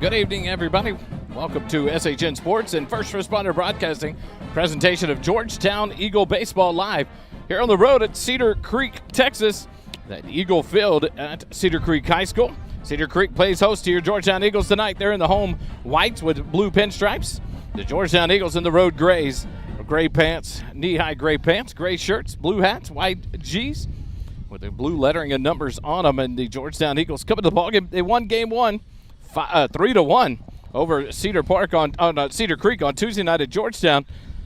Good evening, everybody. Welcome to SHN Sports and First Responder Broadcasting, presentation of Georgetown Eagle Baseball Live here on the road at Cedar Creek, Texas, at Eagle Field at Cedar Creek High School. Cedar Creek plays host to your Georgetown Eagles tonight. They're in the home whites with blue pinstripes. The Georgetown Eagles in the road grays, gray pants, knee-high gray pants, gray shirts, blue hats, white G's with the blue lettering and numbers on them. And the Georgetown Eagles coming to the ballgame. They won game one, 3-1 over Cedar Creek on Tuesday night at Georgetown.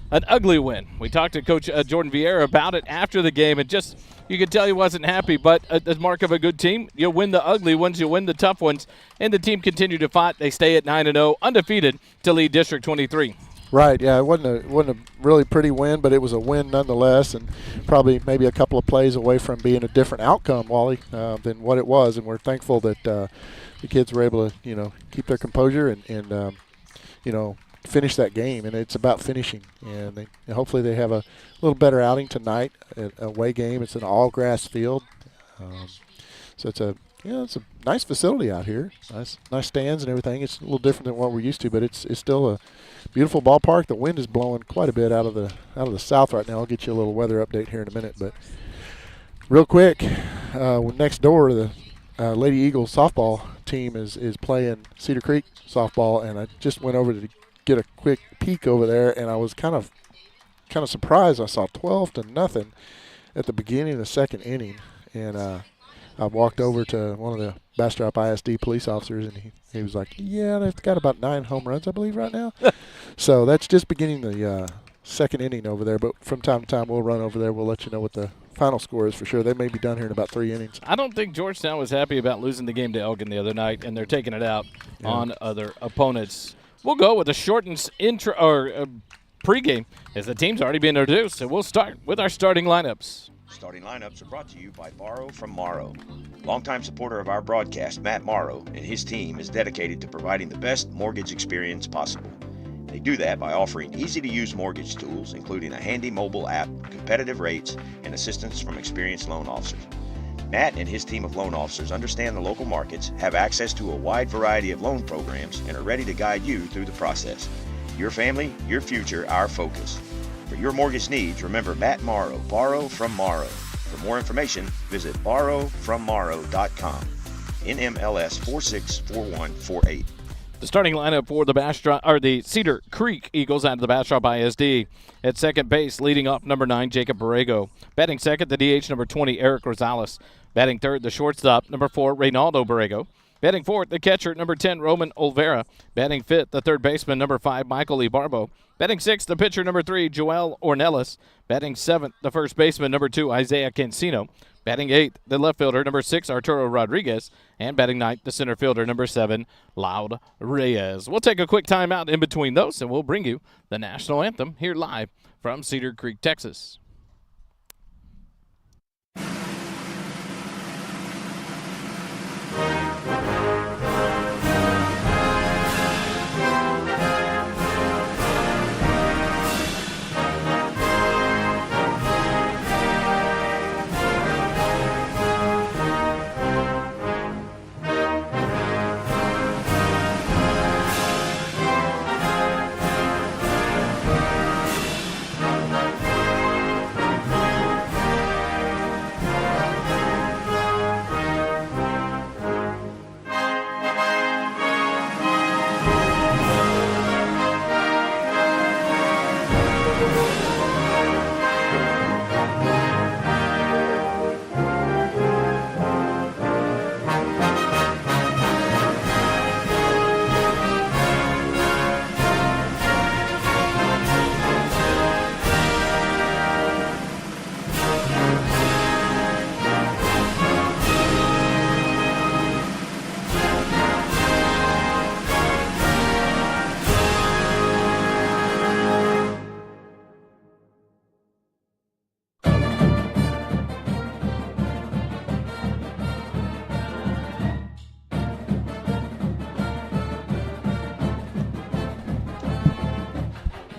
An ugly win. We talked to Coach Jordan Vieira about it after the game, and just you could tell he wasn't happy. But the mark of a good team, you win the ugly ones, you win the tough ones, and the team continued to fight. They stay at 9-0, undefeated to lead District 23. Right, yeah, it wasn't a really pretty win, but it was a win nonetheless, and probably maybe a couple of plays away from being a different outcome, Wally, than what it was. And we're thankful that the kids were able to, keep their composure and finish that game. And it's about finishing, and hopefully they have a little better outing tonight. An away game. It's an all-grass field, so it's a nice facility out here. Nice stands and everything. It's a little different than what we're used to, but it's still a beautiful ballpark. The wind is blowing quite a bit out of the south right now. I'll get you a little weather update here in a minute, but real quick, next door the Lady Eagles softball team is playing Cedar Creek softball, and I just went over to get a quick peek over there, and I was kind of surprised. I saw 12-0 at the beginning of the second inning, and I walked over to one of the Bastrop ISD police officers, and he was like, yeah, they've got about 9 home runs, I believe, right now. So that's just beginning the second inning over there. But from time to time, we'll run over there. We'll let you know what the final score is for sure. They may be done here in about 3 innings. I don't think Georgetown was happy about losing the game to Elgin the other night, and they're taking it out on other opponents. We'll go with a shortened intro or pregame as the team's already been introduced. So we'll start with our starting lineups. Starting lineups are brought to you by Borrow from Morrow. Longtime supporter of our broadcast, Matt Morrow, and his team is dedicated to providing the best mortgage experience possible. They do that by offering easy-to-use mortgage tools, including a handy mobile app, competitive rates, and assistance from experienced loan officers. Matt and his team of loan officers understand the local markets, have access to a wide variety of loan programs, and are ready to guide you through the process. Your family, your future, our focus. For your mortgage needs, remember Matt Morrow, Borrow from Morrow. For more information, visit borrowfrommorrow.com. NMLS 464148. The starting lineup for the Cedar Creek Eagles out of the Bastrop ISD. At second base, leading off number 9, Jacob Borrego. Batting second, the DH number 20, Eric Rosales. Batting third, the shortstop, number 4, Reynaldo Borrego. Batting fourth, the catcher, number 10, Roman Olvera. Batting fifth, the third baseman, number 5, Michael Ibarbo. Batting sixth, the pitcher, number 3, Joel Ornelas. Batting seventh, the first baseman, number 2, Isaiah Cancino. Batting eighth, the left fielder, number 6, Arturo Rodriguez. And batting ninth, the center fielder, number 7, Loud Reyes. We'll take a quick timeout in between those, and we'll bring you the national anthem here live from Cedar Creek, Texas.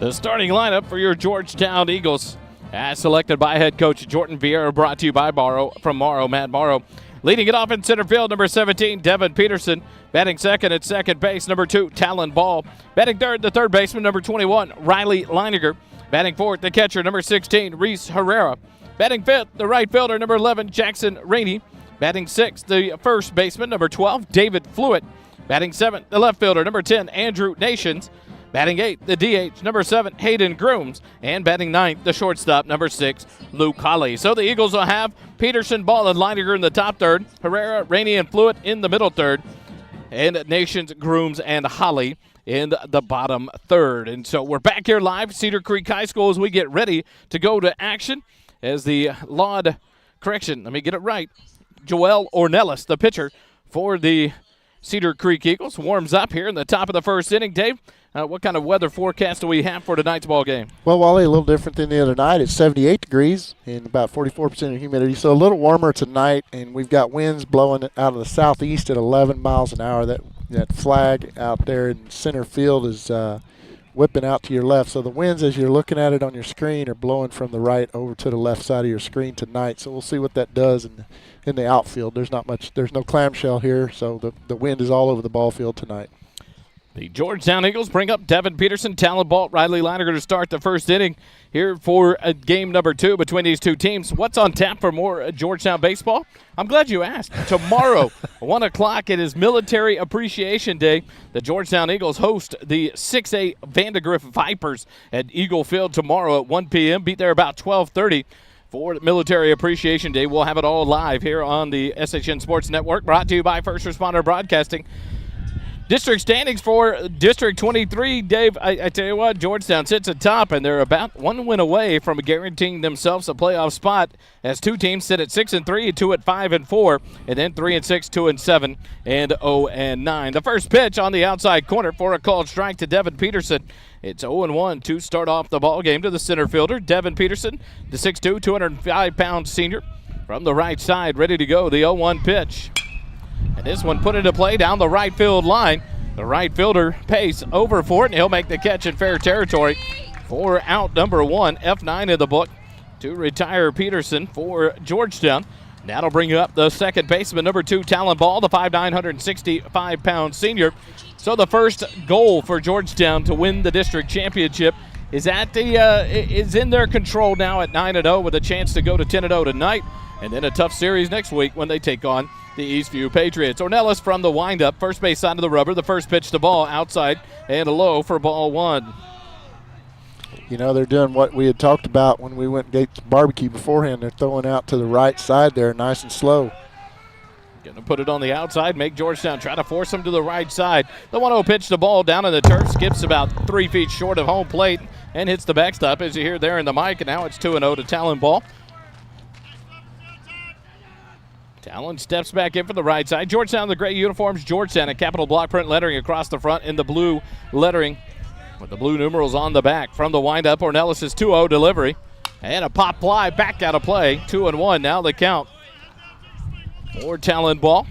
The starting lineup for your Georgetown Eagles, as selected by head coach Jordan Vieira, brought to you by Borrow from Morrow, Matt Morrow. Leading it off in center field, number 17, Devin Peterson. Batting second at second base, number 2, Talon Ball. Batting third, the third baseman, number 21, Riley Leiniger. Batting fourth, the catcher, number 16, Reese Herrera. Batting fifth, the right fielder, number 11, Jackson Rainey. Batting sixth, the first baseman, number 12, David Fluitt. Batting seventh, the left fielder, number 10, Andrew Nations. Batting eighth, the DH, number 7, Hayden Grooms. And batting ninth, the shortstop, number 6, Luke Holly. So the Eagles will have Peterson, Ball, and Leiniger in the top third, Herrera, Rainey, and Fluitt in the middle third, and Nations, Grooms, and Holly in the bottom third. And so we're back here live at Cedar Creek High School as we get ready to go to action as the Joel Ornelas, the pitcher for the Cedar Creek Eagles, warms up here in the top of the first inning. Dave, what kind of weather forecast do we have for tonight's ball game? Well, Wally, a little different than the other night. It's 78 degrees and about 44% of humidity, so a little warmer tonight, and we've got winds blowing out of the southeast at 11 miles an hour. That flag out there in center field is whipping out to your left. So the winds, as you're looking at it on your screen, are blowing from the right over to the left side of your screen tonight. So we'll see what that does in the outfield. There's no clamshell here, so the wind is all over the ball field tonight. The Georgetown Eagles bring up Devin Peterson, Talon Ball, Riley Leiniger to start the first inning here for game number 2 between these two teams. What's on tap for more Georgetown baseball? I'm glad you asked. Tomorrow, 1 o'clock, it is Military Appreciation Day. The Georgetown Eagles host the 6A Vandergrift Vipers at Eagle Field tomorrow at 1 p.m. Be there about 12:30. For Military Appreciation Day. We'll have it all live here on the SHN Sports Network, brought to you by First Responder Broadcasting. District standings for District 23, Dave, I tell you what, Georgetown sits atop, and they're about one win away from guaranteeing themselves a playoff spot as two teams sit at 6-3, 2 at 5-4, and then 3-6, 2-7, and 0-9. The first pitch on the outside corner for a called strike to Devin Peterson. It's 0-1 to start off the ball game to the center fielder, Devin Peterson, the 6'2", 205-pound senior. From the right side, ready to go, the 0-1 pitch. And this one put into play down the right field line. The right fielder pays over for it, and he'll make the catch in fair territory for out number 1, F9 in the book, to retire Peterson for Georgetown. That'll bring up the second baseman, number 2, Talon Ball, the 5'9", 165-pound senior. So the first goal for Georgetown to win the district championship is in their control now at 9-0 with a chance to go to 10-0 tonight, and then a tough series next week when they take on the Eastview Patriots. Ornelas from the windup, first base side of the rubber. The first pitch to ball outside and low for ball 1. You know, they're doing what we had talked about when we went and ate barbecue beforehand. They're throwing out to the right side there, nice and slow. Going to put it on the outside, make Georgetown try to force him to the right side. The 1-0 pitch to ball down in the turf, skips about 3 feet short of home plate and hits the backstop, as you hear there in the mic. And now it's 2-0 to Talon Ball. Talon steps back in for the right side. Georgetown, the gray uniforms. Georgetown, a capital block print lettering across the front in the blue lettering with the blue numerals on the back. From the windup, Ornelas' 2-0 delivery. And a pop fly back out of play. 2-1 now the count for Talon Ball.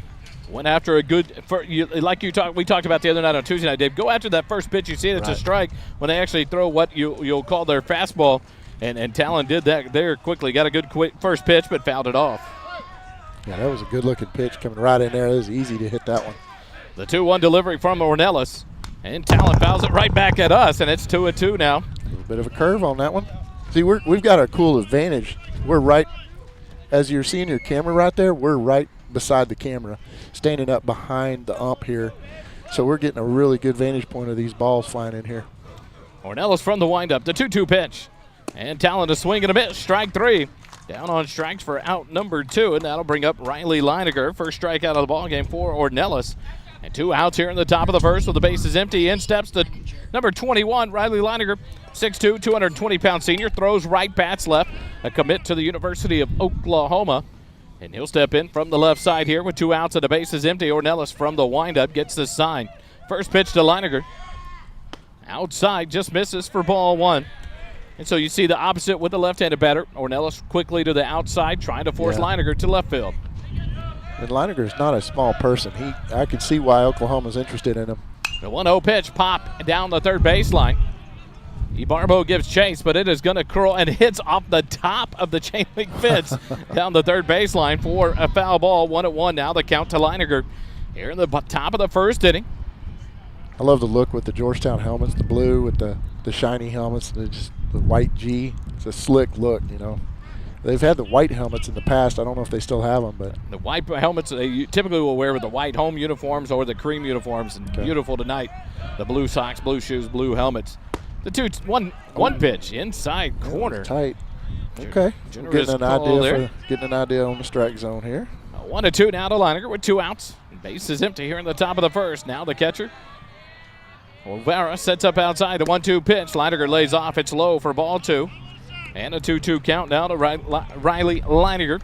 Went after a good, we talked about the other night on Tuesday night, Dave. Go after that first pitch you see it's a strike when they actually throw what you'll call their fastball. And Talon did that there quickly. Got a good quick first pitch, but fouled it off. Yeah, that was a good-looking pitch coming right in there. It was easy to hit that one. The 2-1 delivery from Ornelas. And Talon fouls it right back at us, and it's 2-2 now. A little bit of a curve on that one. See, we've got a cool advantage. We're right, as you're seeing your camera right there, we're right beside the camera, standing up behind the ump here. So we're getting a really good vantage point of these balls flying in here. Ornelas from the windup, the 2-2 pitch. And Talon to swing and a miss, strike 3. Down on strikes for out number 2, and that'll bring up Riley Leiniger. First strikeout of the ball game for Ornelas. And 2 outs here in the top of the first with the bases empty. In steps the number 21, Riley Leiniger, 6'2", 220-pound senior. Throws right, bats left. A commit to the University of Oklahoma. And he'll step in from the left side here with 2 outs and the bases empty. Ornelas from the windup gets the sign. First pitch to Leiniger. Outside, just misses for ball 1. And so you see the opposite with the left-handed batter. Ornelas quickly to the outside, trying to force Leiniger to left field. And Leiniger's not a small person. I can see why Oklahoma's interested in him. The 1-0 pitch, pop down the third baseline. Ibarbo gives chase, but it is going to curl and hits off the top of the chain link fence down the third baseline for a foul ball. 1-1 now, the count to Leininger here in the top of the first inning. I love the look with the Georgetown helmets, the blue with the shiny helmets, the white G. It's a slick look, you know. They've had the white helmets in the past. I don't know if they still have them, but the white helmets they typically will wear with the white home uniforms or the cream uniforms. And beautiful tonight, the blue socks, blue shoes, blue helmets. The 1-1 pitch inside corner. Tight. Okay. Getting an idea on the strike zone here. 1-2 now to Leininger with 2 outs. Base is empty here in the top of the first. Now the catcher, Olvera, sets up outside. The 1-2 pitch. Leininger lays off. It's low for ball 2. And a 2-2 count now to Riley Leininger.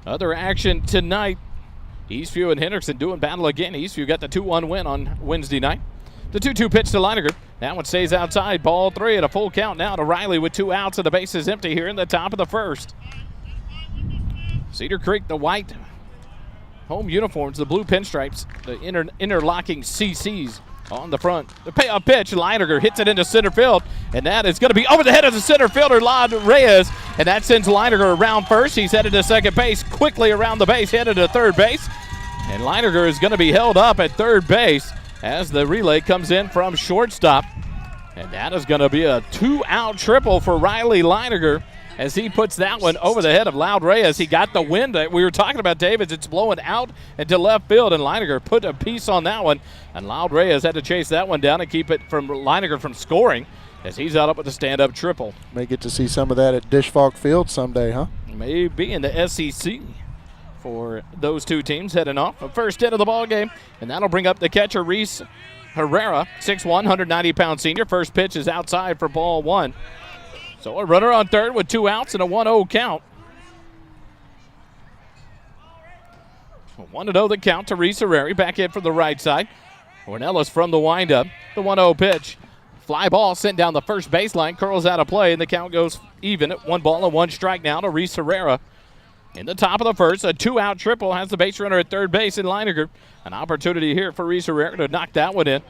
Other action tonight. Eastview and Hendrickson doing battle again. Eastview got the 2-1 win on Wednesday night. The 2-2 pitch to Leininger. That one stays outside. Ball 3 at a full count now to Riley with 2 outs, and the base is empty here in the top of the first. Cedar Creek, the white home uniforms, the blue pinstripes, the interlocking CCs on the front. The payoff pitch, Leininger hits it into center field, and that is going to be over the head of the center fielder, Laud Reyes, and that sends Leininger around first. He's headed to second base, quickly around the base, headed to third base, and Leininger is going to be held up at third base as the relay comes in from shortstop, and that is going to be a 2-out triple for Riley Leininger as he puts that one over the head of Laud Reyes. He got the wind that we were talking about, David. It's blowing out into left field, and Leininger put a piece on that one, and Laud Reyes had to chase that one down and keep it from Leininger from scoring as he's out up with a stand-up triple. May get to see some of that at Disch-Falk Field someday, huh? Maybe in the SEC for those two teams heading off. The first hit of the ball game, and that'll bring up the catcher, Reese Herrera, 6'1", 190-pound senior. First pitch is outside for ball 1. So a runner on third with 2 outs and a 1-0 count. 1-0 the count to Reese Herrera. Back in from the right side. Ornelas from the windup. The 1-0 pitch. Fly ball sent down the first baseline. Curls out of play, and the count goes even at 1 ball and 1 strike now to Reese Herrera. In the top of the first, a 2-out triple has the base runner at third base in Leininger. An opportunity here for Reese Herrera to knock that one in.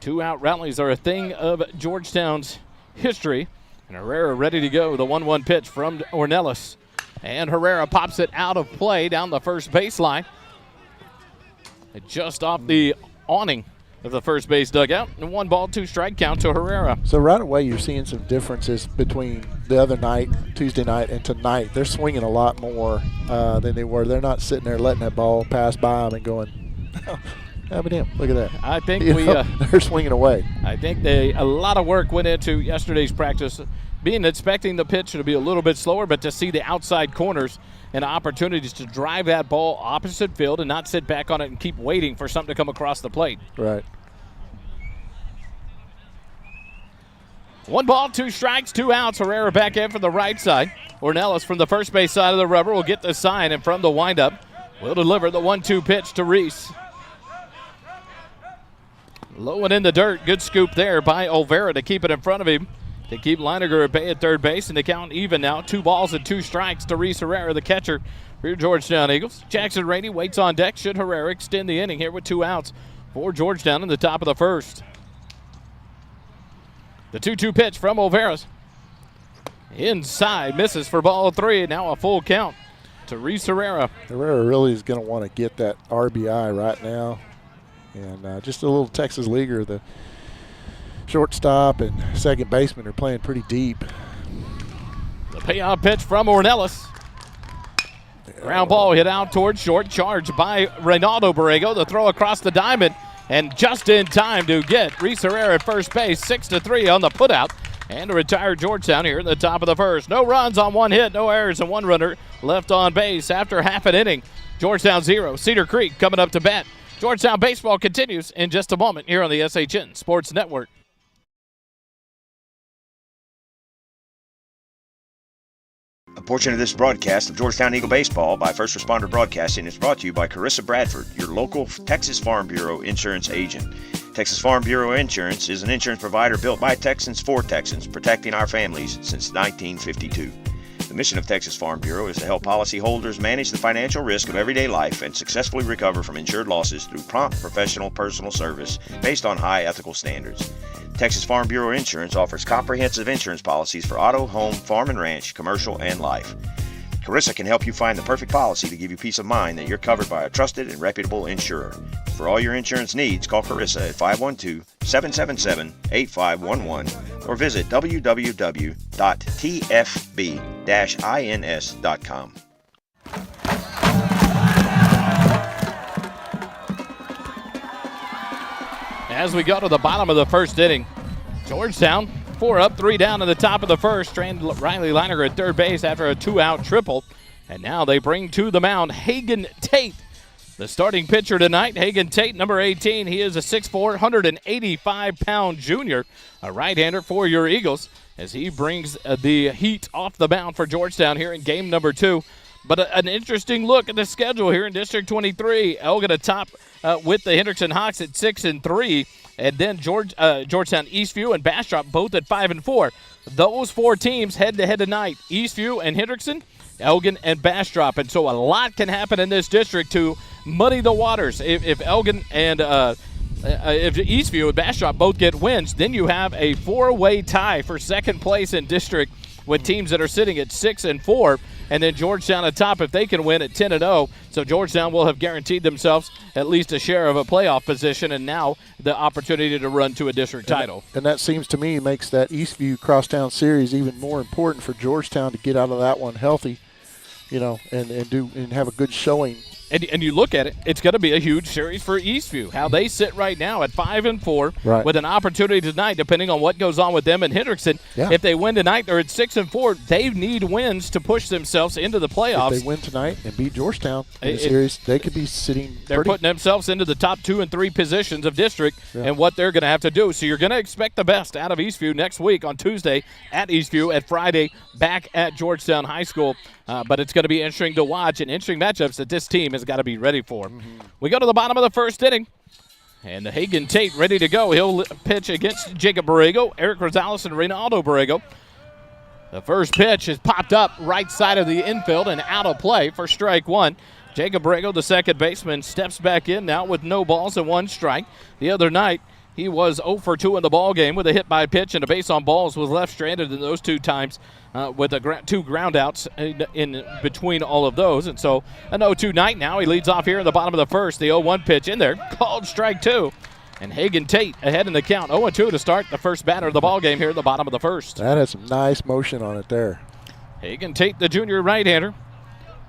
2-out rallies are a thing of Georgetown's history. And Herrera ready to go. The 1-1 pitch from Ornelas. And Herrera pops it out of play down the first baseline. Just off the awning of the first base dugout. And 1 ball, 2 strike count to Herrera. So right away you're seeing some differences between the other night, Tuesday night, and tonight. They're swinging a lot more than they were. They're not sitting there letting that ball pass by them and going, how about him? Look at that. I think they're swinging away. I think a lot of work went into yesterday's practice, expecting the pitch to be a little bit slower, but to see the outside corners and opportunities to drive that ball opposite field and not sit back on it and keep waiting for something to come across the plate. Right. 1 ball, 2 strikes, 2 outs. Herrera back in from the right side. Ornelas from the first base side of the rubber will get the sign, and from the windup will deliver the 1-2 pitch to Reese. Low and in the dirt. Good scoop there by Olvera to keep it in front of him, to keep Leininger at bay at third base, and the count even now. 2 balls and 2 strikes to Reese Herrera, the catcher for your Georgetown Eagles. Jackson Rainey waits on deck. Should Herrera extend the inning here with 2 outs for Georgetown in the top of the first. The 2-2 pitch from Olvera. Inside, misses for ball 3. Now a full count to Reese Herrera. Herrera really is going to want to get that RBI right now. And just a little Texas leaguer. The shortstop and second baseman are playing pretty deep. The payoff pitch from Ornelas. Ground ball hit out towards short. Charged by Reynaldo Borrego. The throw across the diamond. And just in time to get Reese Herrera at first base. 6-3 on the putout. And to retire Georgetown here at the top of the first. No runs on 1 hit. No errors and 1 runner left on base after half an inning. Georgetown 0. Cedar Creek coming up to bat. Georgetown baseball continues in just a moment here on the SHN Sports Network. A portion of this broadcast of Georgetown Eagle Baseball by First Responder Broadcasting is brought to you by Carissa Bradford, your local Texas Farm Bureau insurance agent. Texas Farm Bureau Insurance is an insurance provider built by Texans for Texans, protecting our families since 1952. The mission of Texas Farm Bureau is to help policyholders manage the financial risk of everyday life and successfully recover from insured losses through prompt, professional, personal service based on high ethical standards. Texas Farm Bureau Insurance offers comprehensive insurance policies for auto, home, farm and ranch, commercial, and life. Carissa can help you find the perfect policy to give you peace of mind that you're covered by a trusted and reputable insurer. For all your insurance needs, call Carissa at 512-777-8511 or visit www.tfb-ins.com. As we go to the bottom of the first inning, Georgetown 4 up, 3 down in the top of the first. Trained Riley Leininger at third base after a 2-out triple. And now they bring to the mound Hagen Tate, the starting pitcher tonight. Hagen Tate, number 18. He is a 6'4", 185-pound junior, a right-hander for your Eagles, as he brings the heat off the mound for Georgetown here in game number 2. But an interesting look at the schedule here in District 23. Elgin atop with the Hendrickson Hawks at 6-3. And then Georgetown, Eastview, and Bastrop both at 5-4. Those 4 teams head-to-head tonight. Eastview and Hendrickson, Elgin and Bastrop. And so a lot can happen in this district to muddy the waters. If Elgin and if Eastview and Bastrop both get wins, then you have a 4-way tie for second place in district with teams that are sitting at 6-4. And then Georgetown atop if they can win at 10-0. So Georgetown will have guaranteed themselves at least a share of a playoff position and now the opportunity to run to a district title. And that seems to me makes that Eastview Crosstown series even more important for Georgetown to get out of that one healthy, you know, and have a good showing. And you look at it, it's going to be a huge series for Eastview. How they sit right now at 5-4 right, with an opportunity tonight, depending on what goes on with them and Hendrickson. Yeah. If they win tonight, they're at 6-4. They need wins to push themselves into the playoffs. If they win tonight and beat Georgetown in the series, they could be sitting They're putting themselves into the top 2 and 3 positions of district and what they're going to have to do. So you're going to expect the best out of Eastview next week on Tuesday at Eastview, at Friday back at Georgetown High School. But it's going to be interesting to watch and interesting matchups that this team has got to be ready for. We go to the bottom of the first inning, and Hagen Tate ready to go. He'll pitch against Jacob Borrego, Eric Rosales, and Reynaldo Borrego. The first pitch is popped up right side of the infield and out of play for strike 1. Jacob Borrego, the second baseman, steps back in now with no balls and 1 strike. The other night, he was 0 for 2 in the ball game with a hit by pitch and a base on balls, was left stranded in those 2 times with 2 ground outs in between all of those. And so an 0-2 night now. He leads off here in the bottom of the first. The 0-1 pitch in there, called strike 2. And Hagen Tate ahead in the count, 0-2 to start the first batter of the ball game here at the bottom of the first. That has some nice motion on it there. Hagen Tate, the junior right-hander,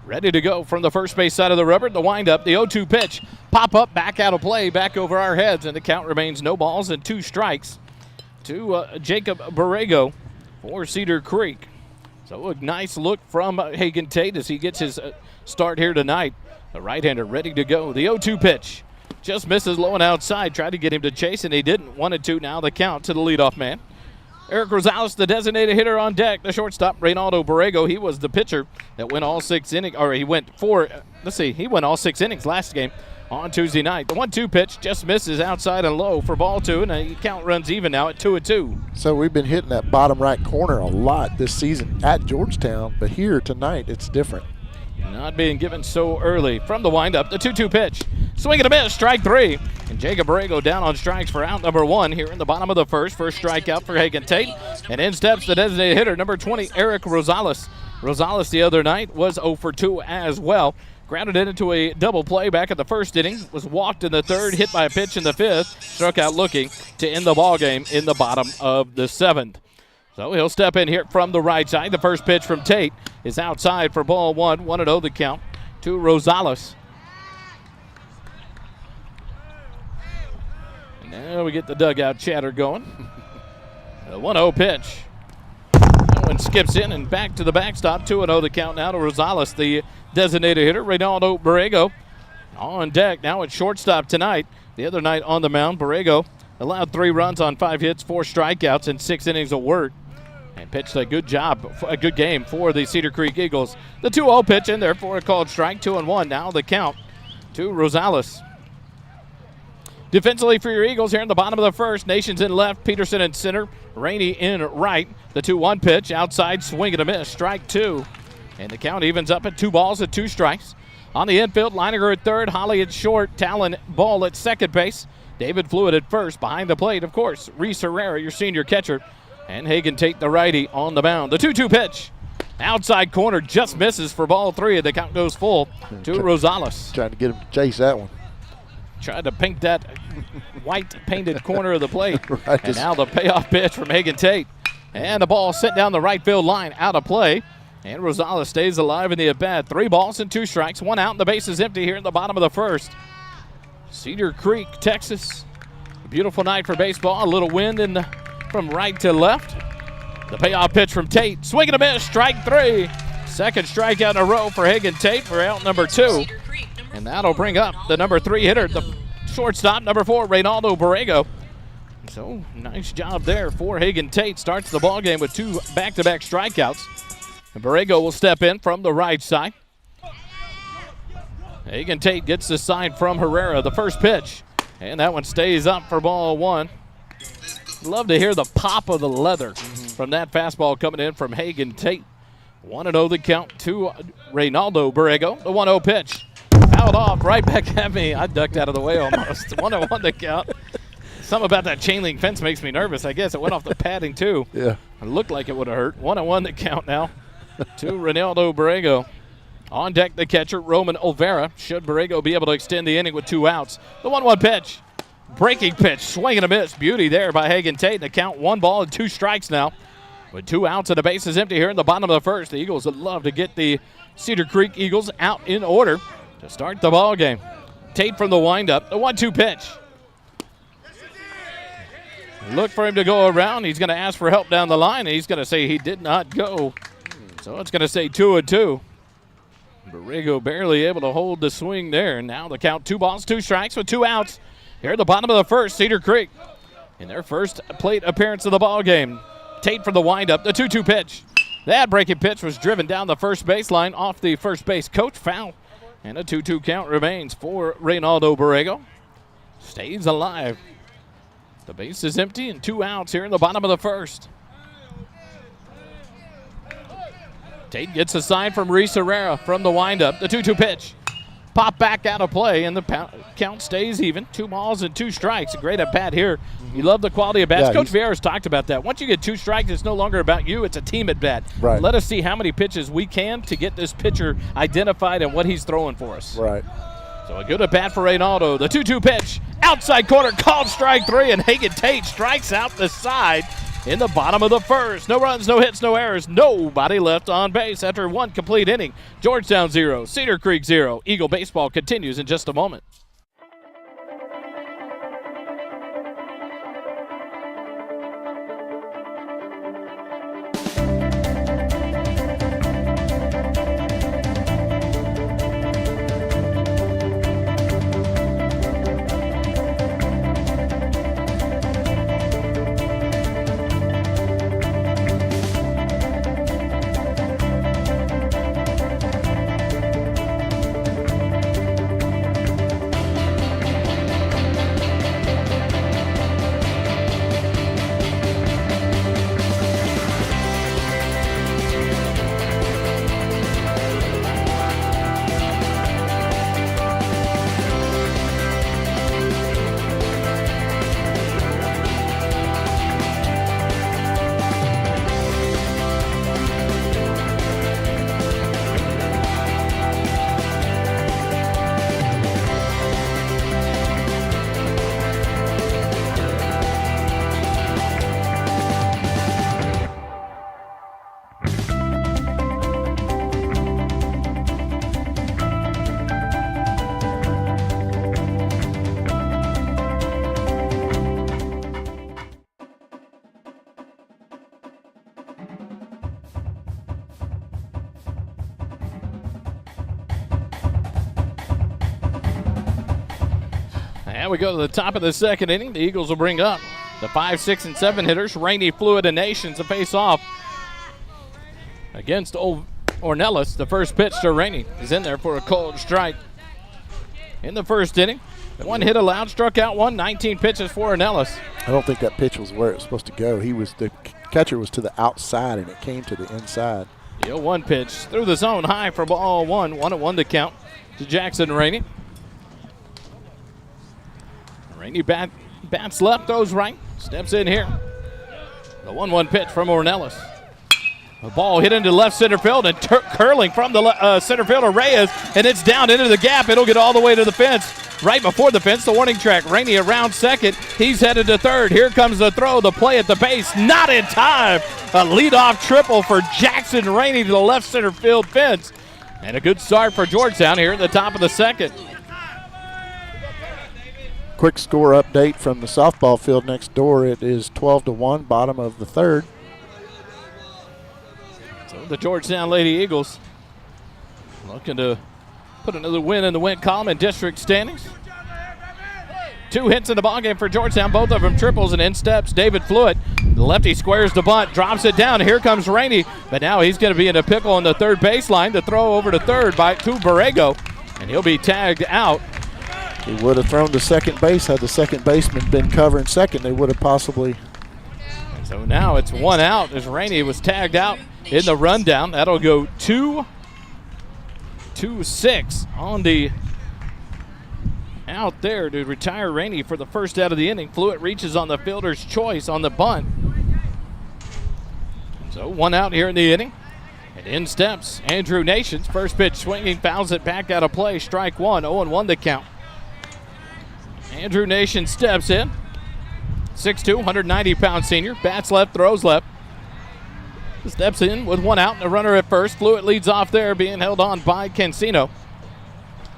ready to go from the first base side of the rubber. The windup, the 0-2 pitch, pop up, back out of play, back over our heads, and the count remains no balls and 2 strikes to Jacob Borrego for Cedar Creek. So a nice look from Hagen Tate as he gets his start here tonight. The right-hander ready to go. The 0-2 pitch just misses low and outside. Tried to get him to chase, and he didn't. 1-2 now the count to the leadoff man. Eric Rosales, the designated hitter on deck. The shortstop, Reynaldo Borrego, he was the pitcher that went all 6 innings, or he went he went all 6 innings last game on Tuesday night. The 1-2 pitch just misses outside and low for ball 2, and the count runs even now at 2-2. So we've been hitting that bottom right corner a lot this season at Georgetown, but here tonight it's different. Not being given so early from the windup. The 2-2 pitch. Swing and a miss, strike 3. And Jacob Borrego down on strikes for out number 1 here in the bottom of the first. First strikeout for Hagen Tate. And in steps the designated hitter, number 20, Eric Rosales. Rosales the other night was 0 for 2 as well. Grounded it into a double play back at the first inning. Was walked in the third, hit by a pitch in the 5th. Struck out looking to end the ball game in the bottom of the 7th. So he'll step in here from the right side. The first pitch from Tate is outside for ball 1. 1-0 the count to Rosales. And now we get the dugout chatter going. The 1-0 pitch. That one skips in and back to the backstop. 2-0 the count now to Rosales, the designated hitter. Reynaldo Borrego on deck now at shortstop tonight. The other night on the mound, Borrego allowed 3 runs on 5 hits, 4 strikeouts, and 6 innings of work. And pitched a good game for the Cedar Creek Eagles. The 2-0 pitch in there for a called strike. 2-1 now the count to Rosales. Defensively for your Eagles here in the bottom of the first. Nations in left, Peterson in center, Rainey in right. The 2-1 pitch, outside, swing and a miss, strike 2. And the count evens up at 2 balls and 2 strikes. On the infield, Leininger at third, Holly at short, Talon Ball at second base, David Fluid at first. Behind the plate, of course, Reese Herrera, your senior catcher, and Hagen Tate, the righty, on the mound. The 2-2 pitch, outside corner, just misses for ball 3, and the count goes full to Rosales. Trying to get him to chase that one. Tried to paint that white painted corner of the plate. Right, and now the payoff pitch from Hagen Tate. And the ball sent down the right field line, out of play. And Rosales stays alive in the at-bat. 3 balls and 2 strikes, 1 out, and the base is empty here in the bottom of the first. Cedar Creek, Texas. A beautiful night for baseball. A little wind from right to left. The payoff pitch from Tate. Swing and a miss, strike 3. Second strikeout in a row for Hagen Tate for out number 2. And that'll bring up the number 3 hitter, the shortstop, number 4, Reynaldo Borrego. So, nice job there for Hagen Tate. Starts the ball game with 2 back-to-back strikeouts. And Borrego will step in from the right side. Hagen Tate gets the sign from Herrera, the first pitch. And that one stays up for ball 1. Love to hear the pop of the leather from that fastball coming in from Hagen Tate. 1-0 the count to Reynaldo Borrego, the 1-0 pitch. Fouled off right back at me. I ducked out of the way almost. 1-1 the count. Something about that chain link fence makes me nervous. I guess it went off the padding too. Yeah. It looked like it would have hurt. 1-1 the count now to Reynaldo Borrego. On deck the catcher, Roman Olvera. Should Borrego be able to extend the inning with 2 outs. The 1-1 pitch. Breaking pitch. Swing and a miss. Beauty there by Hagen Tate. The count 1 ball and 2 strikes now. With 2 outs and the base is empty here in the bottom of the first. The Eagles would love to get the Cedar Creek Eagles out in order to start the ball game. Tate from the windup, the 1-2 pitch. Look for him to go around. He's going to ask for help down the line, and he's going to say he did not go. So it's going to say 2-2. Borrego barely able to hold the swing there. Now the count 2 balls, 2 strikes with 2 outs. Here at the bottom of the first, Cedar Creek in their first plate appearance of the ball game. Tate from the windup, the 2-2 pitch. That breaking pitch was driven down the first baseline off the first base coach, foul. And a 2-2 count remains for Reynaldo Borrego. Stays alive. The base is empty and 2 outs here in the bottom of the first. Tate gets a sign from Reese Herrera from the windup. The 2-2 pitch. Pop back out of play, and the count stays even. 2 balls and 2 strikes. A great at-bat here. You love the quality of bats. Yeah, Coach Vieira's talked about that. Once you get 2 strikes, it's no longer about you. It's a team at-bat. Right. Let us see how many pitches we can to get this pitcher identified and what he's throwing for us. Right. So a good at-bat for Reynaldo. The 2-2 pitch. Outside corner, called strike 3, and Hagen Tate strikes out the side in the bottom of the first. No runs, no hits, no errors. Nobody left on base after 1 complete inning. Georgetown 0, Cedar Creek 0. Eagle baseball continues in just a moment. And we go to the top of the second inning. The Eagles will bring up the 5, 6, and 7 hitters, Rainey, Fluid, and Nations, to face off against Ornelas. The first pitch to Rainey is in there for a cold strike. In the first inning, One hit allowed, struck out one, 19 pitches for Ornelas. I don't think that pitch was where it was supposed to go. The catcher was to the outside, and it came to the inside. The 0-1 pitch through the zone high for ball one. 1-1 to count to Jackson Rainey. Rainey bats left, throws right, steps in here. The 1-1 pitch from Ornelas. The ball hit into left center field and curling from the center fielder Reyes, and it's down into the gap. It'll get all the way to the fence. Right before the fence, the warning track. Rainey around second. He's headed to third. Here comes the throw, the play at the base. Not in time. A leadoff triple for Jackson Rainey to the left center field fence. And a good start for Georgetown here at the top of the second. Quick score update from the softball field next door. It is 12-1, bottom of the third. So the Georgetown Lady Eagles looking to put another win in the win column in district standings. 2 hits in the ballgame for Georgetown, both of them triples, and in steps David Fluitt. The lefty squares the bunt, drops it down. Here comes Rainey, but now he's going to be in a pickle on the third baseline. The throw over to third by Borrego, and he'll be tagged out. He would have thrown to second base had the second baseman been covering second. They would have possibly. So now it's 1 out as Rainey was tagged out in the rundown. That'll go 2-6 on the out there to retire Rainey for the first out of the inning. Fluitt reaches on the fielder's choice on the bunt. So 1 out here in the inning. And in steps Andrew Nations. First pitch swinging, fouls it back out of play. Strike one, 0-1 the count. Andrew Nations steps in. 6'2", 190-pound senior. Bats left, throws left. Steps in with 1 out and a runner at first. Fluitt leads off there, being held on by Cancino.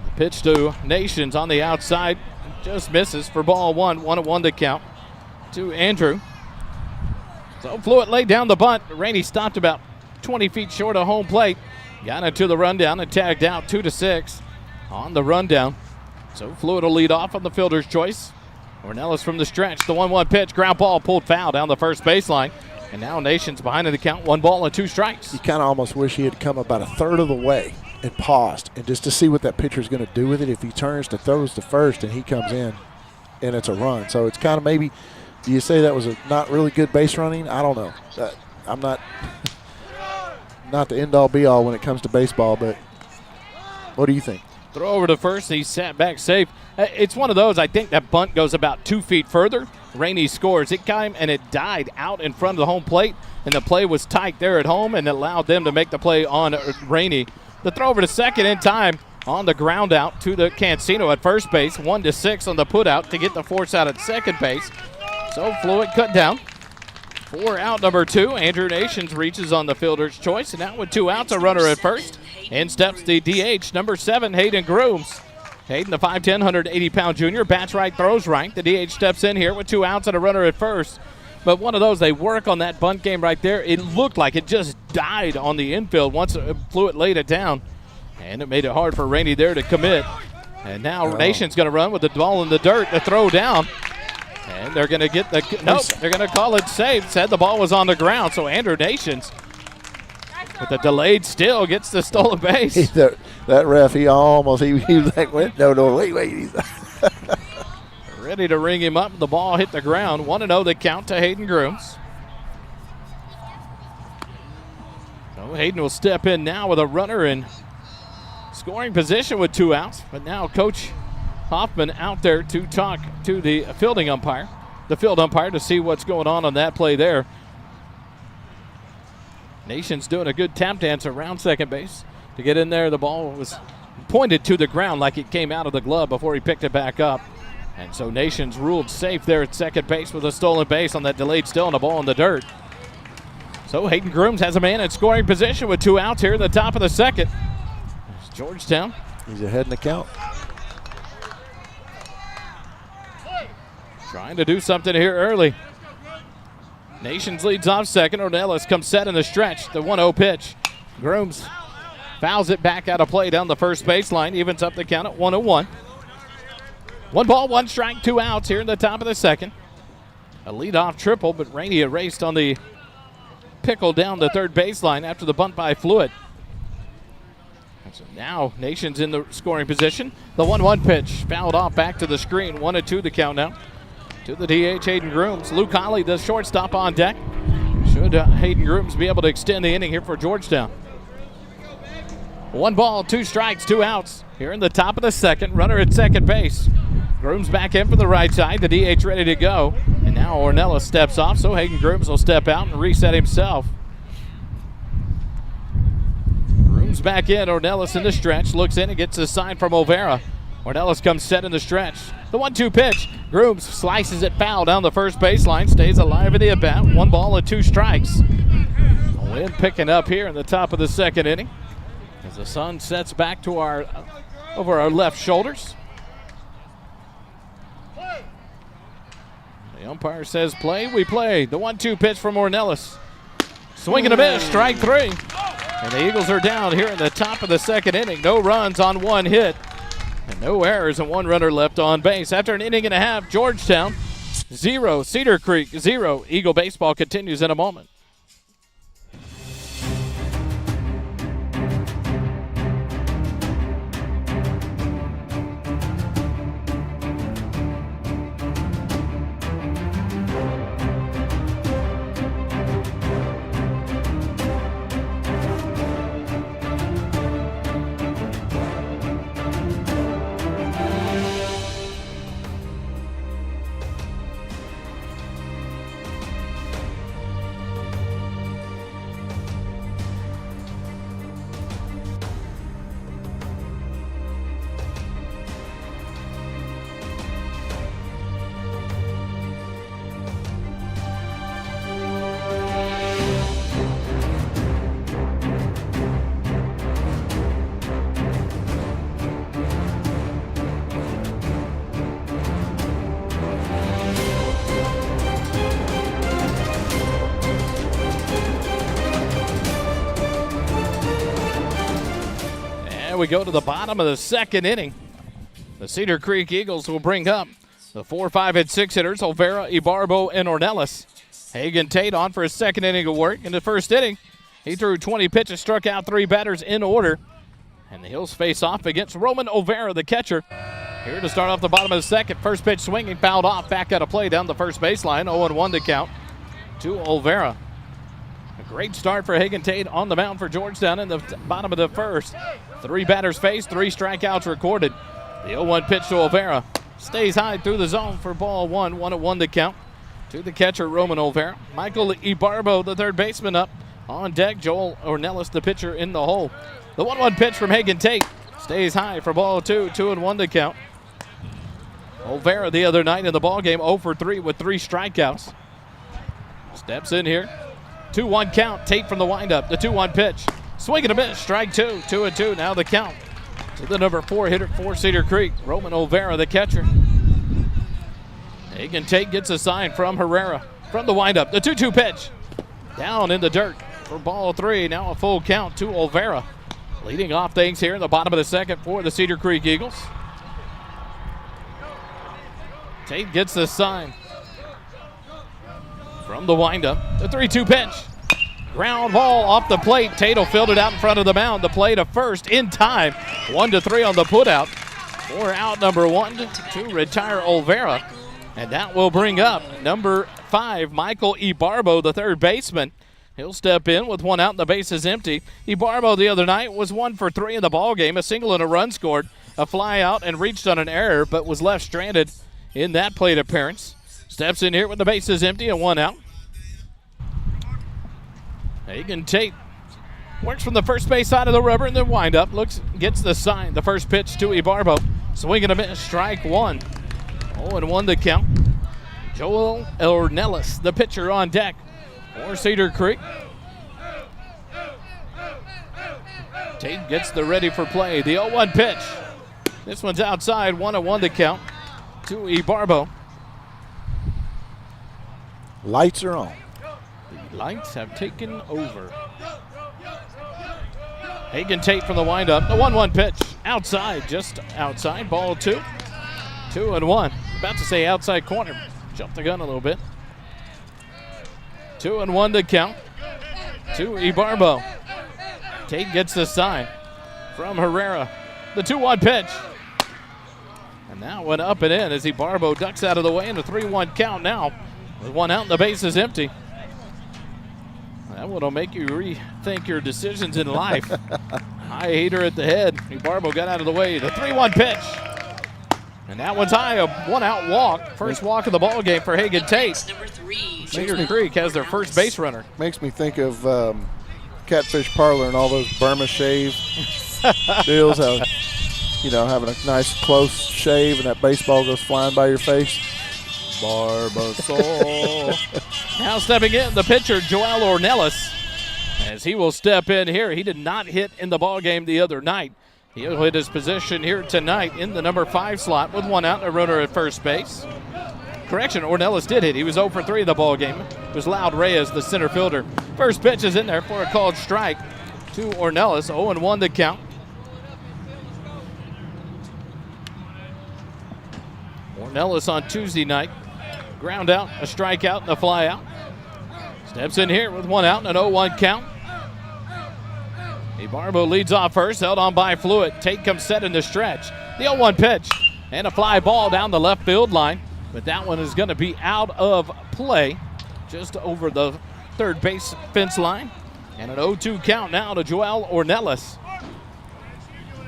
The pitch to Nations on the outside. Just misses for ball one. 1-1 to count to Andrew. So Fluitt laid down the bunt. Rainey stopped about 20 feet short of home plate. Got into the rundown and tagged out 2-6 on the rundown. So Fluitt will lead off on the fielder's choice. Ornelas from the stretch. The 1-1 pitch. Ground ball pulled foul down the first baseline. And now Nations behind in the count. 1 ball and 2 strikes. You kind of almost wish he had come about a third of the way and paused, and just to see what that pitcher's going to do with it. If he turns to throws to first and he comes in and it's a run. So it's kind of maybe, do you say that was a not really good base running? I don't know. I'm not the end-all be-all when it comes to baseball, but what do you think? Throw over to first. He sat back safe. It's one of those, I think that bunt goes about 2 feet further. Rainey scores. It came and it died out in front of the home plate, and the play was tight there at home and allowed them to make the play on Rainey. The throw over to second in time on the ground out to the Cancino at first base. 1-6 on the put out to get the force out at second base. So Fluitt cut down. 4 out, number 2. Andrew Nations reaches on the fielder's choice, and now with 2 outs, a runner at first. In steps the DH, number 7, Hayden Grooms. Hayden, the 5'10", 180-pound junior, bats right, throws right. The DH steps in here with 2 outs and a runner at first. But one of those, they work on that bunt game right there. It looked like it just died on the infield once Fluitt laid it down. And it made it hard for Rainey there to commit. And now Nation's going to run with the ball in the dirt, the throw down. And they're going to get the, nope, they're going to call it safe. Said the ball was on the ground, so Andrew Nations, with the delayed steal, gets the stolen base. That ref, he was like, wait. He's ready to ring him up. The ball hit the ground. 1-0 the count to Hayden Grooms. So Hayden will step in now with a runner in scoring position with 2 outs. But now Coach Hoffman out there to talk to the field umpire to see what's going on that play there. Nation's doing a good tap dance around second base to get in there. The ball was pointed to the ground like it came out of the glove before he picked it back up. And so Nations ruled safe there at second base with a stolen base on that delayed steal and a ball in the dirt. So Hayden Grooms has a man in scoring position with 2 outs here at the top of the second. There's Georgetown. He's ahead in the count. Trying to do something here early. Nations leads off second. Ornelas comes set in the stretch. The 1-0 pitch. Grooms fouls it back out of play down the first baseline. Evens up the count at 1-1. 1 ball, 1 strike, 2 outs here in the top of the second. A leadoff triple, but Rainey erased on the pickle down the third baseline after the bunt by Fluitt. So now Nation's in the scoring position. The 1-1 pitch fouled off back to the screen. 1-2 the count now. To the DH, Hayden Grooms. Luke Holly, the shortstop, on deck. Should Hayden Grooms be able to extend the inning here for Georgetown? 1 ball, 2 strikes, 2 outs. Here in the top of the second, runner at second base. Grooms back in from the right side. The DH ready to go. And now Ornelas steps off, so Hayden Grooms will step out and reset himself. Grooms back in. Ornelas in the stretch. Looks in and gets a sign from Olvera. Ornelas comes set in the stretch. The 1-2 pitch. Grooms slices it foul down the first baseline. Stays alive in the at-bat. 1 ball and 2 strikes. A wind picking up here in the top of the second inning as the sun sets back to over our left shoulders. The umpire says play, we play. The 1-2 pitch from Ornelas. Swing and a miss, strike 3. And the Eagles are down here in the top of the second inning. No runs on 1 hit. And no errors and 1 runner left on base. After an inning and a half, Georgetown 0, Cedar Creek 0. Eagle baseball continues in a moment. We go to the bottom of the second inning. The Cedar Creek Eagles will bring up the 4, 5, and 6 hitters, Olvera, Ibarbo, and Ornelas. Hagen Tate on for his second inning of work. In the first inning, he threw 20 pitches, struck out 3 batters in order. And the Hills face off against Roman Olvera, the catcher. Here to start off the bottom of the second. First pitch swinging, fouled off, back out of play down the first baseline. 0-1 to count to Olvera. A great start for Hagen Tate on the mound for Georgetown in the bottom of the first. 3 batters faced, 3 strikeouts recorded. The 0-1 pitch to Olvera. Stays high through the zone for ball 1. 1-1 to count to the catcher, Roman Olvera. Michael Ibarbo, the third baseman, up on deck. Joel Ornelas, the pitcher, in the hole. The 1-1 pitch from Hagen Tate stays high for ball 2. 2-1 to count. Olvera the other night in the ballgame 0 for 3 with 3 strikeouts. Steps in here. 2-1 count. Tate from the windup. The 2-1 pitch. Swing and a miss. Strike 2. 2-2. Now the count to the number 4 hitter for Cedar Creek, Roman Olvera, the catcher. Hagen Tate gets a sign from Herrera from the windup. The 2-2 pitch. Down in the dirt for ball 3. Now a full count to Olvera. Leading off things here in the bottom of the second for the Cedar Creek Eagles. Tate gets the sign from the windup. The 3-2 pitch. Ground ball off the plate. Tate will field it out in front of the mound. The play to first in time. 1-3 on the putout. For out number 1 to retire Olvera. And that will bring up number 5, Michael Ibarbo, the third baseman. He'll step in with 1 out and the base is empty. Ibarbo the other night was 1 for 3 in the ballgame. A single and a run scored. A fly out and reached on an error, but was left stranded in that plate appearance. Steps in here with the bases empty and 1 out. Hagen Tate works from the first base side of the rubber and then wind up. Gets the sign. The first pitch to Ibarbo. Swing and a miss. Strike 1. 0-1 to count. Joel Ornelas, the pitcher, on deck for Cedar Creek. Tate gets the ready for play. The 0-1 pitch. This one's outside. 1-1 to count to Ibarbo. Lights are on. The lights have taken over. Hagen Tate from the windup. The 1-1 pitch. Outside, just outside. Ball 2. 2-1. About to say outside corner. Jumped the gun a little bit. 2-1 to count to Ibarbo. Tate gets the sign. from Herrera. The 2-1 pitch. And that one up and in as Ibarbo ducks out of the way in a 3-1 count now. With one out and the base is empty. That one will make you rethink your decisions in life. High heater at the head. Ibarbo got out of the way. The 3-1 pitch. And that one's high, a one-out walk. First walk of the ball game for Hagen Tate. Cedar Creek has their first base runner. Makes me think of Catfish Parlor and all those Burma shave deals. How, having a nice close shave and that baseball goes flying by your face. Barbasol. Now stepping in, the pitcher, Joel Ornelas, as he will step in here. He did not hit in the ball game the other night. He'll hit his position here tonight in the number 5 slot with one out and a runner at first base. Correction, Ornelas did hit. He was 0 for 3 in the ball game. It was Loud Reyes, the center fielder. First pitch is in there for a called strike to Ornelas. 0-1 the count. Ornelas on Tuesday night. Ground out, a strikeout, and a fly out. Steps in here with one out and an 0-1 count. Ibarbo leads off first, held on by Fluid. Tate comes set in the stretch. The 0-1 pitch and a fly ball down the left field line. But that one is going to be out of play just over the third base fence line. And an 0-2 count now to Joel Ornelas.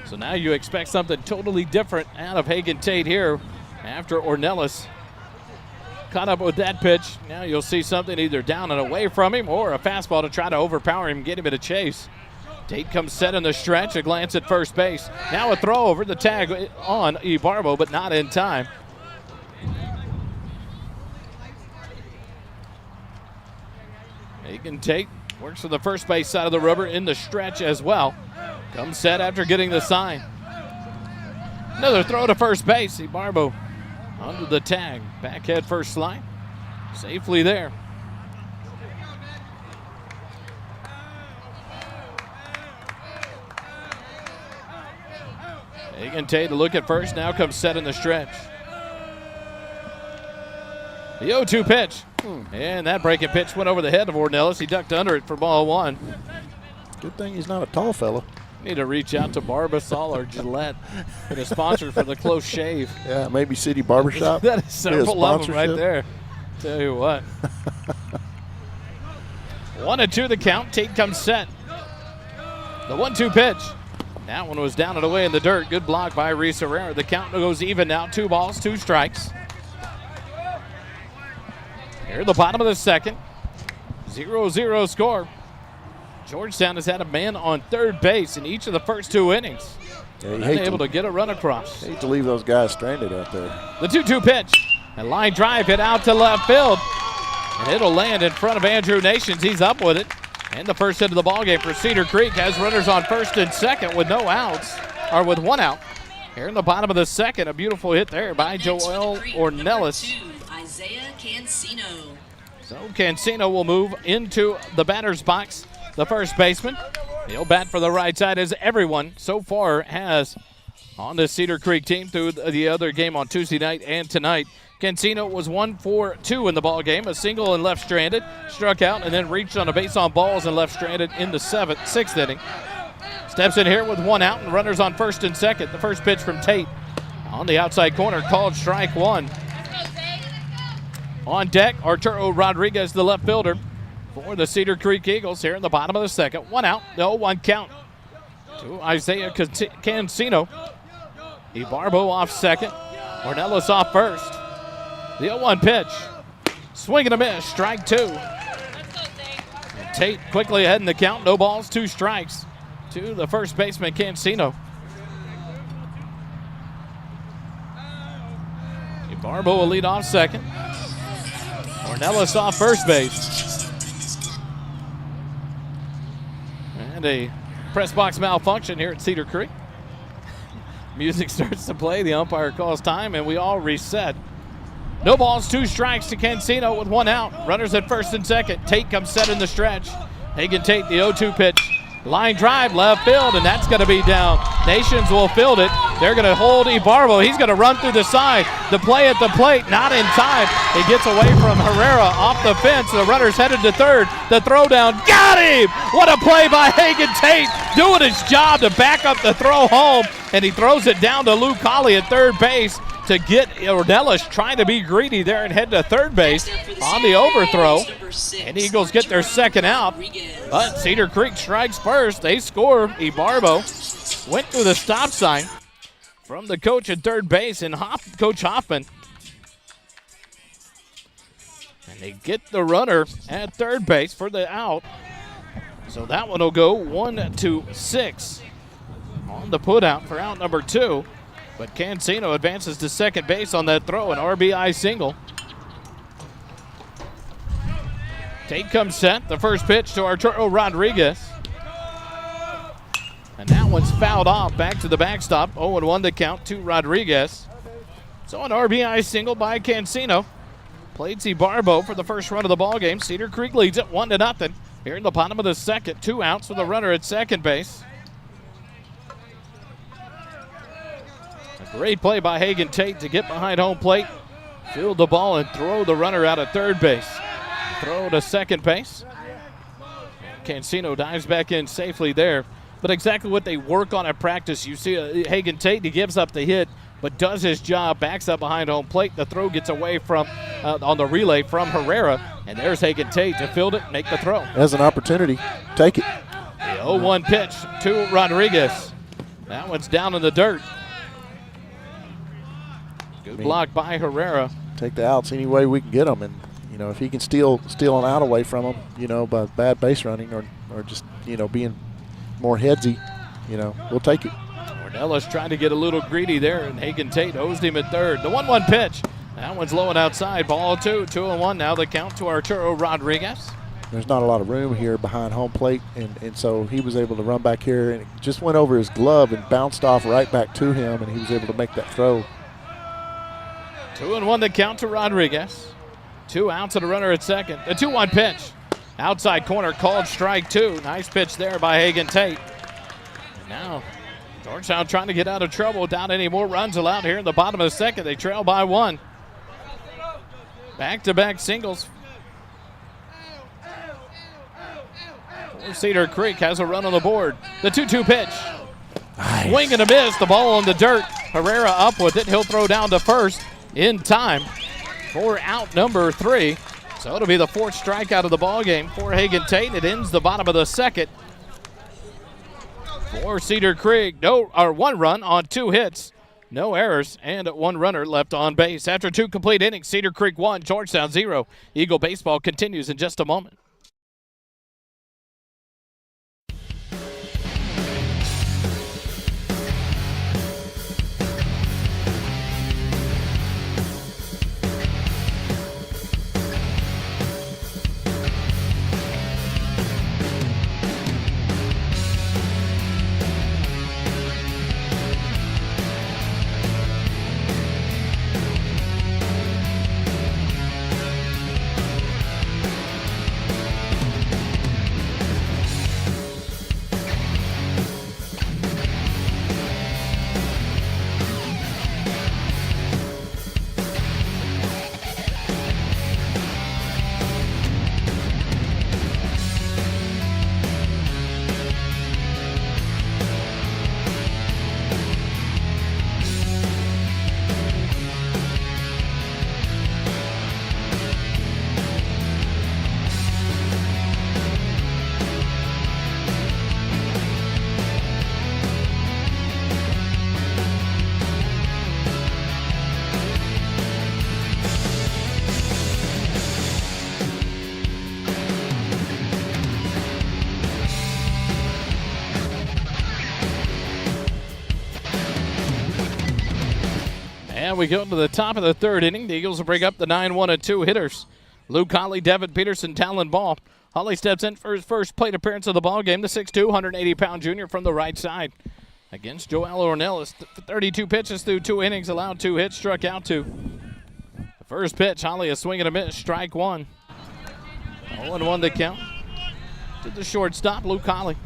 So now you expect something totally different out of Hagen Tate here after Ornelas caught up with that pitch. Now you'll see something either down and away from him or a fastball to try to overpower him, get him in a chase. Tate comes set in the stretch, a glance at first base. Now a throw over the tag on Ibarbo, but not in time. Hagen Tate works for the first base side of the rubber in the stretch as well. Comes set after getting the sign. Another throw to first base. Ibarbo under the tag. Back head first slide. Safely there. Hagen Tate to look at first. Now comes set in the stretch. The 0-2 pitch. And that breaking pitch went over the head of Ornelas. He ducked under it for ball 1. Good thing he's not a tall fella. Need to reach out to Barbasol or Gillette. Get a sponsor for the close shave. Yeah, maybe City Barbershop. That is several of them right there. Tell you what. 1-2 the count. Tate comes set. The 1-2 pitch. That one was down and away in the dirt. Good block by Reese Herrera. The count goes even now. 2 balls, 2 strikes. Here at the bottom of the second. 0-0 score. Georgetown has had a man on third base in each of the first 2 innings. Yeah, Unable to get a run across. Hate to leave those guys stranded out there. The 2-2 pitch. A line drive hit out to left field. And it'll land in front of Andrew Nations. He's up with it. And the first hit of the ballgame for Cedar Creek has runners on first and second with no outs, or with 1 out. Here in the bottom of the second, a beautiful hit there by Joel Ornelas. So Cancino will move into the batter's box. The first baseman. He'll bat for the right side, as everyone so far has on the Cedar Creek team through the other game on Tuesday night and tonight. Cancino was 1 for 2 in the ball game, a single and left stranded, struck out and then reached on a base on balls and left stranded in the 6th inning. Steps in here with 1 out and runners on first and second. The first pitch from Tate on the outside corner, called strike 1. On deck, Arturo Rodriguez, the left fielder for the Cedar Creek Eagles here in the bottom of the second. 1 out, the 0-1 count to Isaiah Cancino. Ibarbo off second. Ornelas off first. The 0-1 pitch. Swing and a miss, strike 2. And Tate quickly ahead in the count. No balls, 2 strikes to the first baseman, Cancino. Ibarbo will lead off second. Ornelas off first base. And a press box malfunction here at Cedar Creek. Music starts to play, the umpire calls time, and we all reset. No balls, 2 strikes to Cancino with 1 out. Runners at first and second. Tate comes set in the stretch. Hagen Tate, the 0-2 pitch. Line drive, left field, and that's going to be down. Nations will field it. They're going to hold Ibarbo. He's going to run through the side. The play at the plate, not in time. He gets away from Herrera off the fence. The runner's headed to third. The throw down, got him! What a play by Hagen Tate doing his job to back up the throw home, and he throws it down to Luke Colley at third base to get Ornelas trying to be greedy there and head to third base on the overthrow. And Eagles get their second out, but Cedar Creek strikes first. They score. Ibarbo went through the stop sign from the coach at third base and Coach Hoffman. And they get the runner at third base for the out. So that one will go 1-6 on the putout for out number 2. But Cancino advances to second base on that throw, an RBI single. Tate comes set, the first pitch to Arturo Rodriguez. And that one's fouled off, back to the backstop. 0-1 the count to Rodriguez. So an RBI single by Cancino. Played Barbo for the first run of the ball game. Cedar Creek leads it 1-0. Here in the bottom of the second, 2 outs with a runner at second base. A great play by Hagen Tate to get behind home plate, field the ball, and throw the runner out at third base. Throw to second base. Cancino dives back in safely there. But exactly what they work on at practice. You see Hagen Tate, he gives up the hit, but does his job, backs up behind home plate. The throw gets away from, on the relay from Herrera, and there's Hagen Tate to field it, make the throw. Has an opportunity, take it. The 0-1 pitch to Rodriguez. That one's down in the dirt. Good block by Herrera. Take the outs any way we can get them, and if he can steal an out away from them, by bad base running or just being more headsy, we'll take it. Ornelas trying to get a little greedy there, and Hagen Tate hosed him at third. The 1-1 pitch. That one's low and outside. Ball 2, 2-1 now. The count to Arturo Rodriguez. There's not a lot of room here behind home plate, and so he was able to run back here, and it just went over his glove and bounced off right back to him, and he was able to make that throw. 2-1 the count to Rodriguez. 2 outs and a runner at second. The 2-1 pitch. Outside corner called strike 2. Nice pitch there by Hagen Tate. And now Georgetown trying to get out of trouble without any more runs allowed here in the bottom of the second. They trail by 1. Back-to-back singles. Cedar Creek has a run on the board. The 2-2 pitch. Nice. Swing and a miss. The ball on the dirt. Herrera up with it. He'll throw down to first in time for out number 3. So it'll be the 4th strikeout of the ball game for Hagen Tate. It ends the bottom of the second. For Cedar Creek, 1 run on 2 hits, no errors, and 1 runner left on base. After 2 complete innings, Cedar Creek 1, Georgetown 0. Eagle baseball continues in just a moment. And we go to the top of the third inning. The Eagles will bring up the 9-1 and 2 hitters. Luke Holly, Devin Peterson, Talon Ball. Holly steps in for his first plate appearance of the ball game. The 6'2", 180-pound junior from the right side. Against Joel Ornelas, 32 pitches through 2 innings, allowed 2 hits, struck out 2. The first pitch, Holly a swing and a miss, strike 1. 0-1 the count. To the shortstop, Luke Holly.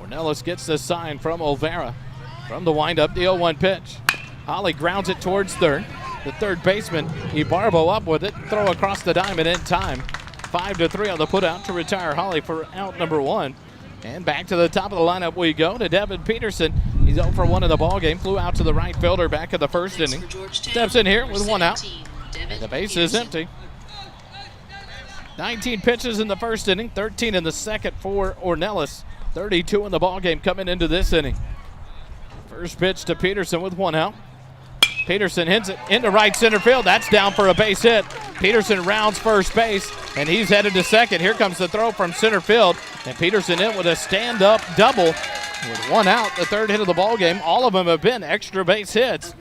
Ornelas gets the sign from Olvera. From the windup, the 0-1 pitch. Holly grounds it towards third. The third baseman, Ibarbo up with it. Throw across the diamond in time 5-3 on the putout to retire Holly for out number 1. And back to the top of the lineup we go to Devin Peterson. He's 0 for 1 in the ball game. Flew out to the right fielder back in the first inning. Steps in here with 1 out. And the base is empty. 19 pitches in the first inning, 13 in the second for Ornelas. 32 in the ball game coming into this inning. First pitch to Peterson with 1 out. Peterson hits it into right center field. That's down for a base hit. Peterson rounds first base, and he's headed to second. Here comes the throw from center field, and Peterson in with a stand-up double with 1 out, the third hit of the ball game. All of them have been extra base hits,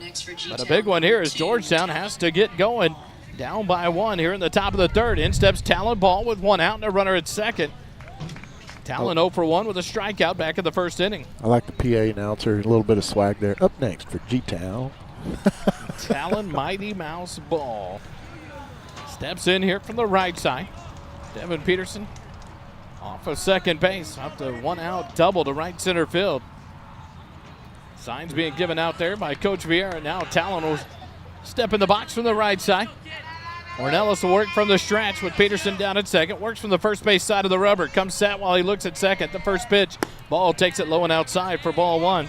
but a big one here is Georgetown has to get going. Down by 1 here in the top of the third. In steps Talon Ball with 1 out and a runner at second. Talon 0 for 1 with a strikeout back in the first inning. I like the PA announcer, a little bit of swag there. Up next for G-Town. Talon Mighty Mouse Ball. Steps in here from the right side. Devin Peterson off of second base. Up to 1 out double to right center field. Signs being given out there by Coach Vieira. Now Talon will step in the box from the right side. Ornelas will work from the stretch with Peterson down at second. Works from the first base side of the rubber. Comes set while he looks at second. The first pitch. Ball takes it low and outside for ball 1.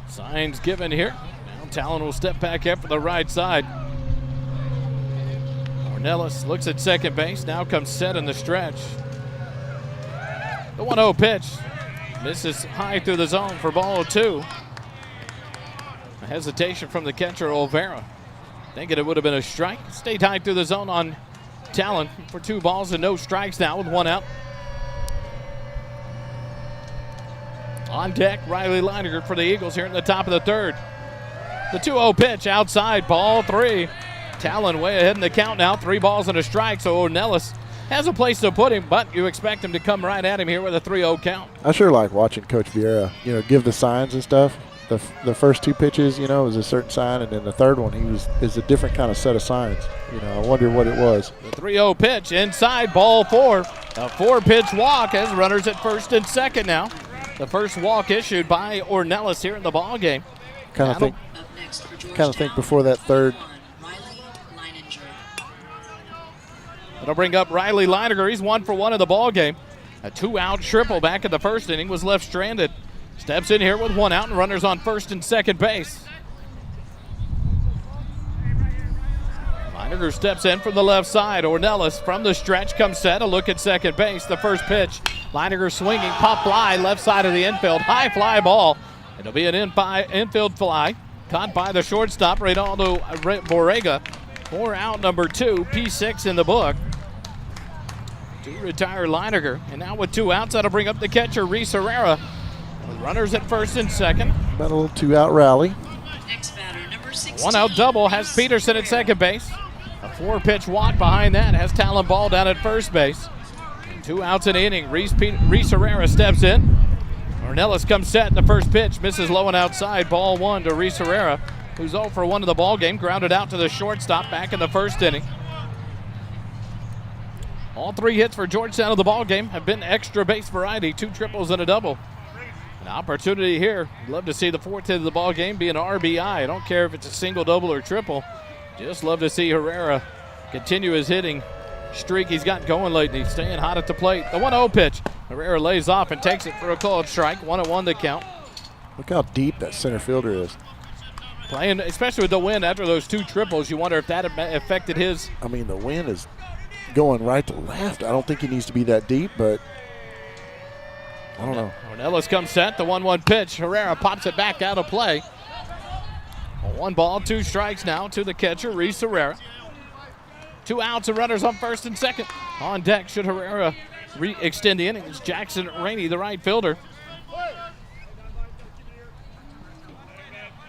Signs given here. Now Talon will step back up for the right side. Ornelas looks at second base. Now comes set in the stretch. The 1-0 pitch. Misses high through the zone for ball 2. A hesitation from the catcher, Olvera. Thinking it would have been a strike. Stayed high through the zone on Talon for 2 balls and no strikes now with 1 out. On deck, Riley Leininger for the Eagles here in the top of the third. The 2-0 pitch outside, ball 3. Talon way ahead in the count now, 3 balls and a strike, so Ornelas has a place to put him, but you expect him to come right at him here with a 3-0 count. I sure like watching Coach Vieira, give the signs and stuff. The first 2 pitches, was a certain sign, and then the third one, is a different kind of set of signs. I wonder what it was. The 3-0 pitch inside, ball 4. A 4-pitch walk has runners at first and second now. The first walk issued by Ornelas here in the ball game. Kind of think before that third. It'll bring up Riley Leininger. He's 1 for 1 in the ball game. A 2-out triple back in the first inning was left stranded. Steps in here with 1 out and runners on first and second base. Leininger steps in from the left side. Ornelas from the stretch comes set. A look at second base. The first pitch. Leininger swinging, pop fly, left side of the infield. High fly ball. It'll be an infield fly. Caught by the shortstop, Reynaldo Borrega. 4 out number 2, P6 in the book. To retire Leininger. And now with 2 outs, that'll bring up the catcher, Reese Herrera. With runners at first and second. About a little 2-out rally. Next batter, number 16. 1 out double has Peterson at second base. A 4-pitch walk behind that has Talon Ball down at first base. 2 outs in the inning. Reese Herrera steps in. Ornelas comes set in the first pitch. Misses low and outside. Ball 1 to Reese Herrera, who's 0 for 1 in the ball game. Grounded out to the shortstop back in the first inning. All 3 hits for Georgetown of the ball game have been extra base variety. 2 triples and a double. An opportunity here. Love to see the 4th hit of the ball game be an RBI. I don't care if it's a single, double, or triple. Just love to see Herrera continue his hitting streak he's got going lately. Staying hot at the plate. The 1-0 pitch. Herrera lays off and takes it for a called strike. 1-1 to count. Look how deep that center fielder is. Playing, especially with the wind after those 2 triples, you wonder if that affected his. I mean, the wind is going right to left. I don't think he needs to be that deep, but I don't know. Ornelas comes set. The 1-1 pitch. Herrera pops it back out of play. 1 ball, 2 strikes now to the catcher, Reese Herrera. 2 outs and runners on first and second. On deck should Herrera extend the innings. Jackson Rainey, the right fielder.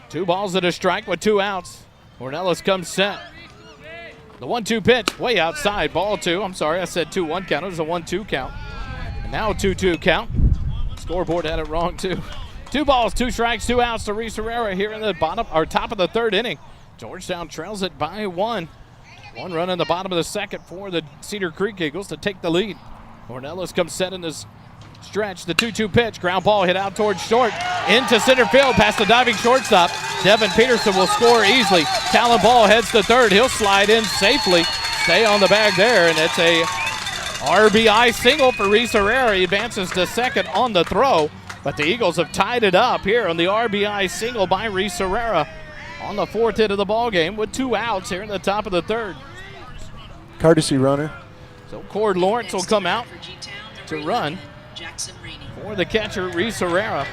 2 balls and a strike with 2 outs. Ornelas comes set. The 1-2 pitch, way outside, ball 2. I'm sorry, I said 2-1 count. It was a 1-2 count. And now a 2-2 count. Scoreboard had it wrong too. 2 balls, 2 strikes, 2 outs to Reese Herrera here in the top of the third inning. Georgetown trails it by 1. 1 run in the bottom of the second for the Cedar Creek Eagles to take the lead. Ornelas comes set in this stretch, the 2-2 pitch. Ground ball hit out towards short. Into center field past the diving shortstop. Devin Peterson will score easily. Talon ball heads to third. He'll slide in safely. Stay on the bag there, and it's a RBI single for Reese Herrera. He advances to second on the throw, but the Eagles have tied it up here on the RBI single by Reese Herrera on the fourth hit of the ball game with 2 outs here in the top of the third. Courtesy runner. So Cord Lawrence will come out to run for the catcher, Reese Herrera.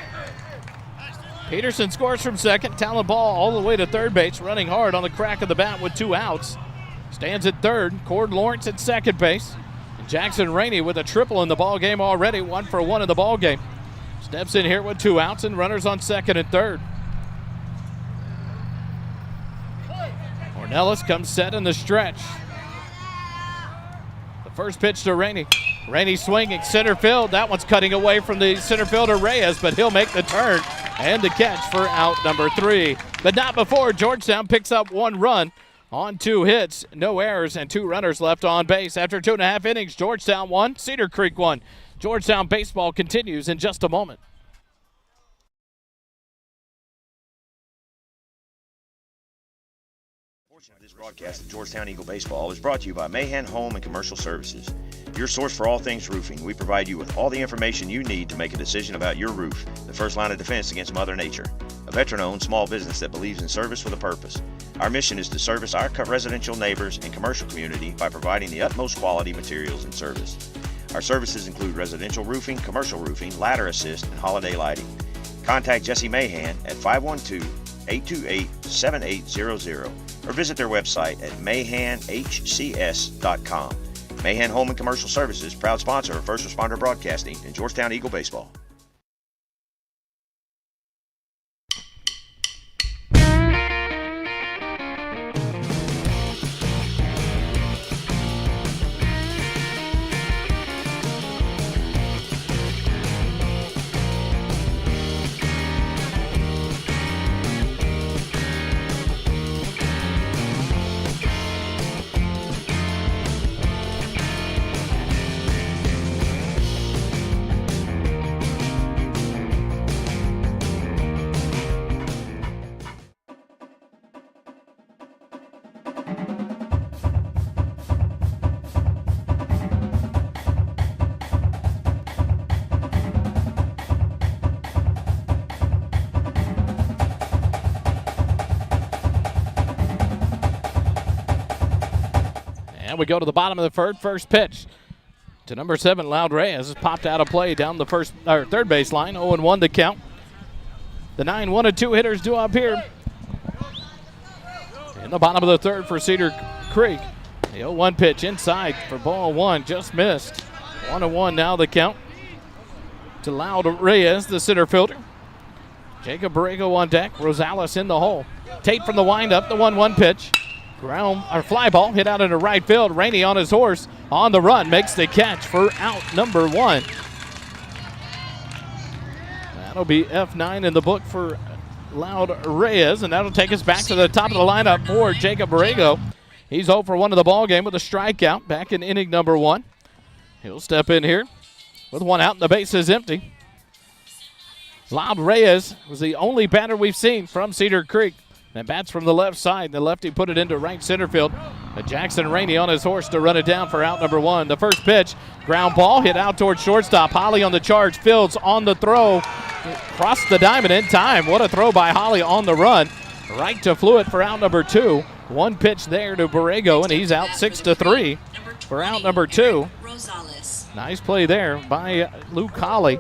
Peterson scores from second. Talon ball all the way to third base, running hard on the crack of the bat with 2 outs. Stands at third. Cord Lawrence at second base. And Jackson Rainey with a triple in the ball game already, 1 for 1 in the ball game. Steps in here with 2 outs and runners on second and third. Ornelas comes set in the stretch. The first pitch to Rainey. Rainey swinging center field. That one's cutting away from the center fielder Reyes, but he'll make the turn and the catch for out number 3. But not before Georgetown picks up 1 run on 2 hits, no errors, and 2 runners left on base. After 2.5 innings, Georgetown 1, Cedar Creek 1. Georgetown baseball continues in just a moment. This broadcast of Georgetown Eagle Baseball is brought to you by Mahan Home and Commercial Services, your source for all things roofing. We provide you with all the information you need to make a decision about your roof, the first line of defense against Mother Nature. A veteran-owned small business that believes in service with a purpose. Our mission is to service our residential neighbors and commercial community by providing the utmost quality materials and service. Our services include residential roofing, commercial roofing, ladder assist, and holiday lighting. Contact Jesse Mahan at 512-828-7800 or visit their website at mahanhcs.com. Mahan Home and Commercial Services, proud sponsor of First Responder Broadcasting and Georgetown Eagle Baseball. And we go to the bottom of the first pitch to number 7, Loud Reyes. Is popped out of play down the third base line. 0-1 to count. The 9-1-2 hitters due up here in the bottom of the third for Cedar Creek. The 0-1 pitch inside for ball 1, just missed. 1-1 now the count to Loud Reyes, the center fielder. Jacob Borrego on deck. Rosales in the hole. Tate from the windup, the 1-1 pitch. Fly ball hit out into right field. Rainey on his horse on the run makes the catch for out number 1. That'll be F9 in the book for Loud Reyes, and that'll take us back to the top of the lineup for Jacob Borrego. He's 0 for 1 of the ball game with a strikeout back in inning number 1. He'll step in here with 1 out and the base is empty. Loud Reyes was the only batter we've seen from Cedar Creek. And bats from the left side. The lefty put it into right center field. But Jackson Rainey on his horse to run it down for out number 1. The first pitch, ground ball hit out towards shortstop. Holly on the charge. Fields on the throw. Crossed the diamond in time. What a throw by Holly on the run. Right to Fluid for out number 2. 1 pitch there to Borrego, and he's out 6-3 for out number 2. Nice play there by Luke Holly.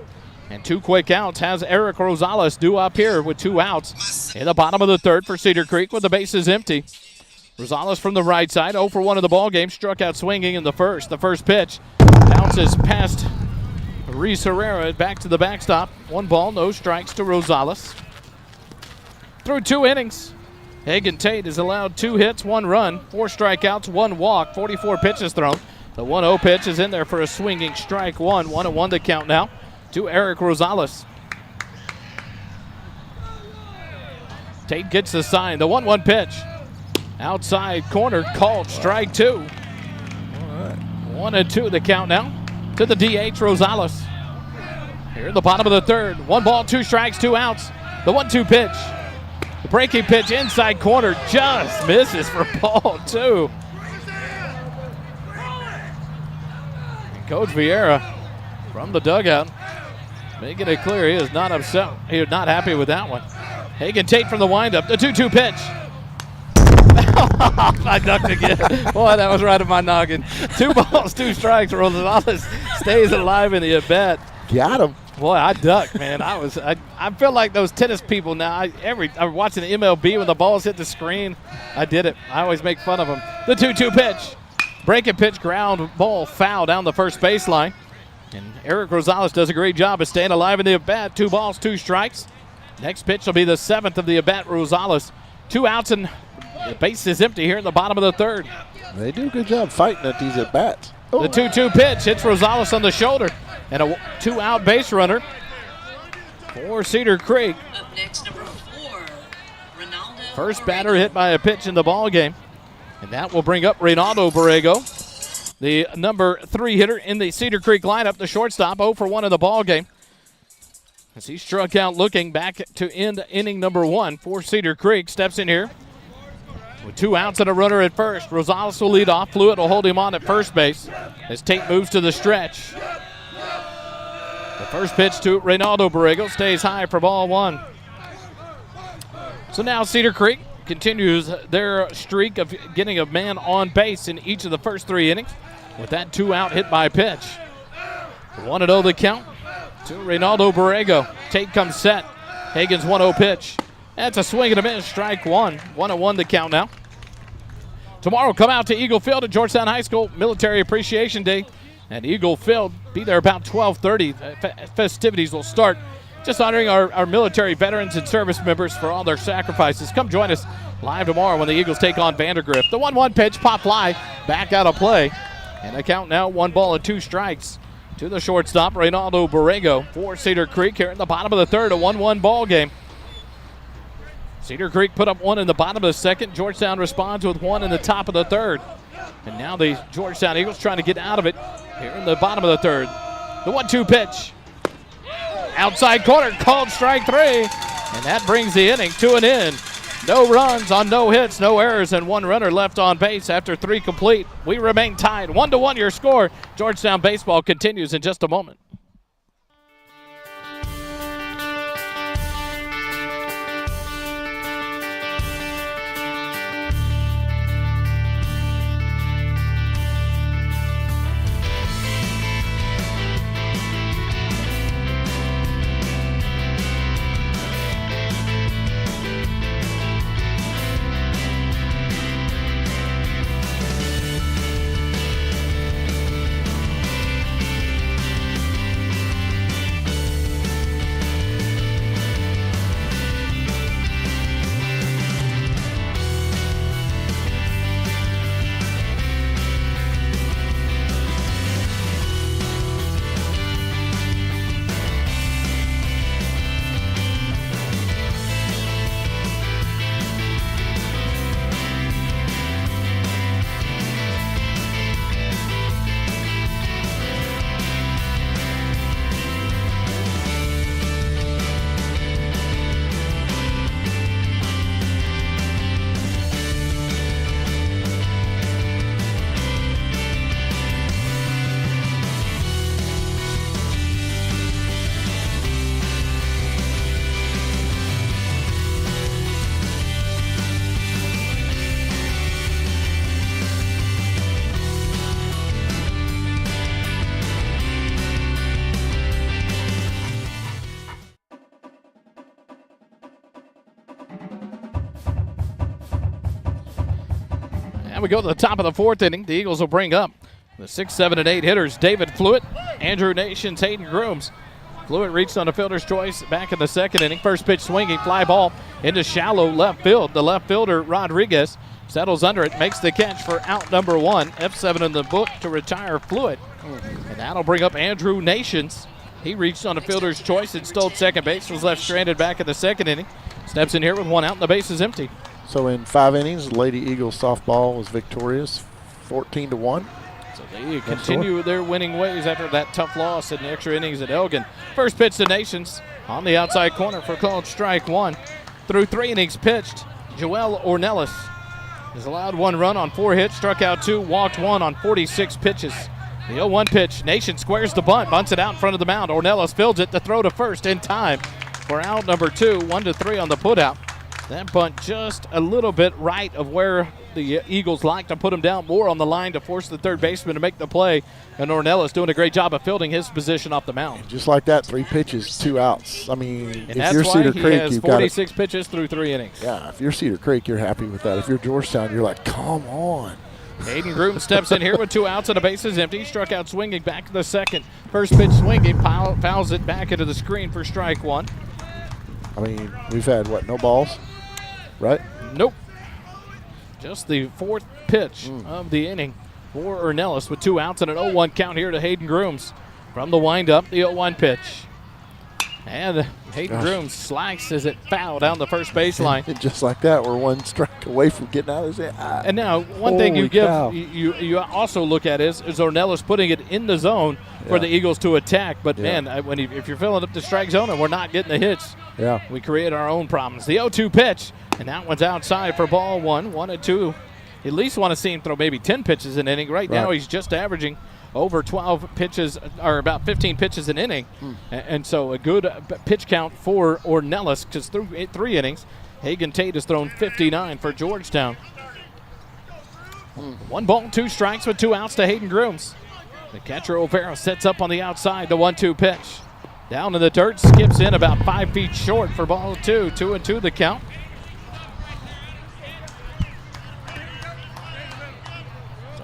And 2 quick outs has Eric Rosales due up here with 2 outs in the bottom of the third for Cedar Creek with the bases empty. Rosales from the right side, 0 for 1 of the ball game, struck out swinging in the first. The first pitch bounces past Reese Herrera back to the backstop. 1 ball, no strikes to Rosales. Through 2 innings, Hagen Tate has allowed 2 hits, 1 run, 4 strikeouts, 1 walk, 44 pitches thrown. The 1-0 pitch is in there for a swinging strike 1. 1-1 to count now to Eric Rosales. Tate gets the sign. The 1-1 pitch. Outside corner called strike 2. All right. 1-2 the count now to the DH Rosales. Here in the bottom of the third. 1 ball, 2 strikes, 2 outs. The 1-2 pitch. The breaking pitch inside corner just misses for ball 2. And Coach Vieira from the dugout making it clear he is not upset. He is not happy with that one. Hagen Tate from the windup. The 2-2 pitch. I ducked again. Boy, that was right at my noggin. 2 balls, 2 strikes. Rosales stays alive in the at-bat. Got him. Boy, I ducked, man. I feel like those tennis people now. I'm watching the MLB when the balls hit the screen. I did it. I always make fun of them. The 2-2 pitch. Breaking pitch, ground ball, foul down the first baseline. And Eric Rosales does a great job of staying alive in the at-bat. 2 balls, 2 strikes. Next pitch will be the 7th of the at-bat. Rosales. 2 outs and the base is empty here in the bottom of the third. They do a good job fighting at these at-bats. The 2-2 pitch hits Rosales on the shoulder. And a 2-out base runner for Cedar Creek. Up next, number 4, Ronaldo. First batter hit by a pitch in the ball game. And that will bring up Reynaldo Borrego, the number 3 hitter in the Cedar Creek lineup, the shortstop, 0 for 1 in the ball game. As he struck out looking back to end inning number 1 for Cedar Creek. Steps in here with 2 outs and a runner at first. Rosales will lead off. Fluid will hold him on at first base as Tate moves to the stretch. The first pitch to Reynaldo Borrego stays high for ball 1. So now Cedar Creek continues their streak of getting a man on base in each of the first 3 innings with that 2-out hit by pitch. 1-0 the count to Reynaldo Borrego. Tate comes set. Hagen's 1-0 pitch. That's a swing and a miss, strike 1. 1-1 the count now. Tomorrow, come out to Eagle Field at Georgetown High School, Military Appreciation Day. And Eagle Field, be there about 12:30. Festivities will start. Just honoring our military veterans and service members for all their sacrifices. Come join us live tomorrow when the Eagles take on Vandergrift. The 1-1 pitch, pop fly, back out of play. And the count now 1 ball and 2 strikes to the shortstop, Reynaldo Borrego for Cedar Creek here in the bottom of the third, a 1-1 ball game. Cedar Creek put up 1 in the bottom of the second. Georgetown responds with 1 in the top of the third. And now the Georgetown Eagles trying to get out of it here in the bottom of the third. The 1-2 pitch. Outside corner, called strike 3. And that brings the inning to an end. No runs on no hits, no errors, and 1 runner left on base after 3 complete. We remain tied. 1-1 your score. Georgetown baseball continues in just a moment. We go to the top of the 4th inning. The Eagles will bring up the 6, 7, and 8 hitters. David Fluitt, Andrew Nations, Hayden Grooms. Fluitt reached on a fielder's choice back in the 2nd inning. First pitch swinging, fly ball into shallow left field. The left fielder, Rodriguez, settles under it, makes the catch for out number 1. F7 in the book to retire Fluitt. And that'll bring up Andrew Nations. He reached on a fielder's choice and stole second base, was left stranded back in the 2nd inning. Steps in here with 1 out and the base is empty. So in 5 innings, Lady Eagles softball was victorious, 14-1. So they continue their winning ways after that tough loss in the extra innings at Elgin. First pitch to Nations on the outside corner for called strike one. Through 3 innings pitched, Joel Ornelas has allowed 1 run on 4 hits, struck out 2, walked 1 on 46 pitches. The 0-1 pitch, Nation squares the bunt, bunts it out in front of the mound. Ornelas fields it to throw to first in time for out number 2, 1-3 on the putout. That bunt just a little bit right of where the Eagles like to put him down, more on the line to force the third baseman to make the play. And Ornelas doing a great job of fielding his position off the mound. Just like that, 3 pitches, 2 outs. I mean, and if that's you're why Cedar he Creek, has you've got 46 pitches through 3 innings. Yeah, if you're Cedar Creek, you're happy with that. If you're Georgetown, you're like, come on. Hayden Groom steps in here with 2 outs and a base is empty. Struck out swinging back to the second. First pitch swinging, fouls it back into the screen for strike 1. I mean, we've had, what, no balls, right? Nope. Just the 4th pitch of the inning for Ornelas with 2 outs and an 0-1 count here to Hayden Grooms. From the windup, the 0-1 pitch. And Hayden Grooms slices it foul down the first baseline. And just like that, we're 1 strike away from getting out of his hand. And now, one thing you also look at is Ornelas putting it in the zone for the Eagles to attack. But, man, if you're filling up the strike zone and we're not getting the hits, we create our own problems. The 0-2 pitch, and that one's outside for ball 1, 1-2. At least want to see him throw maybe 10 pitches an inning. Right now he's just averaging over 12 pitches, or about 15 pitches an inning. And so a good pitch count for Ornelas, because through 3 innings, Hagen Tate has thrown 59 for Georgetown. 1 ball, 2 strikes with 2 outs to Hayden Grooms. The catcher O'Vara sets up on the outside, the 1-2 pitch. Down in the dirt, skips in about 5 feet short for ball 2. 2-2 the count.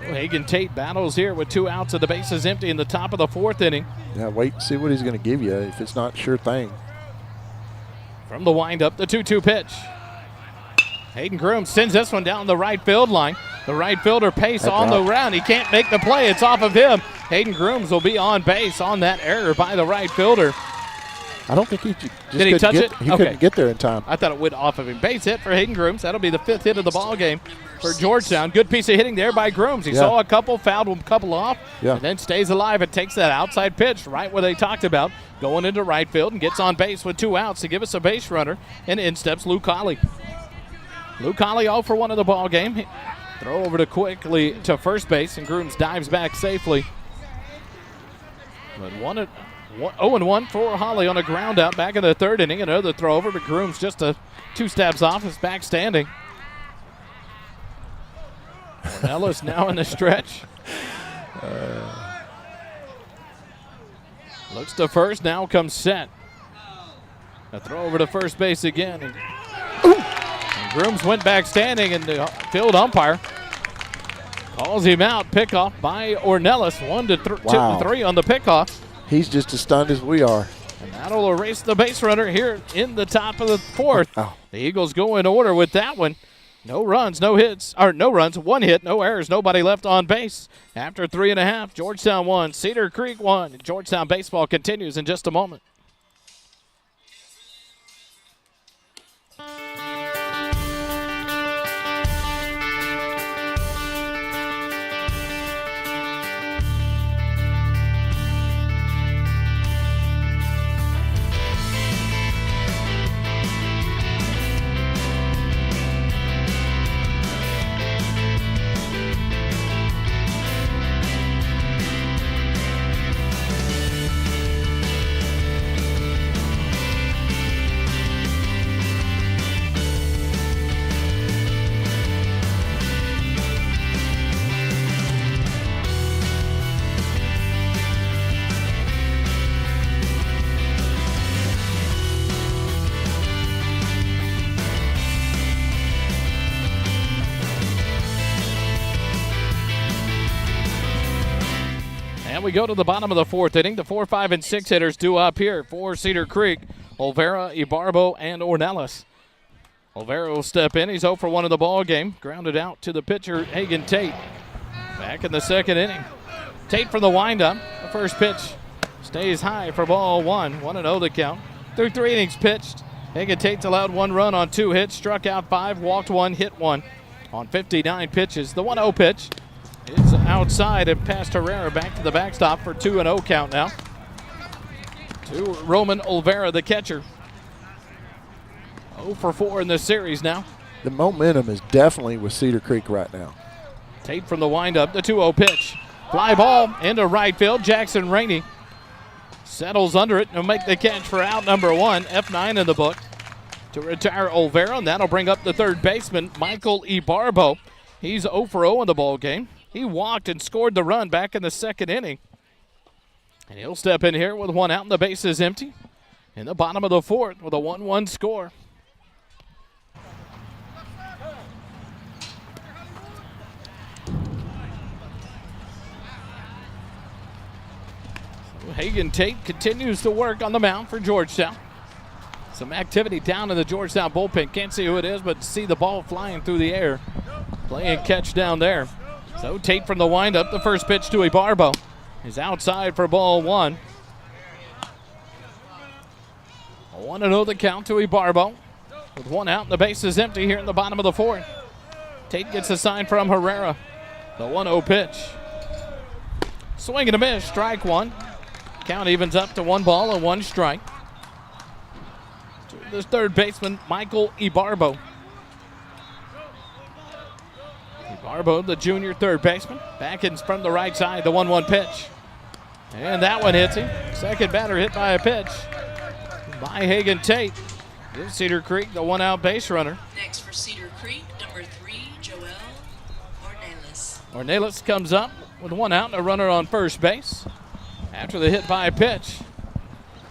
Hagen Tate battles here with 2 outs and the base is empty in the top of the 4th inning. Yeah, wait and see what he's going to give you if it's not sure thing. From the windup, the 2-2 pitch. Hayden Grooms sends this one down the right field line. The right fielder pace on the round. He can't make the play. It's off of him. Hayden Grooms will be on base on that error by the right fielder. I don't think he just Did he touch it? He couldn't get there in time. I thought it went off of him. Base hit for Hayden Grooms. That'll be the 5th hit of the ball game for Georgetown. Good piece of hitting there by Grooms. He saw a couple, fouled a couple off, and then stays alive and takes that outside pitch right where they talked about, going into right field and gets on base with 2 outs to give us a base runner, and in steps Luke Colley. Luke Colley 0 for 1 of the ball game. Throw over to quickly to first base, and Grooms dives back safely. But 0-1 for Holly on a ground out back in the 3rd inning. Another throw over, but Grooms just 2 steps off, is back standing. Ellis now in the stretch. Looks to first, now comes set. A throw over to first base again. And Grooms went back standing, and the field umpire calls him out. Pickoff by Ornelas. 1-3 on the pickoff. He's just as stunned as we are. And that'll erase the base runner here in the top of the 4th. The Eagles go in order with that one. No runs, no hits, or no runs, 1 hit, no errors, nobody left on base. After 3.5, Georgetown 1, Cedar Creek 1. Georgetown baseball continues in just a moment. And we go to the bottom of the 4th inning. The 4, 5, and 6 hitters due up here for Cedar Creek. Olvera, Ibarbo, and Ornelas. Olvera will step in. He's 0 for 1 of the ball game. Grounded out to the pitcher, Hagen Tate. Back in the 2nd inning. Tate from the windup. The first pitch stays high for ball 1. 1-0 the count. Through 3 innings pitched. Hagen Tate's allowed 1 run on 2 hits. Struck out 5, walked 1, hit 1 on 59 pitches. The 1-0 pitch. is outside and past Herrera back to the backstop for 2-0 count now. To Roman Olvera, the catcher. 0 for 4 in this series now. The momentum is definitely with Cedar Creek right now. Tate from the windup, the 2-0 pitch. Fly ball into right field. Jackson Rainey settles under it and will make the catch for out number 1. F9 in the book to retire Olvera, and that'll bring up the third baseman, Michael Ibarbo. He's 0 for 0 in the ball game. He walked and scored the run back in the second inning. And he'll step in here with 1 out and the base is empty in the bottom of the 4th with a 1-1 score. Hagen Tate continues to work on the mound for Georgetown. Some activity down in the Georgetown bullpen. Can't see who it is, but see the ball flying through the air. Playing catch down there. So Tate from the windup, the first pitch to Ibarbo is outside for ball 1. 1-0 the count to Ibarbo with 1 out and the base is empty here in the bottom of the 4th. Tate gets a sign from Herrera. The 1-0 pitch. Swing and a miss, strike 1. Count evens up to 1 ball and 1 strike. To this third baseman, Michael Ibarbo. Ibarbo, the junior third baseman, back in from the right side, the 1-1 pitch. And that one hits him. Second batter hit by a pitch by Hagen Tate. Gives Cedar Creek the 1-out base runner. Next for Cedar Creek, number 3, Joel Ornelas. Ornelas comes up with 1 out and a runner on first base. After the hit by a pitch,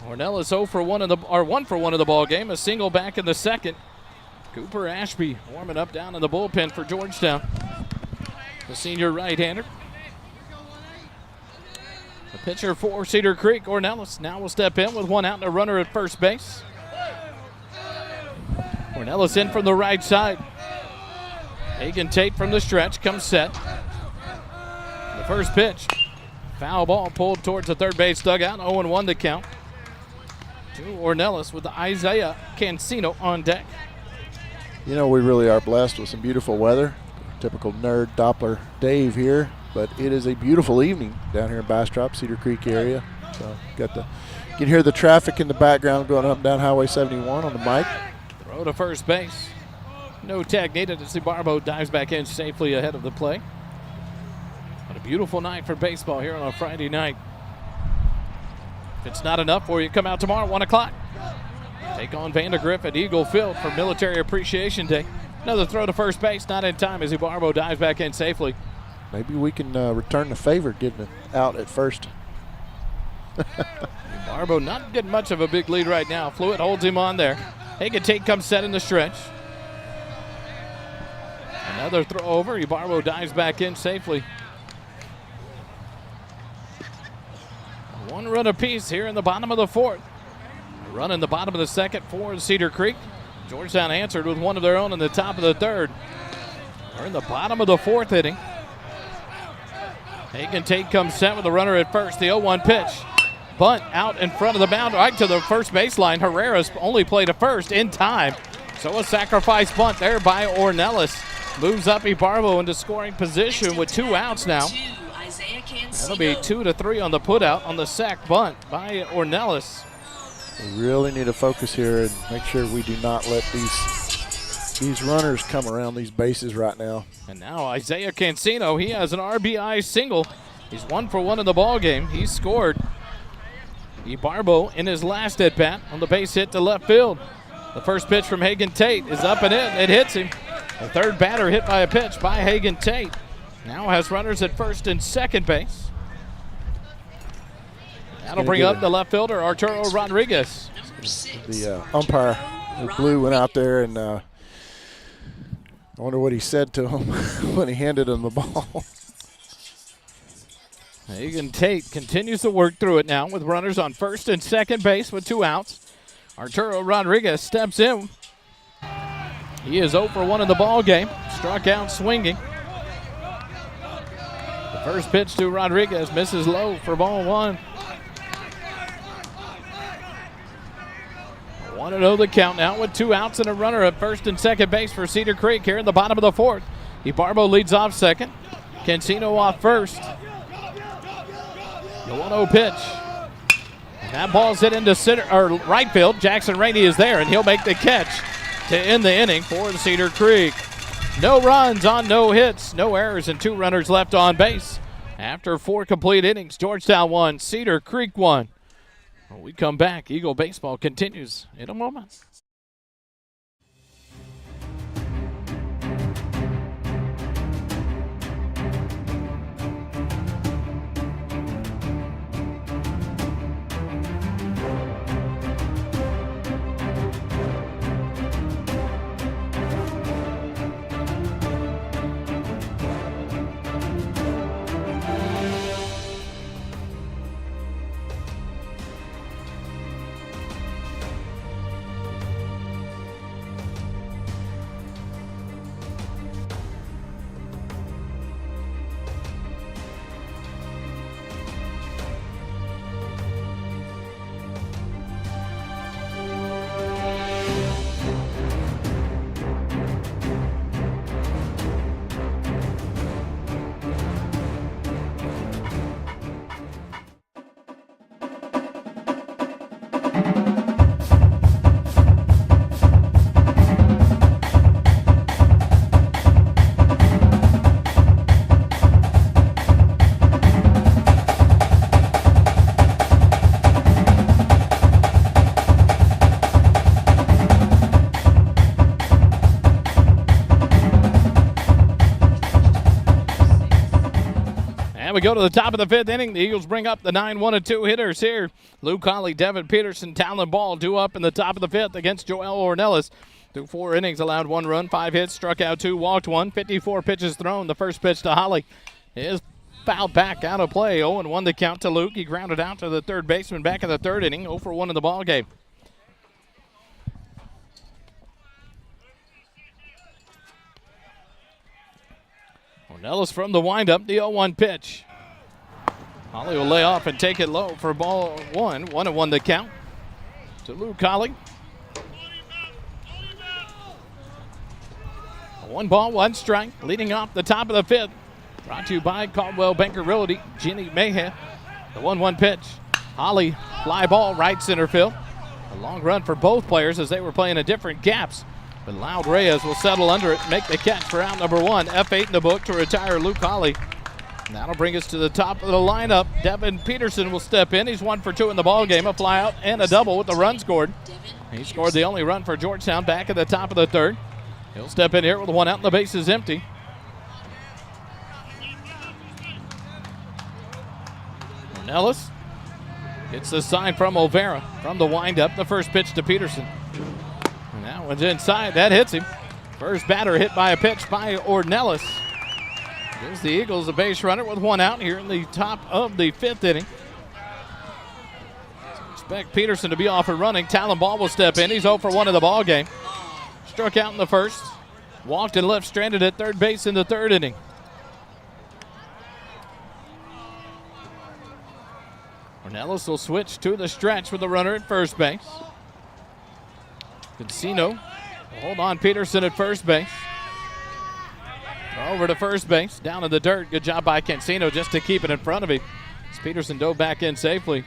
Ornelas 1 for 1 in the ball game. A single back in the second. Cooper Ashby warming up down in the bullpen for Georgetown. The senior right-hander. The pitcher for Cedar Creek, Ornelas, now will step in with 1 out and a runner at first base. Ornelas in from the right side. Hagen Tate from the stretch comes set. The first pitch. Foul ball pulled towards the third base dugout. 0-1 the count. To Ornelas with the Isaiah Cancino on deck. You know, we really are blessed with some beautiful weather. Typical nerd Doppler Dave here, but it is a beautiful evening down here in Bastrop, Cedar Creek area. So you can hear the traffic in the background going up and down Highway 71 on the mic. Throw to first base. No tag needed as Ibarbo dives back in safely ahead of the play. What a beautiful night for baseball here on a Friday night. If it's not enough for you, come out tomorrow at 1 o'clock. Take on Vandergrift at Eagle Field for Military Appreciation Day. Another throw to first base, not in time as Ibarbo dives back in safely. Maybe we can return the favor getting it out at first. Ibarbo not getting much of a big lead right now. Fluid holds him on there. Hagen Tate comes set in the stretch. Another throw over. Ibarbo dives back in safely. 1 run apiece here in the bottom of the 4th. A run in the bottom of the 2nd for Cedar Creek. Georgetown answered with 1 of their own in the top of the 3rd. We're in the bottom of the 4th inning. Hagen Tate comes set with a runner at first. The 0-1 pitch. Bunt out in front of the mound right to the first baseline. Herrera's only played to first in time. So a sacrifice bunt there by Ornelas. Moves up Ibarbo into scoring position with 2 outs now. That'll be 2-3 on the putout on the sac bunt by Ornelas. We really need to focus here and make sure we do not let these runners come around these bases right now. And now Isaiah Cancino, he has an RBI single. He's 1 for 1 in the ball game. He scored. Ibarbo in his last at bat on the base hit to left field. The first pitch from Hagen Tate is up and in. It hits him. The third batter hit by a pitch by Hagen Tate. Now has runners at first and second base. That'll bring up the left fielder, Arturo Rodriguez. The umpire, the blue, went out there and I wonder what he said to him when he handed him the ball. Hagen Tate continues to work through it now with runners on first and second base with 2 outs. Arturo Rodriguez steps in. He is 0 for 1 in the ball game. Struck out swinging. The first pitch to Rodriguez misses low for ball 1. 1-0 the count now with 2 outs and a runner at first and second base for Cedar Creek here in the bottom of the 4th. Ibarbo leads off second. Cancino off first. The 1-0 pitch. And that ball's hit into right field. Jackson Rainey is there, and he'll make the catch to end the inning for Cedar Creek. No runs on no hits, no errors, and 2 runners left on base. After 4 complete innings, Georgetown won, Cedar Creek won. When we come back, Eagle baseball continues in a moment. We go to the top of the 5th inning. The Eagles bring up the 9-1-2 hitters here. Luke Colley, Devin Peterson, Talon Ball due up in the top of the 5th against Joel Ornelas. Through 4 innings, allowed 1 run, 5 hits, struck out 2, walked 1, 54 pitches thrown. The first pitch to Holly is fouled back out of play. 0-1 the count to Luke. He grounded out to the third baseman back in the 3rd inning. 0-1 in the ball game. Ornelas from the windup, the 0-1 pitch. Holly will lay off and take it low for ball 1. 1-1 the count to Luke Colley. 1 ball, 1 strike, leading off the top of the 5th. Brought to you by Caldwell Banker Realty, Jenny Mayhem. The 1-1 pitch. Holly, fly ball, right center field. A long run for both players as they were playing at different gaps. But Loud Reyes will settle under it, make the catch for out number 1. F8 in the book to retire Luke Colley. And that'll bring us to the top of the lineup. Devin Peterson will step in. He's 1 for 2 in the ball game, a fly out and a double with the run scored. He scored the only run for Georgetown back at the top of the 3rd. He'll step in here with 1 out and the base is empty. Ornelas gets the sign from Olvera from the windup. The first pitch to Peterson. And that one's inside. That hits him. First batter hit by a pitch by Ornelas. Gives the Eagles a base runner with 1 out here in the top of the 5th inning. So expect Peterson to be off and running. Talon Ball will step in. He's 0 for 1 in the ball game. Struck out in the 1st. Walked and left stranded at third base in the 3rd inning. Ornelas will switch to the stretch with the runner at first base. Cancino will hold on Peterson at first base. Over to first base, down in the dirt. Good job by Cancino just to keep it in front of him. As Peterson dove back in safely.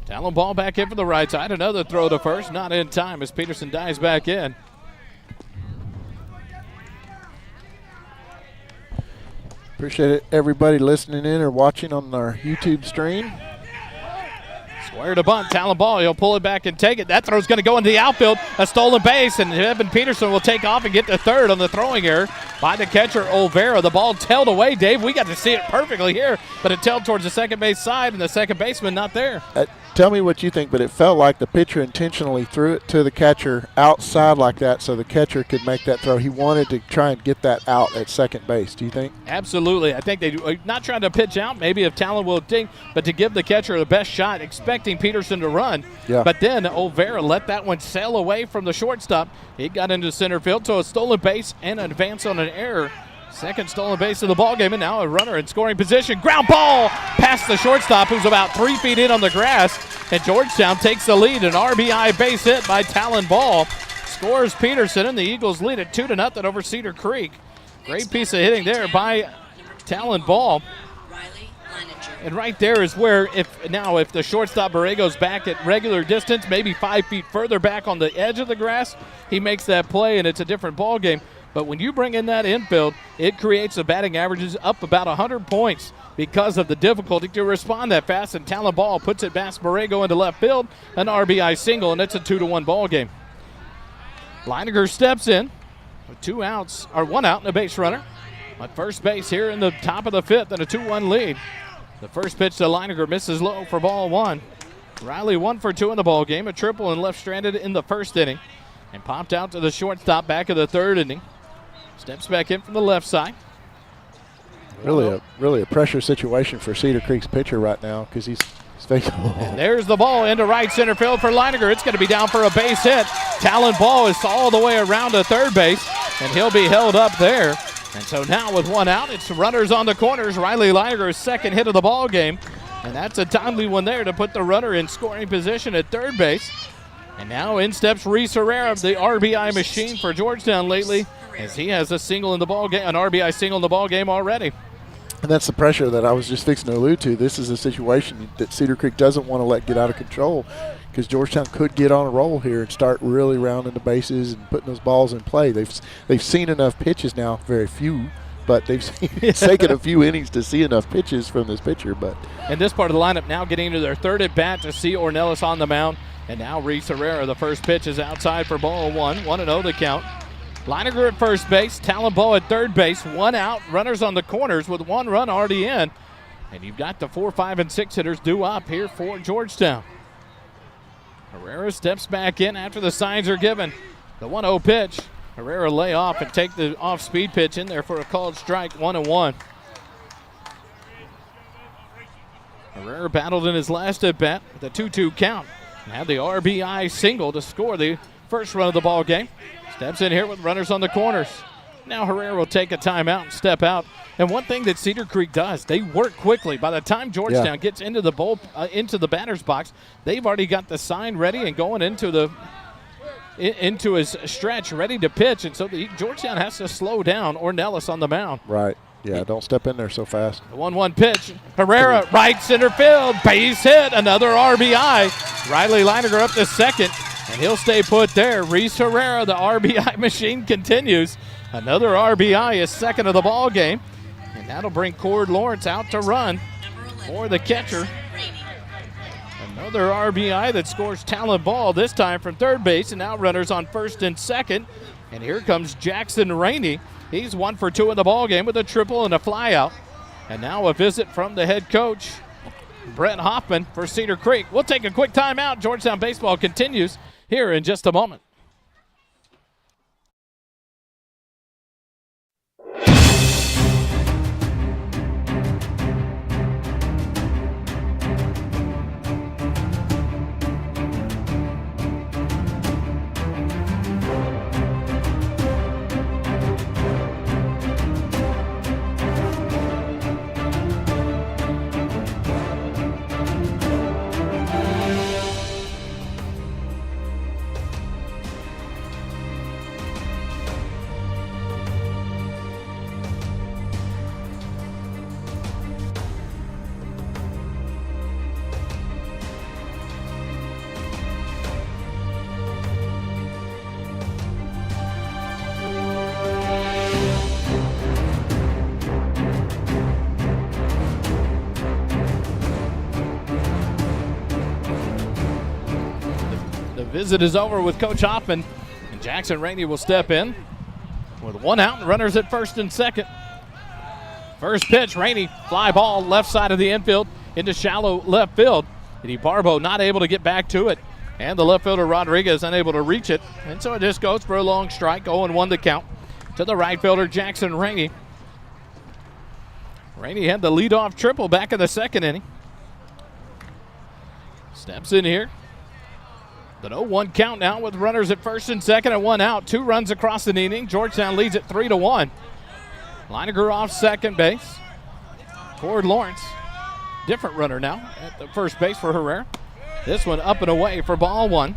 Talon Ball back in for the right side. Another throw to first, not in time as Peterson dives back in. Appreciate everybody listening in or watching on our YouTube stream. Square to bunt, Talon Ball, he'll pull it back and take it. That throw's going to go into the outfield, a stolen base, and Evan Peterson will take off and get to 3rd on the throwing error by the catcher, Olvera. The ball tailed away, Dave. We got to see it perfectly here, but it tailed towards the second base side, and the second baseman not there. Tell me what you think, but it felt like the pitcher intentionally threw it to the catcher outside like that so the catcher could make that throw. He wanted to try and get that out at second base, do you think? Absolutely. I think they do. Not trying to pitch out, maybe if Talon will dig, but to give the catcher the best shot, expecting Peterson to run. Yeah. But then Olvera let that one sail away from the shortstop. He got into center field, so a stolen base and an advance on an error. Second stolen base of the ballgame, and now a runner in scoring position. Ground ball past the shortstop, who's about 3 feet in on the grass, and Georgetown takes the lead. An RBI base hit by Talon Ball. scores Peterson, and the Eagles lead it 2-0 over Cedar Creek. Great piece of hitting there by Talon Ball. Riley Leininger. And right there is where, if the shortstop Borrego's back at regular distance, maybe 5 feet further back on the edge of the grass, he makes that play, and it's a different ball game. But when you bring in that infield, it creates the batting averages up about 100 points because of the difficulty to respond that fast. And Talon Ball puts it past Borrego into left field, an RBI single, and it's a 2-1 ball game. Leininger steps in with 2 outs, or 1 out and a base runner at first base here in the top of the 5th, and a 2-1 lead. The first pitch to Leininger misses low for ball 1. Riley 1 for 2 in the ball game, a triple and left stranded in the first inning, and popped out to the shortstop back of the 3rd inning. Steps back in from the left side. Really a pressure situation for Cedar Creek's pitcher right now because he's facing. And there's the ball into right center field for Leininger. It's going to be down for a base hit. Talon Ball is all the way around to third base, and he'll be held up there. And so now with 1 out, it's runners on the corners. Riley Leininger's second hit of the ball game, and that's a timely one there to put the runner in scoring position at third base. And now in steps Reese Herrera, the RBI machine for Georgetown lately, as he has a single in the ball game, an RBI single in the ball game already. And that's the pressure that I was just fixing to allude to. This is a situation that Cedar Creek doesn't want to let get out of control because Georgetown could get on a roll here and start really rounding the bases and putting those balls in play. They've seen enough pitches now, very few, but it's taken a few innings to see enough pitches from this pitcher. But and this part of the lineup now getting into their 3rd at bat to see Ornelas on the mound. And now Reese Herrera, the first pitch is outside for ball 1, 1-0 the count. Leininger at first base, Talon Ball at third base, 1 out, runners on the corners with 1 run already in. And you've got the 4, 5, and 6 hitters due up here for Georgetown. Herrera steps back in after the signs are given. The 1-0 pitch. Herrera lay off and take the off-speed pitch in there for a called strike, 1-1. Herrera battled in his last at-bat with a 2-2 count and had the RBI single to score the first run of the ball game. Steps in here with runners on the corners. Now Herrera will take a timeout and step out. And one thing that Cedar Creek does, they work quickly. By the time Georgetown gets into the batter's box, they've already got the sign ready and going into his stretch, ready to pitch. And so Georgetown has to slow down Ornelas on the mound. Right. Yeah, don't step in there so fast. The 1-1 pitch. Herrera, right center field, base hit, another RBI. Riley Leininger up to second. And he'll stay put there. Reese Herrera, the RBI machine, continues. Another RBI, his second of the ball game. And that'll bring Cord Lawrence out to run for the catcher. Another RBI that scores Talon Ball, this time from third base. And now runners on first and second. And here comes Jackson Rainey. He's 1 for 2 in the ball game with a triple and a flyout. And now a visit from the head coach, Brett Hoffman, for Cedar Creek. We'll take a quick timeout. Georgetown baseball continues here in just a moment. Visit is over with Coach Hoffman, and Jackson Rainey will step in with 1 out and runners at first and second. First pitch, Rainey, fly ball left side of the infield into shallow left field. Eddie Barbo not able to get back to it, and the left fielder Rodriguez unable to reach it, and so it just goes for a long strike, 0-1 to count to the right fielder Jackson Rainey. Rainey had the leadoff triple back in the second inning. Steps in here. The 0-1 count now with runners at first and second and 1 out. 2 runs across the inning. Georgetown leads it 3-1. Leininger off second base. Cord Lawrence, different runner now at the first base for Herrera. This one up and away for ball 1.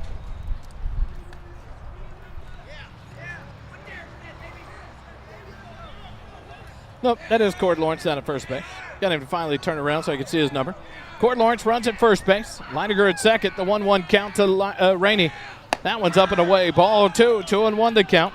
Nope, that is Cord Lawrence down at first base. Got him to finally turn around so I can see his number. Cord Lawrence runs at first base. Leininger at second. The 1-1 count to Rainey. That one's up and away. Ball 2, 2-1 the count.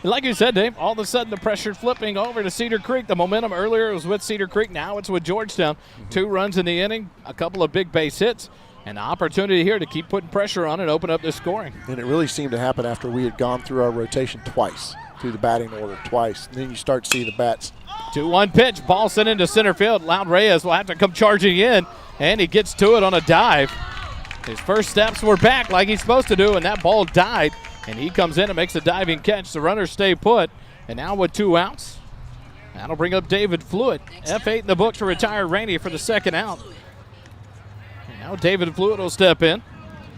And like you said, Dave, all of a sudden the pressure flipping over to Cedar Creek. The momentum earlier was with Cedar Creek. Now it's with Georgetown. 2 runs in the inning, a couple of big base hits, and the opportunity here to keep putting pressure on and open up this scoring. And it really seemed to happen after we had gone through our rotation twice, through the batting order twice. And then you start to see the bats. 2-1 pitch. Ball sent into center field. Loud Reyes will have to come charging in, and he gets to it on a dive. His first steps were back like he's supposed to do, and that ball died. And he comes in and makes a diving catch. The runners stay put. And now with 2 outs, that'll bring up David Fluid. F8 in the book to retire Rainey for the second out. And now David Fluid will step in.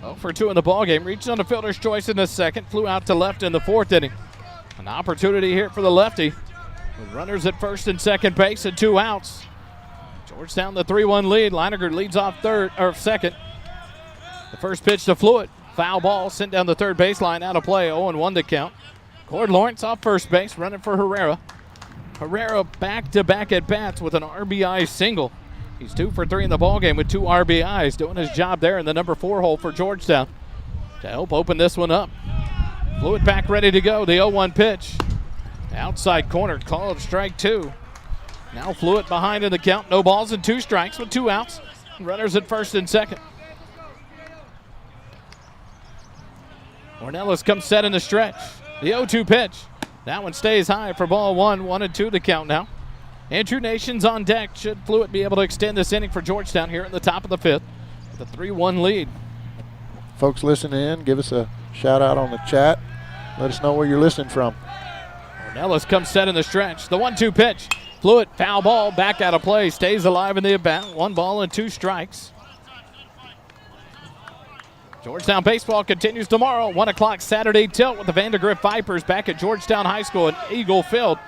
0 for 2 in the ballgame. Reaches on the fielder's choice in the second. Flew out to left in the 4th inning. An opportunity here for the lefty. With runners at first and second base and 2 outs. Georgetown the 3-1 lead. Leininger leads off second. The first pitch to Fluid. Foul ball sent down the third baseline, out of play, 0-1 to count. Cord Lawrence off first base, running for Herrera. Herrera back-to-back at-bats with an RBI single. He's 2 for 3 in the ballgame with 2 RBIs, doing his job there in the number 4 hole for Georgetown to help open this one up. Fluid back ready to go, the 0-1 pitch. Outside corner, called strike 2. Now Fluid behind in the count, no balls and 2 strikes with 2 outs. Runners at first and second. Ornelas comes set in the stretch. The 0-2 pitch. That one stays high for ball 1. 1-2 the count now. Andrew Nations on deck. Should Fluid be able to extend this inning for Georgetown here at the top of the 5th with a 3-1 lead. Folks listening in, give us a shout out on the chat. Let us know where you're listening from. Ornelas comes set in the stretch. The 1-2 pitch. Fluid, foul ball, back out of play. Stays alive in the at-bat. 1 ball and 2 strikes. Georgetown baseball continues tomorrow, 1 o'clock Saturday tilt with the Vandergrift Vipers back at Georgetown High School in Eagle Field.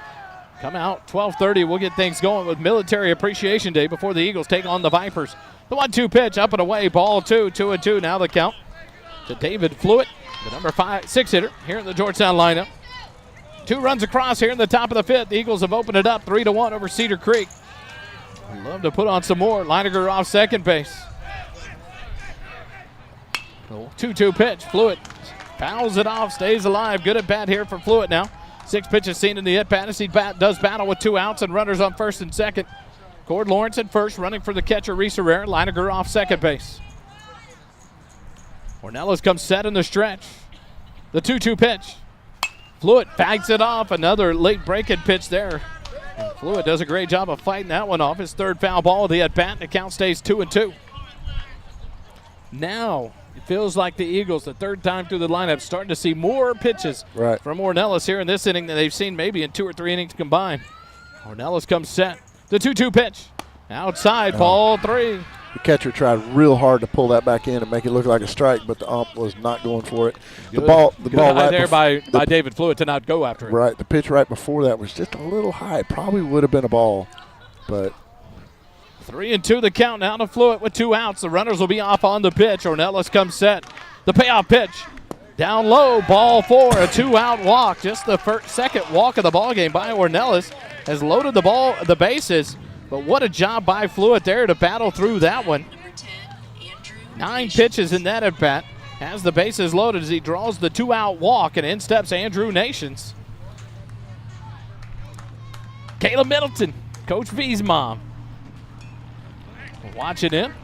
Come out 12:30. We'll get things going with Military Appreciation Day before the Eagles take on the Vipers. The 1-2 pitch up and away, ball 2, 2-2 now the count to David Fluid, the number 6 hitter here in the Georgetown lineup. 2 runs across here in the top of the 5th. The Eagles have opened it up 3-1 over Cedar Creek. I'd love to put on some more. Leininger off second base. 2-2 pitch. Fluid fouls it off, stays alive. Good at bat here for Fluid now. 6 pitches seen in the at-bat as he does battle with 2 outs and runners on first and second. Cord Lawrence at first, running for the catcher, Reese Herrera. Leininger off second base. Ornelas comes set in the stretch. The 2-2 pitch. Fluid fags it off. Another late breaking pitch there. And Fluid does a great job of fighting that one off. His 3rd foul ball of the at-bat. The count stays 2-2. Now, it feels like the Eagles, the 3rd time through the lineup, starting to see more pitches from Ornelas here in this inning than they've seen maybe in 2 or 3 innings combined. Ornelas comes set. The 2-2 pitch. Outside, ball 3. The catcher tried real hard to pull that back in and make it look like a strike, but the ump was not going for it. Good. The ball right there by David Fluid to not go after it. Right, the pitch right before that was just a little high. It probably would have been a ball, but 3-2 the count now to Fluid with 2 outs. The runners will be off on the pitch. Ornelas comes set. The payoff pitch. Down low, ball 4, a 2-out walk. Just the second walk of the ball game by Ornelas has loaded the bases. But what a job by Fluid there to battle through that one. 9 pitches in that at bat. Has the bases loaded as he draws the 2-out walk, and in steps Andrew Nations. Kayla Middleton, Coach V's mom. Watching him.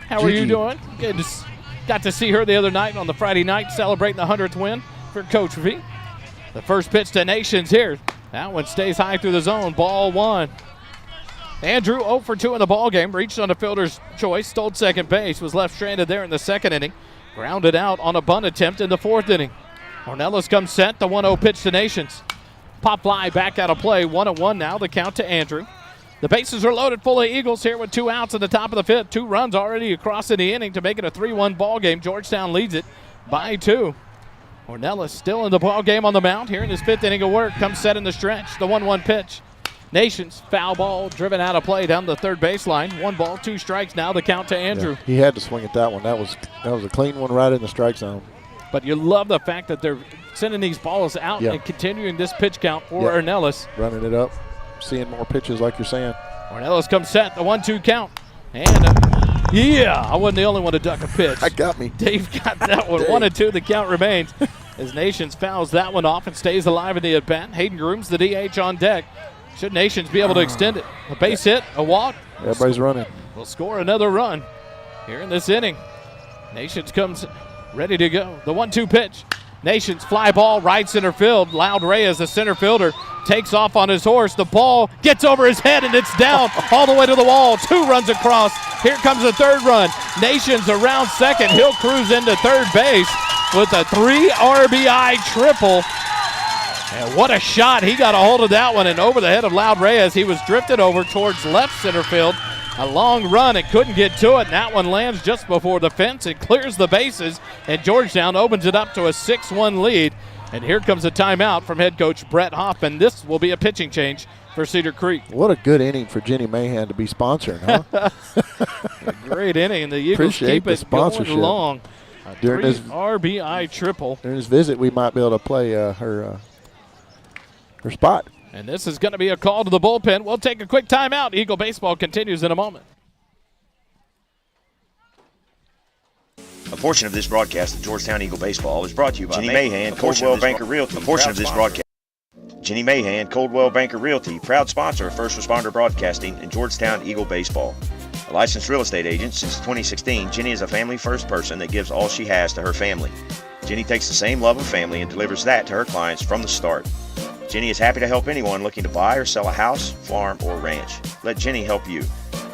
How are you doing? Good. Got to see her the other night on the Friday night celebrating the 100th win for Coach V. The first pitch to Nations here. That one stays high through the zone. Ball 1. Andrew 0 for 2 in the ballgame. Reached on the fielder's choice. Stole second base. Was left stranded there in the 2nd inning. Grounded out on a bunt attempt in the 4th inning. Ornelas comes set. The 1-0 pitch to Nations. Pop fly back out of play. 1-1 now. The count to Andrew. The bases are loaded full of Eagles here with 2 outs at the top of the 5th. 2 runs already across in the inning to make it a 3-1 ball game. Georgetown leads it by 2. Ornelas still in the ball game on the mound here in his 5th inning of work. Comes set in the stretch. The 1-1 pitch. Nations, foul ball, driven out of play down the 3rd baseline. 1 ball, 2 strikes now. The count to Andrew. Yeah, he had to swing at that one. That was a clean one right in the strike zone. But you love the fact that they're sending these balls out and continuing this pitch count for Ornelas. Running it up. seeing more pitches like you're saying. Ornelas comes set, the 1-2 count. And I wasn't the only one to duck a pitch. That got me. Dave got that one. 1-2, the count remains. As Nations fouls that one off and stays alive in the at-bat. Hayden Grooms, the DH on deck. Should Nations be able to extend it? A base hit, a walk. Everybody's running. We'll score another run here in this inning. Nations comes ready to go. The 1-2 pitch. Nations fly ball, right center field. Loud Reyes, the center fielder, takes off on his horse. The ball gets over his head and it's down all the way to the wall. 2 runs across. Here comes the 3rd run. Nations around second. He'll cruise into 3rd base with a 3 RBI triple. And what a shot. He got a hold of that one and over the head of Loud Reyes. He was drifted over towards left center field. A long run and couldn't get to it. And that one lands just before the fence. It clears the bases, and Georgetown opens it up to a 6-1 lead. And here comes a timeout from head coach Brett Hoffman. This will be a pitching change for Cedar Creek. What a good inning for Jenny Mahan to be sponsoring, huh? A great inning, and the Eagles Appreciate keep the it going sponsorship. along. A During 3 this- RBI triple. During this visit, we might be able to play her spot. And this is going to be a call to the bullpen. We'll take a quick timeout. Eagle baseball continues in a moment. A portion of this broadcast of Georgetown Eagle Baseball is brought to you by Jenny Mahan, Coldwell Banker Realty. A portion of this broadcast. Jenny Mahan, Coldwell Banker Realty, proud sponsor of First Responder Broadcasting and Georgetown Eagle Baseball. A licensed real estate agent since 2016, Jenny is a family-first person that gives all she has to her family. Jenny takes the same love of family and delivers that to her clients from the start. Jenny is happy to help anyone looking to buy or sell a house, farm, or ranch. Let Jenny help you.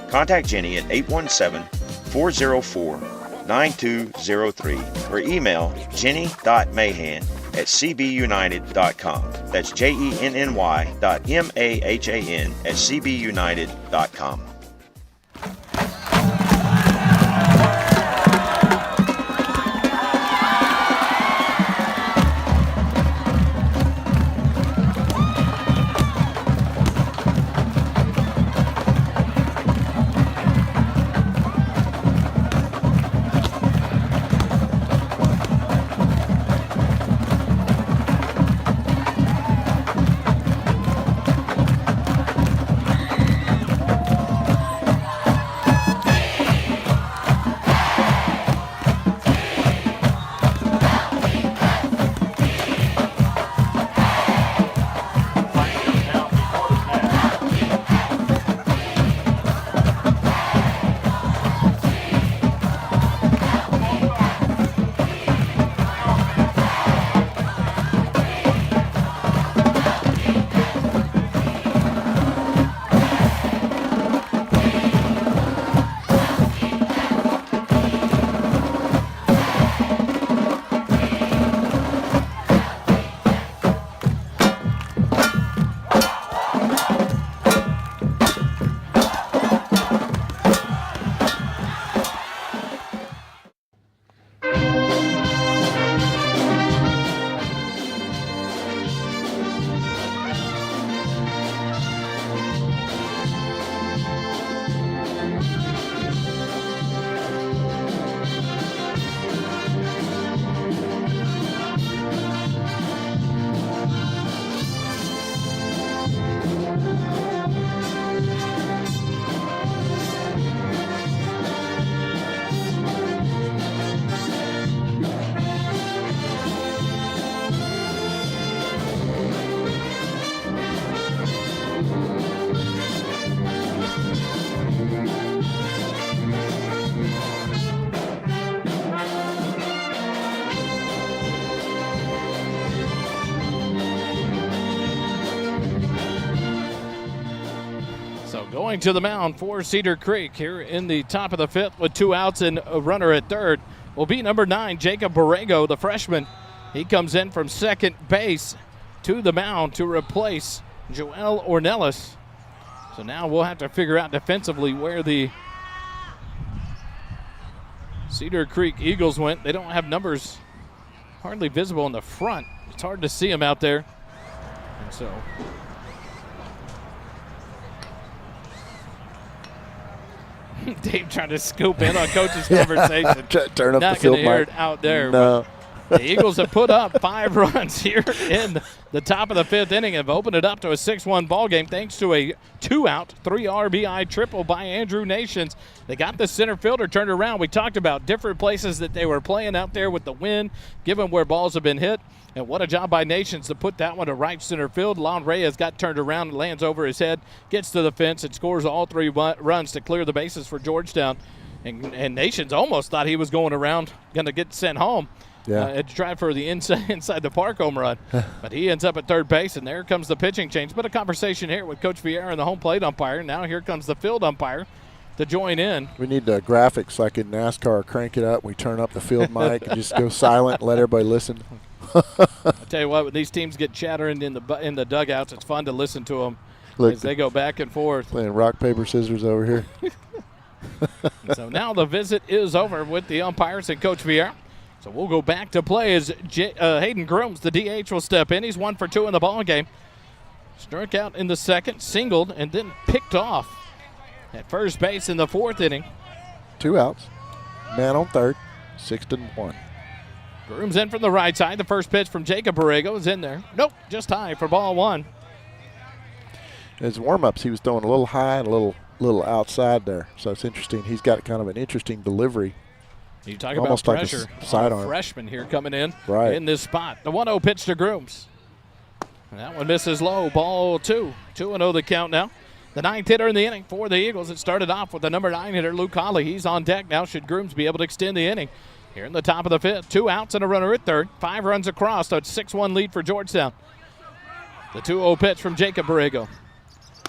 Contact Jenny at 817-404-9203 or email jenny.mahan@cbunited.com. That's JENNY.MAHAN@cbunited.com. Going to the mound for Cedar Creek here in the top of the 5th with 2 outs and a runner at third will be number 9, Jacob Borrego, the freshman. He comes in from second base to the mound to replace Joel Ornelas. So now we'll have to figure out defensively where the Cedar Creek Eagles went. They don't have numbers hardly visible in the front. It's hard to see them out there. And so Dave trying to scoop in on coach's conversation. Turn up Not the field going to hear mic. it out there. No. The Eagles have put up 5 runs here in the top of the 5th inning, have opened it up to a 6-1 ball game thanks to a 2-out, 3 RBI triple by Andrew Nations. They got the center fielder turned around. We talked about different places that they were playing out there with the wind, given where balls have been hit. And what a job by Nations to put that one to right center field. Lon Reyes got turned around and lands over his head, gets to the fence, and scores all 3 runs to clear the bases for Georgetown. And Nations almost thought he was going around, going to get sent home. To try for the inside the park home run. But he ends up at third base, and there comes the pitching change. But a conversation here with Coach Vieira and the home plate umpire. Now here comes the field umpire to join in. We need graphics like in NASCAR. Crank it up. We turn up the field mic and just go silent and let everybody listen. I tell you what, when these teams get chattering in the dugouts, it's fun to listen to them as they go back and forth. Playing rock, paper, scissors over here. So now the visit is over with the umpires and Coach Vieira. So we'll go back to play as Hayden Grooms, the DH, will step in. He's 1 for 2 in the ball game. Struck out in the second, singled, and then picked off at first base in the 4th inning. 2 outs. Man on third, 6-1. Grooms in from the right side. The first pitch from Jacob Borrego is in there. Nope, just high for ball 1. In his warm-ups, he was throwing a little high and a little outside there. So it's interesting. He's got kind of an interesting delivery. You talk almost about like pressure. a sidearm. Freshman here coming in in this spot. The 1-0 pitch to Grooms. And that one misses low. Ball 2. 2-0 the count now. The 9th hitter in the inning for the Eagles. It started off with the number 9 hitter, Luke Hawley. He's on deck now. Should Grooms be able to extend the inning? Here in the top of the 5th. 2 outs and a runner at third. 5 runs across. So it's 6-1 lead for Georgetown. The 2-0 pitch from Jacob Borrego.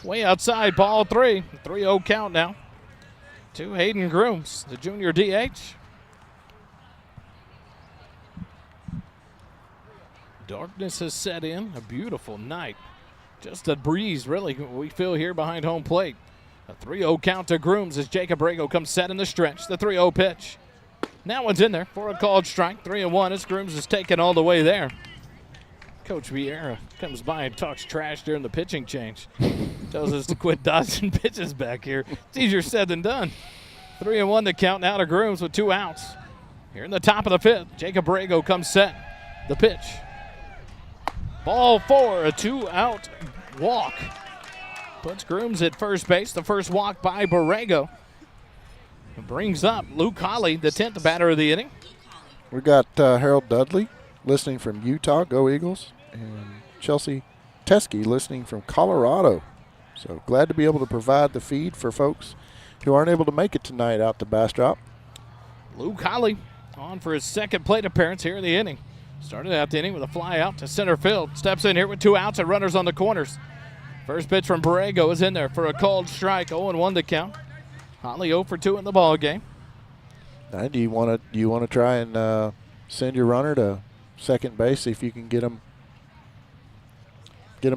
Way outside. Ball 3. 3-0 count now to Hayden Grooms, the junior DH. Darkness has set in. A beautiful night. Just a breeze, really, we feel here behind home plate. A 3-0 count to Grooms as Jacob Borrego comes set in the stretch. The 3-0 pitch. That one's in there for a called strike. 3-1 as Grooms is taken all the way there. Coach Vieira comes by and talks trash during the pitching change. Tells us to quit dodging pitches back here. It's easier said than done. 3-1 the count now to Grooms with 2 outs. Here in the top of the 5th, Jacob Borrego comes set. The pitch. Ball 4, a 2-out walk. Puts Grooms at first base. The first walk by Borrego. It brings up Luke Hawley, the 10th batter of the inning. We got Harold Dudley listening from Utah, go Eagles, and Chelsea Teskey listening from Colorado. So glad to be able to provide the feed for folks who aren't able to make it tonight out to Bastrop. Luke Hawley on for his 2nd plate appearance here in the inning. Started out the inning with a fly out to center field. Steps in here with 2 outs and runners on the corners. First pitch from Borrego is in there for a called strike. 0-1 the count. Hawley 0 for 2 in the ball game. Now, do you want to try and send your runner to second base, see if you can get him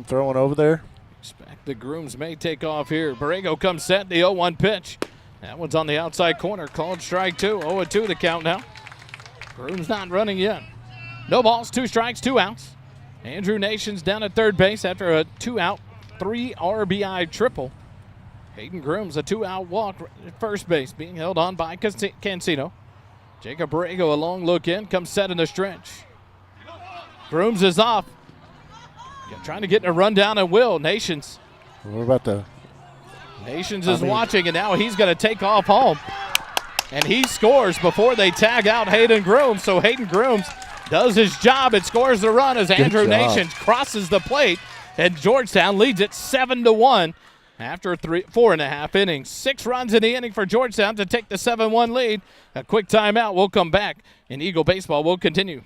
throwing over there? Expect the Grooms may take off here. Borrego comes set. The 0-1 pitch. That one's on the outside corner. Called strike 2. 0-2 the count now. Grooms not running yet. No balls, 2 strikes, 2 outs. Andrew Nations down at third base after a 2-out, 3 RBI triple. Hayden Grooms, a 2-out walk at first base, being held on by Cancino. Jacob Borrego, a long look in, comes set in the stretch. Grooms is off. Trying to get in a rundown and will. Nations. What about the... Nations is watching, and now he's going to take off home. And he scores before they tag out Hayden Grooms. So Hayden Grooms does his job and scores the run as Andrew Nations crosses the plate, and Georgetown leads it 7-1 after 4.5 innings. 6 runs in the inning for Georgetown to take the 7-1 lead. A quick timeout. We'll come back, and Eagle baseball will continue.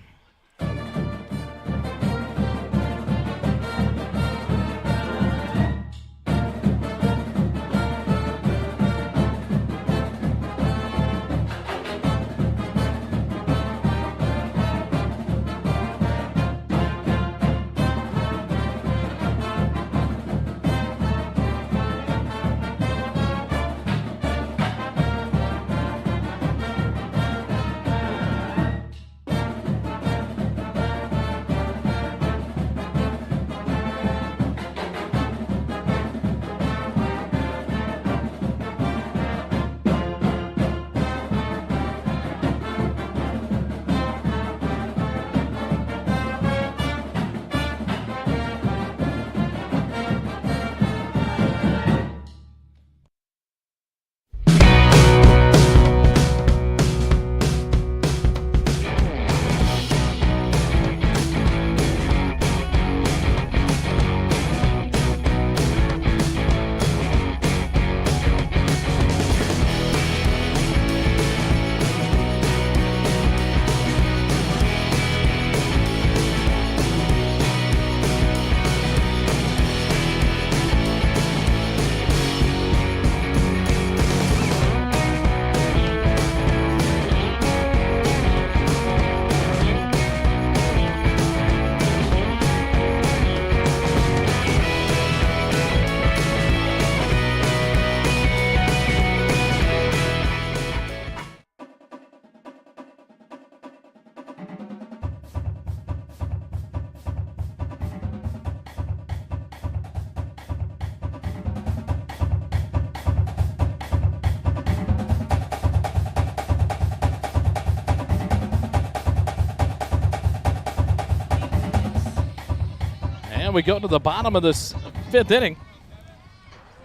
And we go to the bottom of this 5th inning.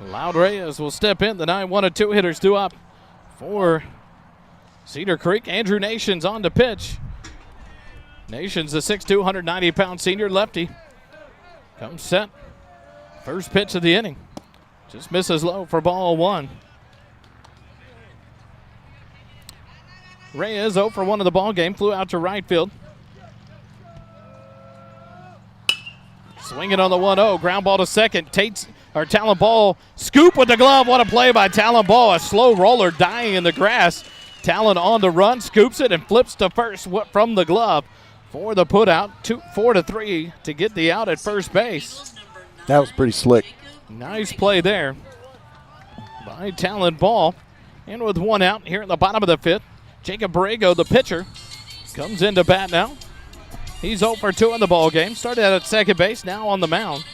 Loud Reyes will step in. The 9-1-2 hitters due up for Cedar Creek. Andrew Nations on to pitch. Nations, the 6'2", 190-pound senior lefty. Comes set. First pitch of the inning. Just misses low for ball 1. Reyes 0 for 1 of the ball game. Flew out to right field. Swinging on the 1-0. Ground ball to second. Talon Ball scoop with the glove. What a play by Talon Ball. A slow roller dying in the grass. Talon on the run. Scoops it and flips to first from the glove for the put out. 4-3 to get the out at first base. That was pretty slick. Nice play there by Talon Ball. And with 1 out here in the bottom of the 5th, Jacob Borrego, the pitcher, comes into bat now. He's 0 for 2 in the ball game. Started out at second base, now on the mound.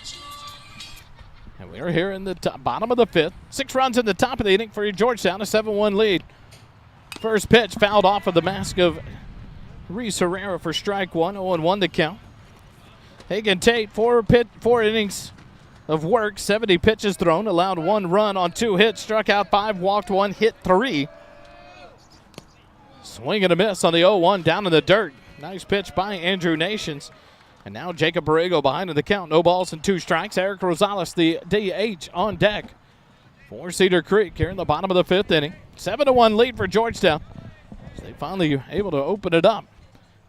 And we are here in the bottom of the 5th. 6 runs in the top of the inning for Georgetown, a 7-1 lead. First pitch fouled off of the mask of Reese Herrera for strike 1, 0-1 to count. Hagen Tate, 4 innings of work, 70 pitches thrown, allowed 1 run on 2 hits, struck out 5, walked 1, hit 3. Swing and a miss on the 0-1 down in the dirt. Nice pitch by Andrew Nations. And now Jacob Borrego behind in the count. No balls and 2 strikes. Eric Rosales, the DH, on deck for Cedar Creek here in the bottom of the 5th inning. 7-1 lead for Georgetown. They finally able to open it up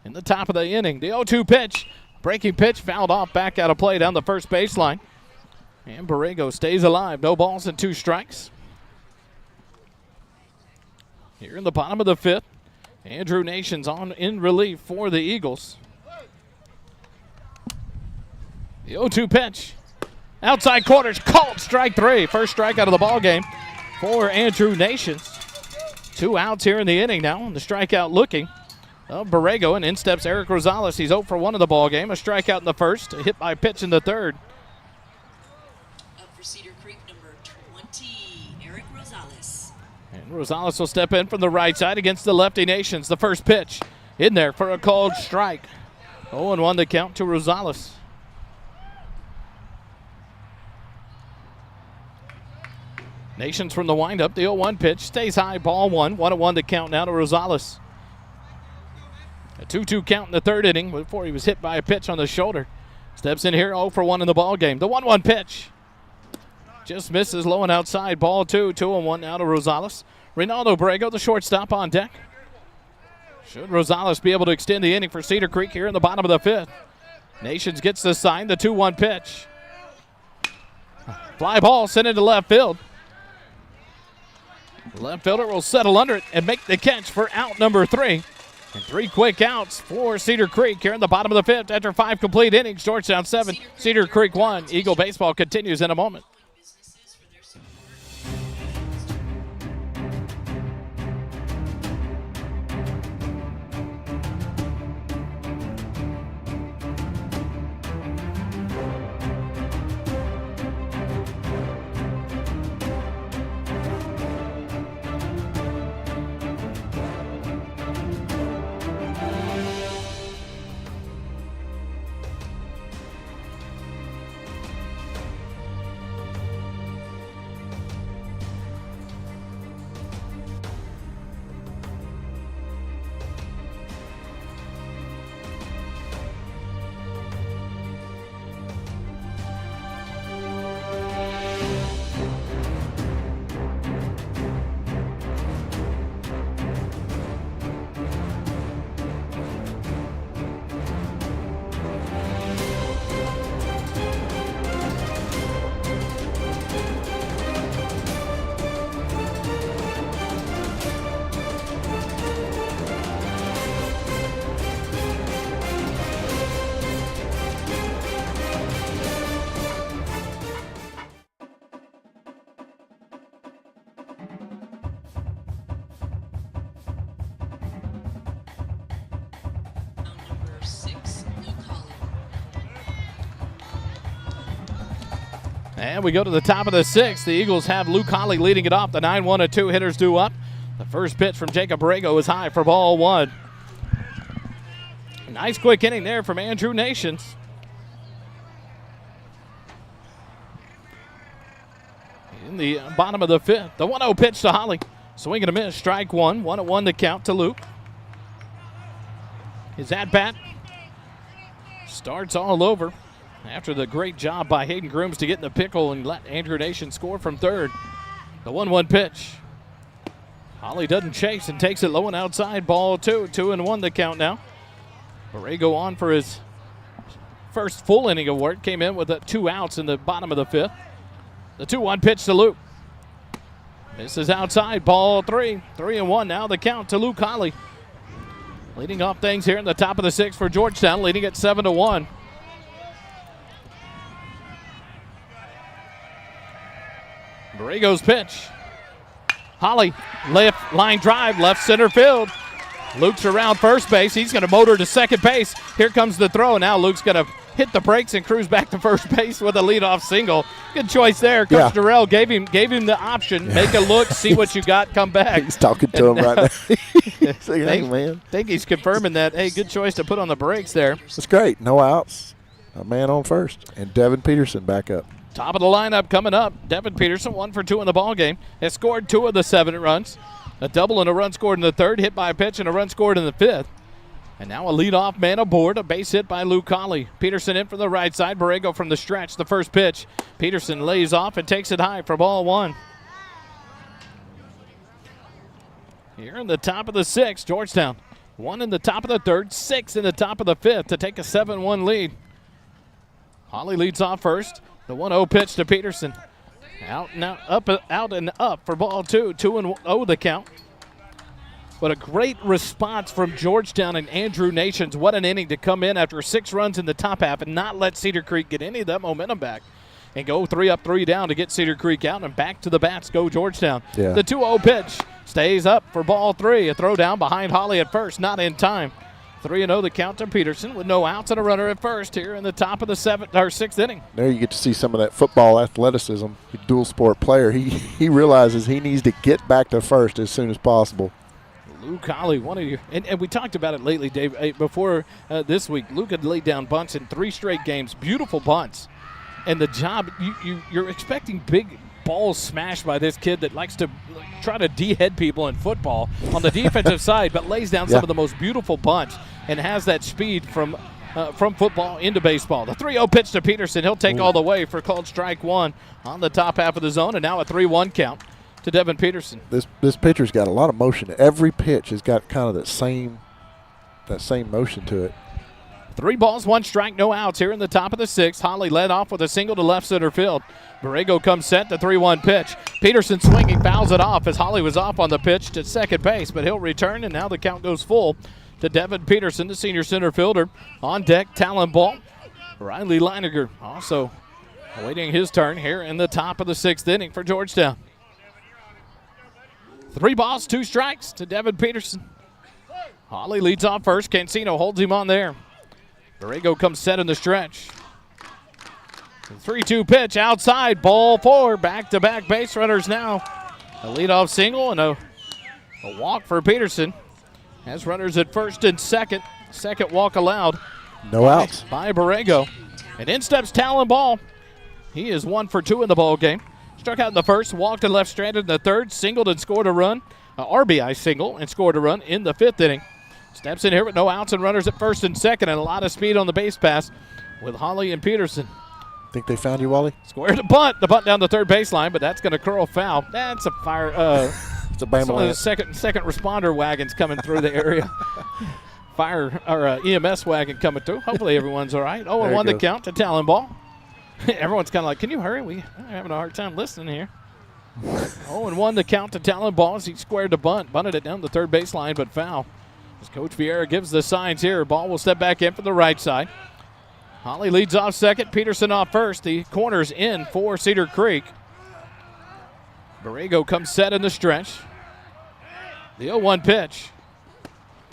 in the top of the inning. The 0-2 pitch. Breaking pitch fouled off back out of play down the first baseline. And Borrego stays alive. No balls and 2 strikes. Here in the bottom of the 5th. Andrew Nations on in relief for the Eagles. The 0-2 pitch. Outside corners, called strike 3. First strikeout of the ball game for Andrew Nations. 2 outs here in the inning now. And the strikeout looking of Borrego. And in steps Eric Rosales. He's 0 for 1 of the ball game. A strikeout in the first. A hit by pitch in the third. Up for Cedar Creek, number 20, Eric Rosales. And Rosales will step in from the right side against the lefty Nations. The first pitch in there for a called strike. 0-1 to count to Rosales. Nations from the windup. The 0-1 pitch stays high. Ball 1. 1-1 to count now to Rosales. A 2-2 count in the 3rd inning before he was hit by a pitch on the shoulder. Steps in here 0 for 1 in the ball game. The 1-1 pitch just misses low and outside. Ball 2. 2-1 now to Rosales. Ronaldo Borrego, the shortstop, on deck. Should Rosales be able to extend the inning for Cedar Creek here in the bottom of the 5th. Nations gets the sign. The 2-1 pitch. Fly ball sent into left field. The left fielder will settle under it and make the catch for out number 3. And 3 quick outs for Cedar Creek here in the bottom of the 5th. After 5 complete innings, Georgetown 7, Cedar Creek 1. Eagle baseball continues in a moment. Businesses for their support. Number 6, Luke Holly. And we go to the top of the 6th. The Eagles have Luke Holly leading it off. The 9-1-2 hitters due up. The first pitch from Jacob Borrego is high for ball 1. Nice quick inning there from Andrew Nations. in the bottom of the fifth. The 1-0 pitch to Holly. Swing and a miss. Strike one. 1-1 the count to Luke. His at-bat starts all over after the great job by Hayden Grooms to get in the pickle and let Andrew Nation score from third. The 1-1 pitch. Holly doesn't chase and takes it low and outside. Ball 2. 2-1 the count now. Borrego on for his first full inning of work. Came in with 2 outs in the bottom of the fifth. The 2-1 pitch to Luke. Misses outside. Ball 3. 3-1 now the count to Luke Holly. Leading off things here in the top of the sixth for Georgetown, leading at 7-1. Borrego's pitch. Holly, left line drive, left center field. Luke's around first base. He's going to motor to second base. Here comes the throw. Now Luke's going to hit the brakes and cruise back to first base with a leadoff single. Good choice there. Coach Durrell gave him the option. Make a look, see what you got, come back. He's talking to him right now. He's like, hey, man. I think he's confirming that, hey, good choice to put on the brakes there. That's great. No outs. A man on first. And Devin Peterson back up. Top of the lineup coming up. Devin Peterson, 1 for 2 in the ball game. Has scored 2 of the 7 runs. A double and a run scored in the third, hit by a pitch and a run scored in the fifth. And now a leadoff man aboard, a base hit by Luke Colley. Peterson in from the right side, Borrego from the stretch. The first pitch, Peterson lays off and takes it high for ball 1. Here in the top of the sixth, Georgetown. 1 in the top of the third, 6 in the top of the fifth to take a 7-1 lead. Holly leads off first. The 1-0 pitch to Peterson. Out and up for ball 2. 2-0 the count. But a great response from Georgetown and Andrew Nations. What an inning to come in after 6 runs in the top half and not let Cedar Creek get any of that momentum back. And go 3 up, 3 down to get Cedar Creek out, and back to the bats go Georgetown. Yeah. The 2-0 pitch stays up for ball 3. A throw down behind Holly at first, not in time. 3-0 the count to Peterson with no outs and a runner at first here in the top of the 6th inning. There you get to see some of that football athleticism. Dual sport player. He realizes he needs to get back to first as soon as possible. Luke Holly, one of you, and we talked about it lately, Dave, before this week. Luke had laid down bunts in 3 straight games, beautiful bunts. And the job, you're expecting big balls smashed by this kid that likes to try to de-head people in football on the defensive side, but lays down some of the most beautiful bunts and has that speed from football into baseball. The 3-0 pitch to Peterson. He'll take all the way for called strike 1 on the top half of the zone, and now a 3-1 count to Devin Peterson. This pitcher's got a lot of motion. Every pitch has got kind of that same motion to it. 3 balls, 1 strike, no outs here in the top of the 6th. Holly led off with a single to left center field. Borrego comes set, the 3-1 pitch. Peterson swinging, fouls it off as Holly was off on the pitch to second base, but he'll return, and now the count goes full to Devin Peterson, the senior center fielder. On deck, talent ball. Riley Leiniger also awaiting his turn here in the top of the 6th inning for Georgetown. 3 balls, 2 strikes to Devin Peterson. Holly leads off first. Cancino holds him on there. Borrego comes set in the stretch. The 3-2 pitch outside, ball 4. Back-to-back base runners now. A leadoff single and a walk for Peterson. Has runners at first and second. Second walk allowed. No outs. By Borrego. And in steps Talon Ball. He is 1 for 2 in the ball game. Struck out in the first, walked and left stranded in the third, singled and scored a run. RBI single and scored a run in the 5th inning. Steps in here with no outs and runners at first and second, and a lot of speed on the base pass with Holly and Peterson. Think they found you, Wally? Squared the bunt down the third baseline, but that's going to curl foul. That's a fire. It's a Bama. Some of the second responder wagons coming through the area. Fire or EMS wagon coming through. Hopefully everyone's all right. 0-1 the count to Talon Ball. Everyone's kind of like, can you hurry? We're having a hard time listening here. 0-1 the count to Talon Ball as he squared the bunt. Bunted it down the third baseline, but foul. As Coach Vieira gives the signs here, Ball will step back in for the right side. Holly leads off second, Peterson off first. The corner's in for Cedar Creek. Borrego comes set in the stretch. The 0-1 pitch.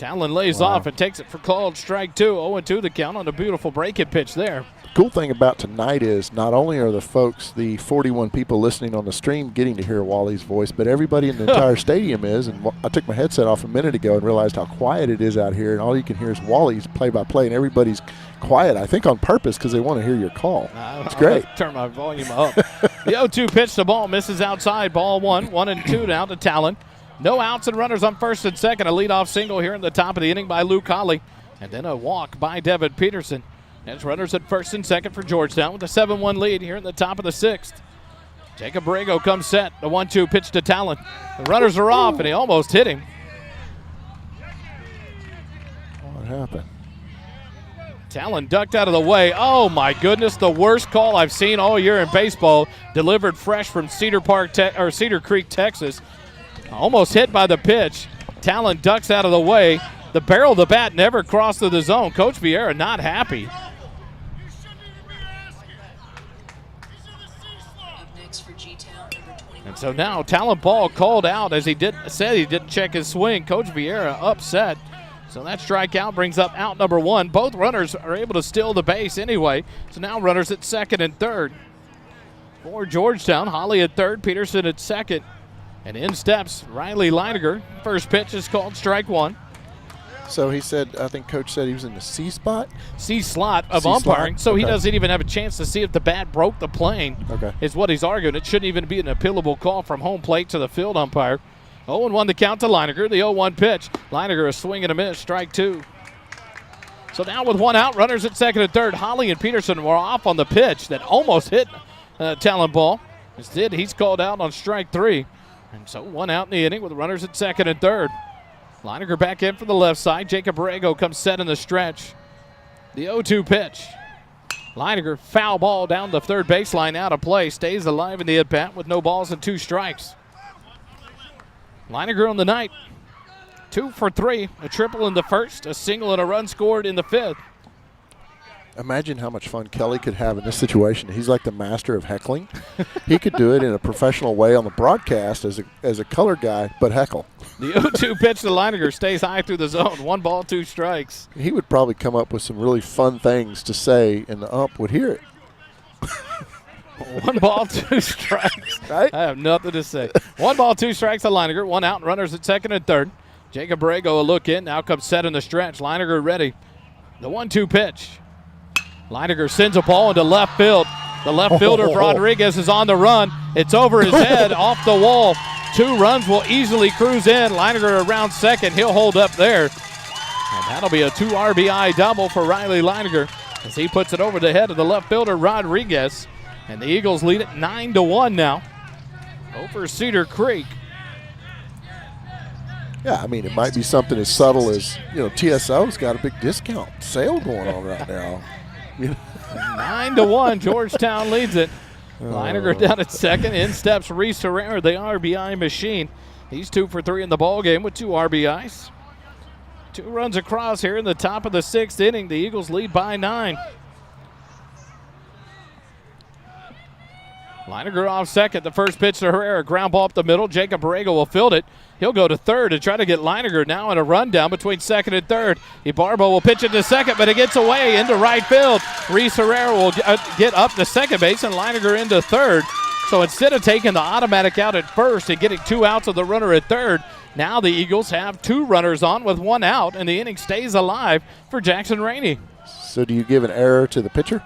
Talon lays off and takes it for called strike 2. 0-2 the count on a beautiful break-in pitch there. The cool thing about tonight is not only are the folks, the 41 people listening on the stream, getting to hear Wally's voice, but everybody in the entire stadium is. And I took my headset off a minute ago and realized how quiet it is out here, and all you can hear is Wally's play-by-play, and everybody's quiet, I think on purpose, because they want to hear your call. It's great. Turn my volume up. The 0-2 pitch, the ball misses outside. Ball 1, 1-2 now to Talon. No outs and runners on first and second. A leadoff single here in the top of the inning by Luke Holly. And then a walk by Devin Peterson. As runners at first and second for Georgetown with a 7-1 lead here in the top of the 6th. Jacob Borrego comes set. The 1-2 pitch to Talon. The runners are off, and he almost hit him. What happened? Talon ducked out of the way. Oh, my goodness, the worst call I've seen all year in baseball. Delivered fresh from Cedar Creek, Texas. Almost hit by the pitch. Talon ducks out of the way. The barrel of the bat never crossed through the zone. Coach Vieira not happy. And so now Talon ball called out as he said he didn't check his swing. Coach Vieira upset. So that strikeout brings up out number 1. Both runners are able to steal the base anyway. So now runners at second and third. For Georgetown, Holly at third, Peterson at second. And in steps Riley Leininger. First pitch is called strike 1. So he said, I think Coach said he was in the C spot? C slot of C-slot? umpiring, so he Okay. doesn't even have a chance to see if the bat broke the plane, is what he's arguing. It shouldn't even be an appealable call from home plate to the field umpire. 0-1 to count to Leininger. The 0-1 pitch. Leininger a swing and a miss, strike 2. So now with 1 out, runners at second and third. Holly and Peterson were off on the pitch that almost hit Talon ball. Instead, he's called out on strike 3. And so 1 out in the inning with runners at second and third. Leininger back in for the left side. Jacob Borrego comes set in the stretch. The 0-2 pitch. Leininger foul ball down the third baseline, out of play. Stays alive in the at-bat with no balls and 2 strikes. Leininger on the night. 2 for 3. A triple in the first, a single and a run scored in the 5th. Imagine how much fun Kelly could have in this situation. He's like the master of heckling. He could do it in a professional way on the broadcast as a color guy, but heckle. The 0-2 pitch to Leininger stays high through the zone. 1 ball, 2 strikes. He would probably come up with some really fun things to say, and the ump would hear it. 1 ball, 2 strikes. Right? I have nothing to say. 1 ball, 2 strikes to Leininger. 1 out, and runners at second and third. Jacob Borrego a look in. Now comes set in the stretch. Leininger ready. The 1-2 pitch. Leininger sends a ball into left field. The left fielder, Rodriguez, is on the run. It's over his head, off the wall. 2 runs will easily cruise in. Leininger around second. He'll hold up there. And that'll be a 2 RBI double for Riley Leininger as he puts it over the head of the left fielder, Rodriguez. And the Eagles lead it 9-1 now over Cedar Creek. Yeah, I mean, it might be something as subtle as, TSO's got a big discount sale going on right now. 9-1, Georgetown leads it. Leininger down at second. In steps Reese Herrera, the RBI machine. He's 2 for 3 in the ball game with 2 RBIs. 2 runs across here in the top of the 6th inning. The Eagles lead by 9. Leininger off second. The first pitch to Herrera. Ground ball up the middle. Jacob Borrego will field it. He'll go to third and try to get Leininger now in a rundown between second and third. Ibarbo will pitch it to second, but it gets away into right field. Reese Herrera will get up to second base and Leininger into third. So instead of taking the automatic out at first and getting 2 outs of the runner at third, now the Eagles have 2 runners on with 1 out, and the inning stays alive for Jackson Rainey. So do you give an error to the pitcher?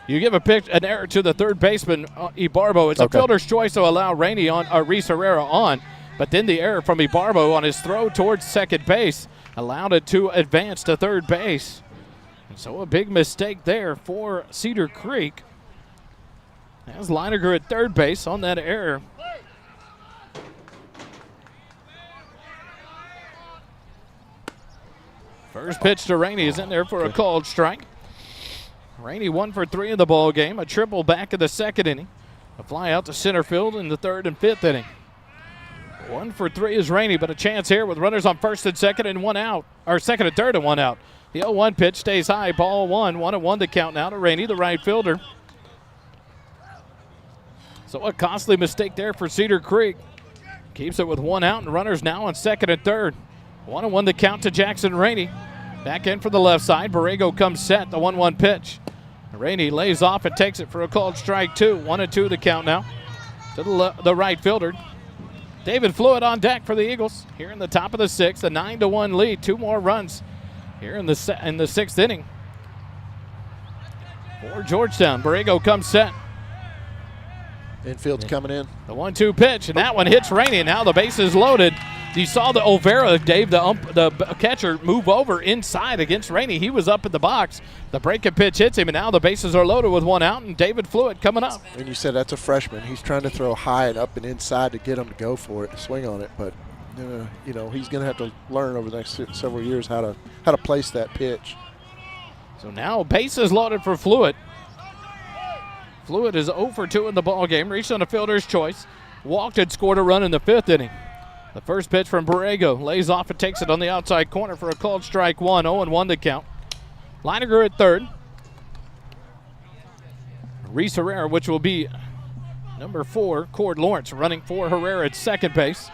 You give an error to the third baseman, Ibarbo. It's a fielder's choice to allow Rainey on, or Reese Herrera on, but then the error from Ibarbo on his throw towards second base allowed it to advance to third base. And so a big mistake there for Cedar Creek. As Leininger at third base on that error. First pitch to Rainey is in there for a called strike. Rainey 1 for 3 in the ball game. A triple back in the second inning. A fly out to center field in the third and fifth inning. 1 for 3 is Rainey, but a chance here with runners on first and second and 1 out. Or second and third and 1 out. The 0-1 pitch stays high. Ball 1. 1-1 to count now to Rainey, the right fielder. So a costly mistake there for Cedar Creek. Keeps it with 1 out and runners now on second and third. 1-1 the count to Jackson Rainey. Back in for the left side. Borrego comes set. The 1-1 pitch. Rainey lays off and takes it for a called strike 2. 1-2 the count now to the right fielder. David Fluid on deck for the Eagles here in the top of the 6th. A 9-1 lead. 2 more runs here in the 6th inning for Georgetown. Borrego comes set. Infield's coming in. The 1-2 pitch, and that one hits Rainey, and now the base is loaded. You saw the Olvera, Dave, the catcher, move over inside against Rainey. He was up in the box. The breaking pitch hits him, and now the bases are loaded with 1 out, and David Fluid coming up. And you said that's a freshman. He's trying to throw high and up and inside to get him to go for it, to swing on it. But he's going to have to learn over the next several years how to place that pitch. So now bases loaded for Fluid. Fluid is 0 for 2 in the ball game. Reached on a fielder's choice. Walked and scored a run in the 5th inning. The first pitch from Borrego lays off and takes it on the outside corner for a called strike 1. 0-1 the count. Leininger at third. Reese Herrera, which will be number 4, Cord Lawrence, running for Herrera at second base.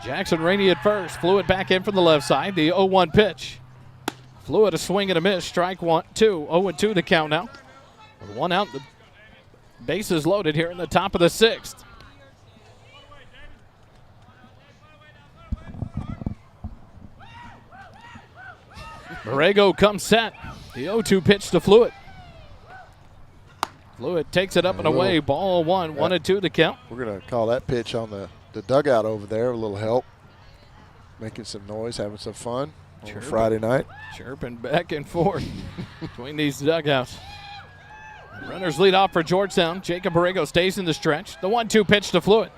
Jackson Rainey at first. Fluid back in from the left side. The 0-1 pitch. Fluid a swing and a miss. Strike 1, 2. 0-2 the count now. With 1 out. The bases loaded here in the top of the 6th. Borrego comes set. The 0-2 pitch to Fluid. Fluid takes it up and away. Ball 1. 1-2 the count. We're going to call that pitch on the dugout over there. A little help. Making some noise, having some fun on a Friday night. Chirping back and forth between these dugouts. Runners lead off for Georgetown. Jacob Borrego stays in the stretch. The 1-2 pitch to Fluid.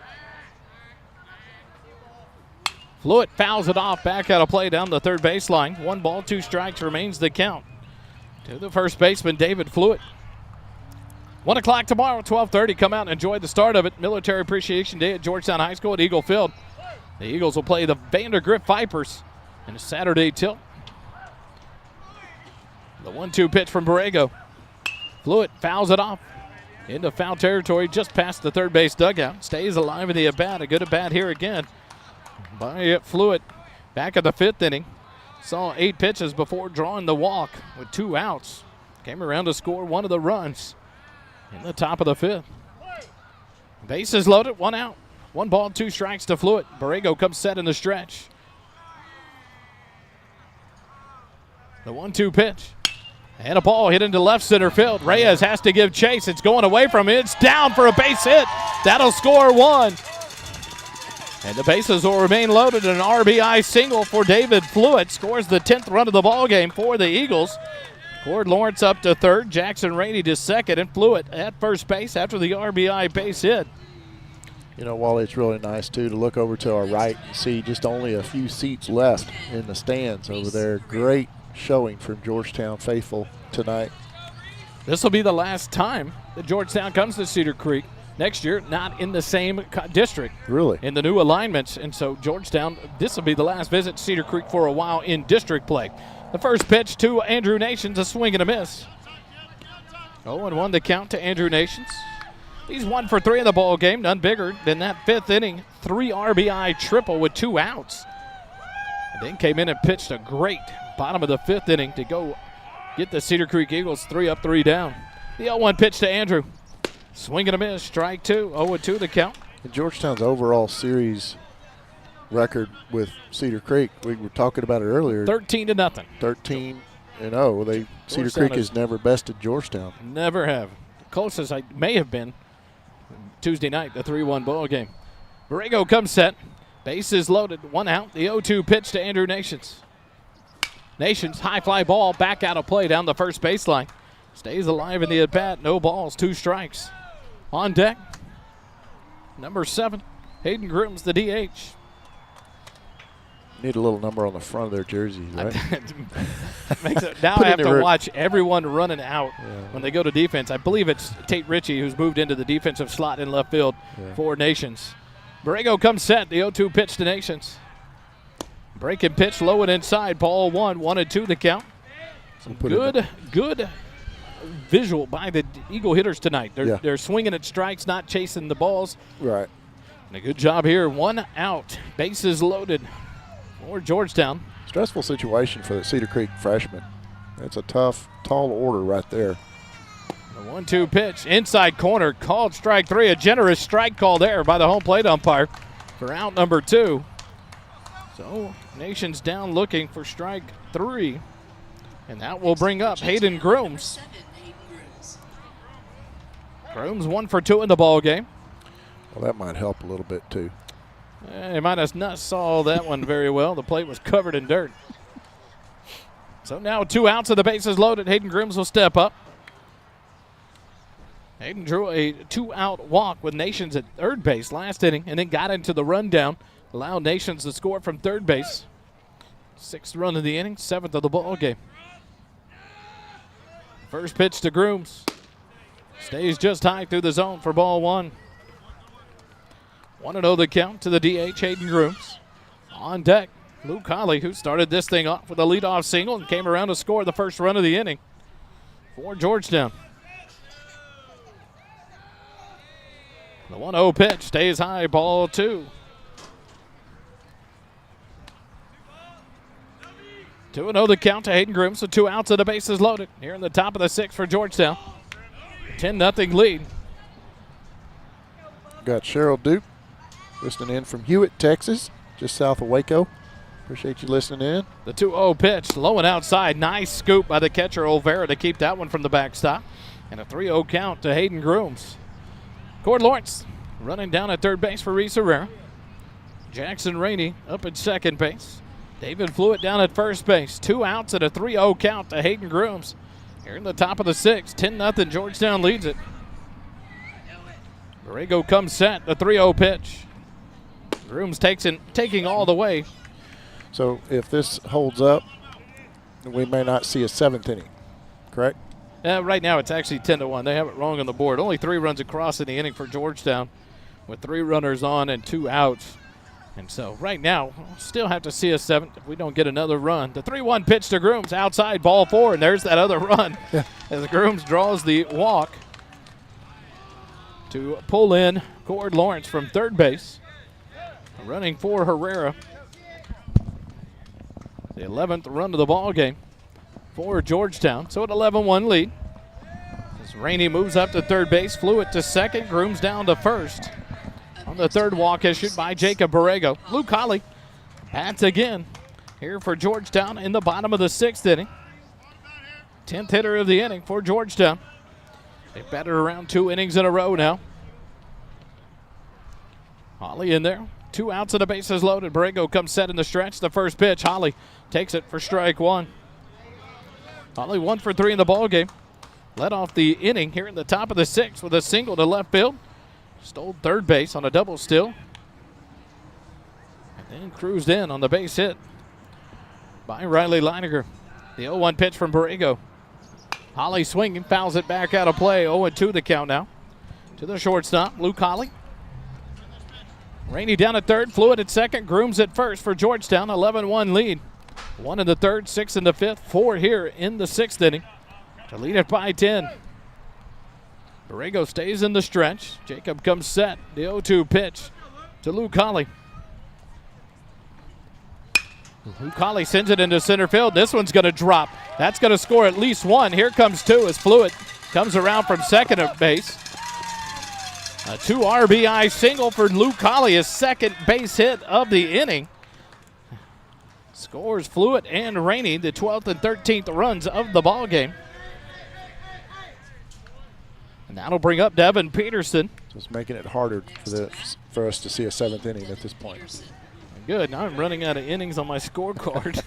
Fluid fouls it off, back out of play down the third baseline. 1 ball, 2 strikes remains the count to the first baseman, David Fluid. 1 o'clock tomorrow, 12:30. Come out and enjoy the start of it. Military Appreciation Day at Georgetown High School at Eagle Field. The Eagles will play the Vandergrift Vipers in a Saturday tilt. The 1-2 pitch from Borrego. Fluid fouls it off into foul territory just past the third base dugout. Stays alive in the at-bat. A good at-bat here again by Fluid. Back of the 5th inning. Saw 8 pitches before drawing the walk with 2 outs. Came around to score 1 of the runs in the top of the 5th. Bases loaded, 1 out. 1 ball, 2 strikes to Fluid. Borrego comes set in the stretch. The 1-2 pitch. And a ball hit into left center field. Reyes has to give chase. It's going away from him. It's down for a base hit. That'll score 1. And the bases will remain loaded. An RBI single for David Fluid. Scores the 10th run of the ball game for the Eagles. Cord Lawrence up to third. Jackson Rainey to second. And Fluid at first base after the RBI base hit. Wally, it's really nice, too, to look over to our right and see just only a few seats left in the stands over there. Great showing from Georgetown faithful tonight. This will be the last time that Georgetown comes to Cedar Creek. Next year, not in the same district. Really? In the new alignments. And so Georgetown, this will be the last visit to Cedar Creek for a while in district play. The first pitch to Andrew Nations, a swing and a miss. 0-1 the count to Andrew Nations. He's 1 for 3 in the ball game, none bigger than that 5th inning 3 RBI triple with 2 outs. And then came in and pitched a great bottom of the 5th inning to go get the Cedar Creek Eagles 3 up, 3 down. The 0-1 pitch to Andrew. Swing and a miss, strike 2, 0-2 the count. And Georgetown's overall series record with Cedar Creek, we were talking about it earlier. 13-0. 13-0. Cedar Creek has never bested Georgetown. Never have. The closest I may have been Tuesday night, the 3-1 ball game. Borrego comes set. Bases loaded, 1 out. The 0-2 pitch to Andrew Nations. Nations, high fly ball, back out of play down the first baseline. Stays alive in the at-bat, no balls, 2 strikes. On deck, number 7, Hayden Grooms, the DH. Need a little number on the front of their jerseys, right? Now I have to watch everyone running out when they go to defense. I believe it's Tate Ritchie who's moved into the defensive slot in left field for Nations. Borrego comes set, the 0-2 pitch to Nations. Breaking pitch low and inside, ball 1, 1-2 the count. Some good visual by the Eagle hitters tonight. They're swinging at strikes, not chasing the balls. Right. And a good job here. 1 out. Bases loaded for Georgetown. Stressful situation for the Cedar Creek freshman. That's a tough, tall order right there. The 1-2 pitch, inside corner, called strike 3. A generous strike call there by the home plate umpire for out number 2. So Nation's down looking for strike 3. And that will bring up Hayden Grooms. Grooms 1 for 2 in the ball game. Well, that might help a little bit too. He might have not saw that one very well. The plate was covered in dirt. So now 2 outs and the bases loaded. Hayden Grooms will step up. Hayden drew a 2-out walk with Nations at third base last inning and then got into the rundown. Allowed Nations to score from third base. 6th run of the inning, 7th of the ball game. First pitch to Grooms. Stays just high through the zone for ball 1. 1-0 the count to the DH, Hayden Grooms. On deck, Luke Holly, who started this thing off with a leadoff single and came around to score the first run of the inning for Georgetown. The 1-0 pitch stays high, ball 2. 2-0 the count to Hayden Grooms, so 2 outs and the bases loaded. Here in the top of the 6th for Georgetown. 10-0 lead. Got Cheryl Duke listening in from Hewitt, Texas, just south of Waco. Appreciate you listening in. The 2-0 pitch, low and outside. Nice scoop by the catcher, Olvera, to keep that one from the backstop. And a 3-0 count to Hayden Grooms. Cord Lawrence running down at third base for Reese Herrera. Jackson Rainey up at second base. David Flewitt down at first base. 2 outs and a 3-0 count to Hayden Grooms. Here in the top of the 6th, 10-0, Georgetown leads it. Borrego comes set, the 3-0 pitch. Grooms taking all the way. So if this holds up, we may not see a 7th inning, correct? Right now it's actually 10-1. They have it wrong on the board. Only 3 runs across in the inning for Georgetown with 3 runners on and 2 outs. And so right now, we'll still have to see a 7th if we don't get another run. The 3-1 pitch to Grooms, outside, ball 4, and there's that other run as Grooms draws the walk to pull in Cord Lawrence from third base. Running for Herrera. The 11th run of the ball game for Georgetown. So at 11-1 lead. As Rainey moves up to third base, Flewitt to second, Grooms down to first. On the third walk issued by Jacob Borrego. Luke Holly bats again here for Georgetown in the bottom of the 6th inning. 10th hitter of the inning for Georgetown. They've batted around 2 innings in a row now. Holly in there. 2 outs and the bases loaded. Borrego comes set in the stretch. The first pitch, Holly takes it for strike 1. Holly 1 for 3 in the ball game. Led off the inning here in the top of the 6th with a single to left field. Stole third base on a double steal. And then cruised in on the base hit by Riley Leininger. The 0-1 pitch from Borrego. Holly swinging, fouls it back out of play. 0-2 the count now to the shortstop, Luke Holly. Rainey down at third, Flewitt at second, Grooms at first for Georgetown. 11-1 lead. 1 in the 3rd, 6 in the 5th, 4 here in the 6th inning to lead it by 10. Borrego stays in the stretch. Jacob comes set. The 0-2 pitch to Luke Holly. Luke Holly sends it into center field. This one's going to drop. That's going to score at least 1. Here comes 2 as Flewitt comes around from second at base. A 2 RBI single for Luke Holly, his second base hit of the inning. Scores Flewitt and Rainey, the 12th and 13th runs of the ball game. And that'll bring up Devin Peterson. So it's making it harder for us to see a 7th inning at this point. Good. Now I'm running out of innings on my scorecard.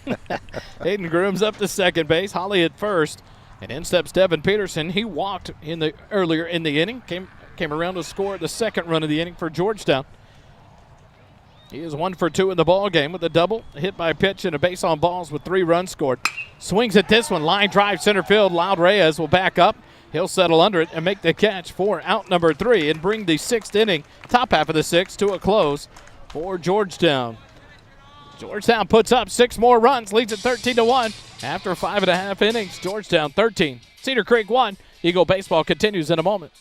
Hayden Grooms up to second base. Holly at first. And in steps Devin Peterson. He walked earlier in the inning. Came around to score the second run of the inning for Georgetown. He is 1 for 2 in the ball game with a double, hit by a pitch and a base on balls with 3 runs scored. Swings at this one. Line drive center field. Loud Reyes will back up. He'll settle under it and make the catch for out number 3 and bring the 6th inning, top half of the 6th, to a close for Georgetown. Georgetown puts up 6 more runs, leads it 13-1 after 5.5 innings. Georgetown 13, Cedar Creek 1. Eagle baseball continues in a moment.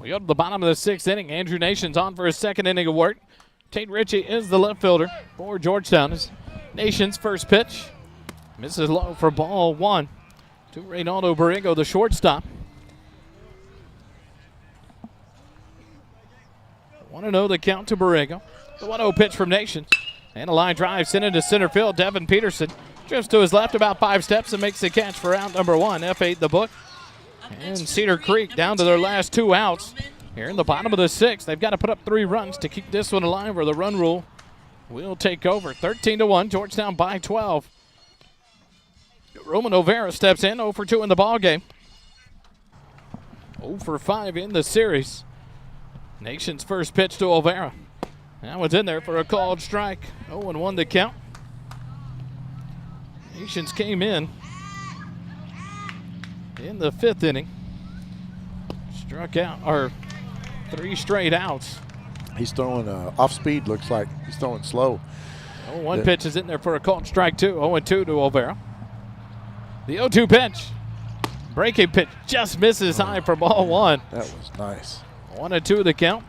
We go to the bottom of the 6th inning. Andrew Nations on for his 2nd inning of work. Tate Ritchie is the left fielder for Georgetown. It's Nations' first pitch. Misses low for ball 1 to Reynaldo Barrigo, the shortstop. 1-0 the count to Barrigo. The 1-0 pitch from Nations. And a line drive sent into center field. Devin Peterson drifts to his left about 5 steps and makes the catch for out number 1. F8 the book. And Cedar Creek down to their last 2 outs. Here in the bottom of the 6th, they've got to put up 3 runs to keep this one alive, or the run rule will take over. 13-1, Georgetown by 12. Roman Olvera steps in, 0 for 2 in the ball game. 0 for 5 in the series. Nation's first pitch to Olvera. That one's in there for a called strike. 0-1 the count. Nations came in the 5th inning. Struck out, or 3 straight outs. He's throwing off speed, looks like. He's throwing slow. 0-1 pitch is in there for a called strike, too. 0-2 to Olvera. The 0-2 pitch. Breaking pitch just misses high for ball 1. That was nice. 1-2 the count.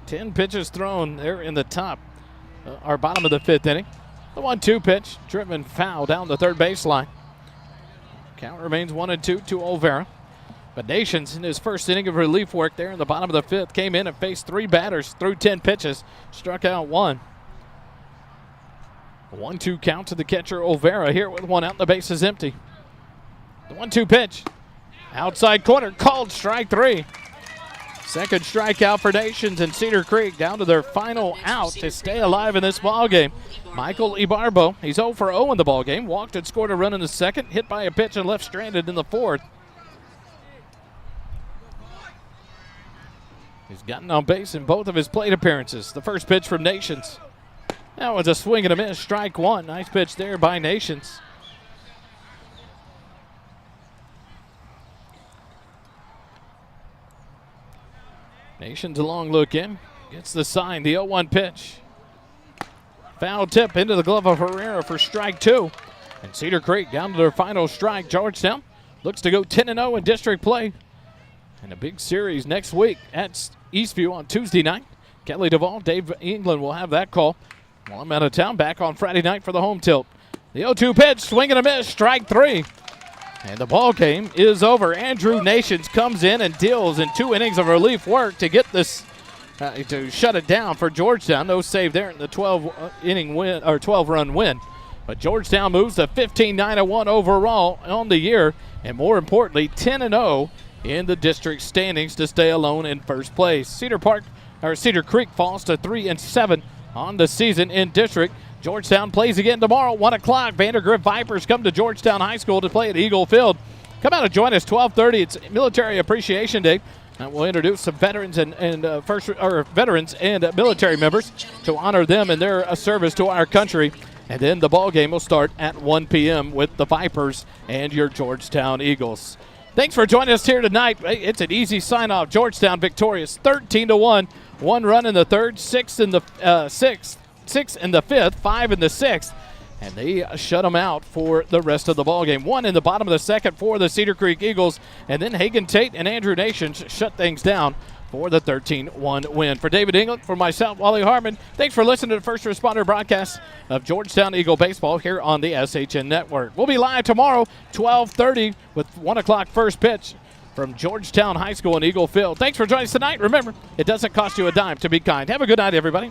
10 pitches thrown there in the top, or bottom of the 5th inning. The 1-2 pitch, driven foul down the 3rd baseline. Count remains 1-2 to Olvera. But Nations in his first inning of relief work there in the bottom of the 5th came in and faced 3 batters through 10 pitches, struck out 1. 1-2 count to the catcher Olvera here with 1 out, the base is empty. The 1-2 pitch, outside corner, called strike 3. Second strikeout for Nations, and Cedar Creek down to their final out to stay alive in this ball game. Michael Ibarbo, he's 0 for 0 in the ball game. Walked and scored a run in the 2nd, hit by a pitch and left stranded in the 4th. He's gotten on base in both of his plate appearances. The first pitch from Nations. That was a swing and a miss, strike 1. Nice pitch there by Nations. Nations a long look in. Gets the sign, the 0-1 pitch. Foul tip into the glove of Herrera for strike 2. And Cedar Creek down to their final strike. Georgetown looks to go 10-0 in district play. And a big series next week at Eastview on Tuesday night. Kelly Duvall, Dave England will have that call. While I'm out of town, back on Friday night for the home tilt. The 0-2 pitch, swing and a miss, strike 3. And the ball game is over. Andrew Nations comes in and deals in 2 innings of relief work to get this, to shut it down for Georgetown. No save there in the 12-inning win, or 12-run win. But Georgetown moves to 15-9-1 overall on the year, and more importantly, 10-0 in the district standings to stay alone in first place. Cedar Creek falls to 3-7 on the season in district. Georgetown plays again tomorrow, 1 o'clock. Vandergrift Vipers come to Georgetown High School to play at Eagle Field. Come out and join us, 12:30. It's Military Appreciation Day. And we'll introduce some veterans and veterans and military members to honor them and their service to our country. And then the ball game will start at 1 p.m. with the Vipers and your Georgetown Eagles. Thanks for joining us here tonight. It's an easy sign-off. Georgetown victorious, 13-1. 1 run in the 3rd, 6 in the 5th, 5 in the 6th, and they shut them out for the rest of the ball game. 1 in the bottom of the 2nd for the Cedar Creek Eagles, and then Hagen Tate and Andrew Nations shut things down for the 13-1 win. For David England, for myself, Wally Harmon, thanks for listening to the First Responder broadcast of Georgetown Eagle Baseball here on the SHN Network. We'll be live tomorrow, 12:30, with 1 o'clock first pitch from Georgetown High School in Eagle Field. Thanks for joining us tonight. Remember, it doesn't cost you a dime to be kind. Have a good night, everybody.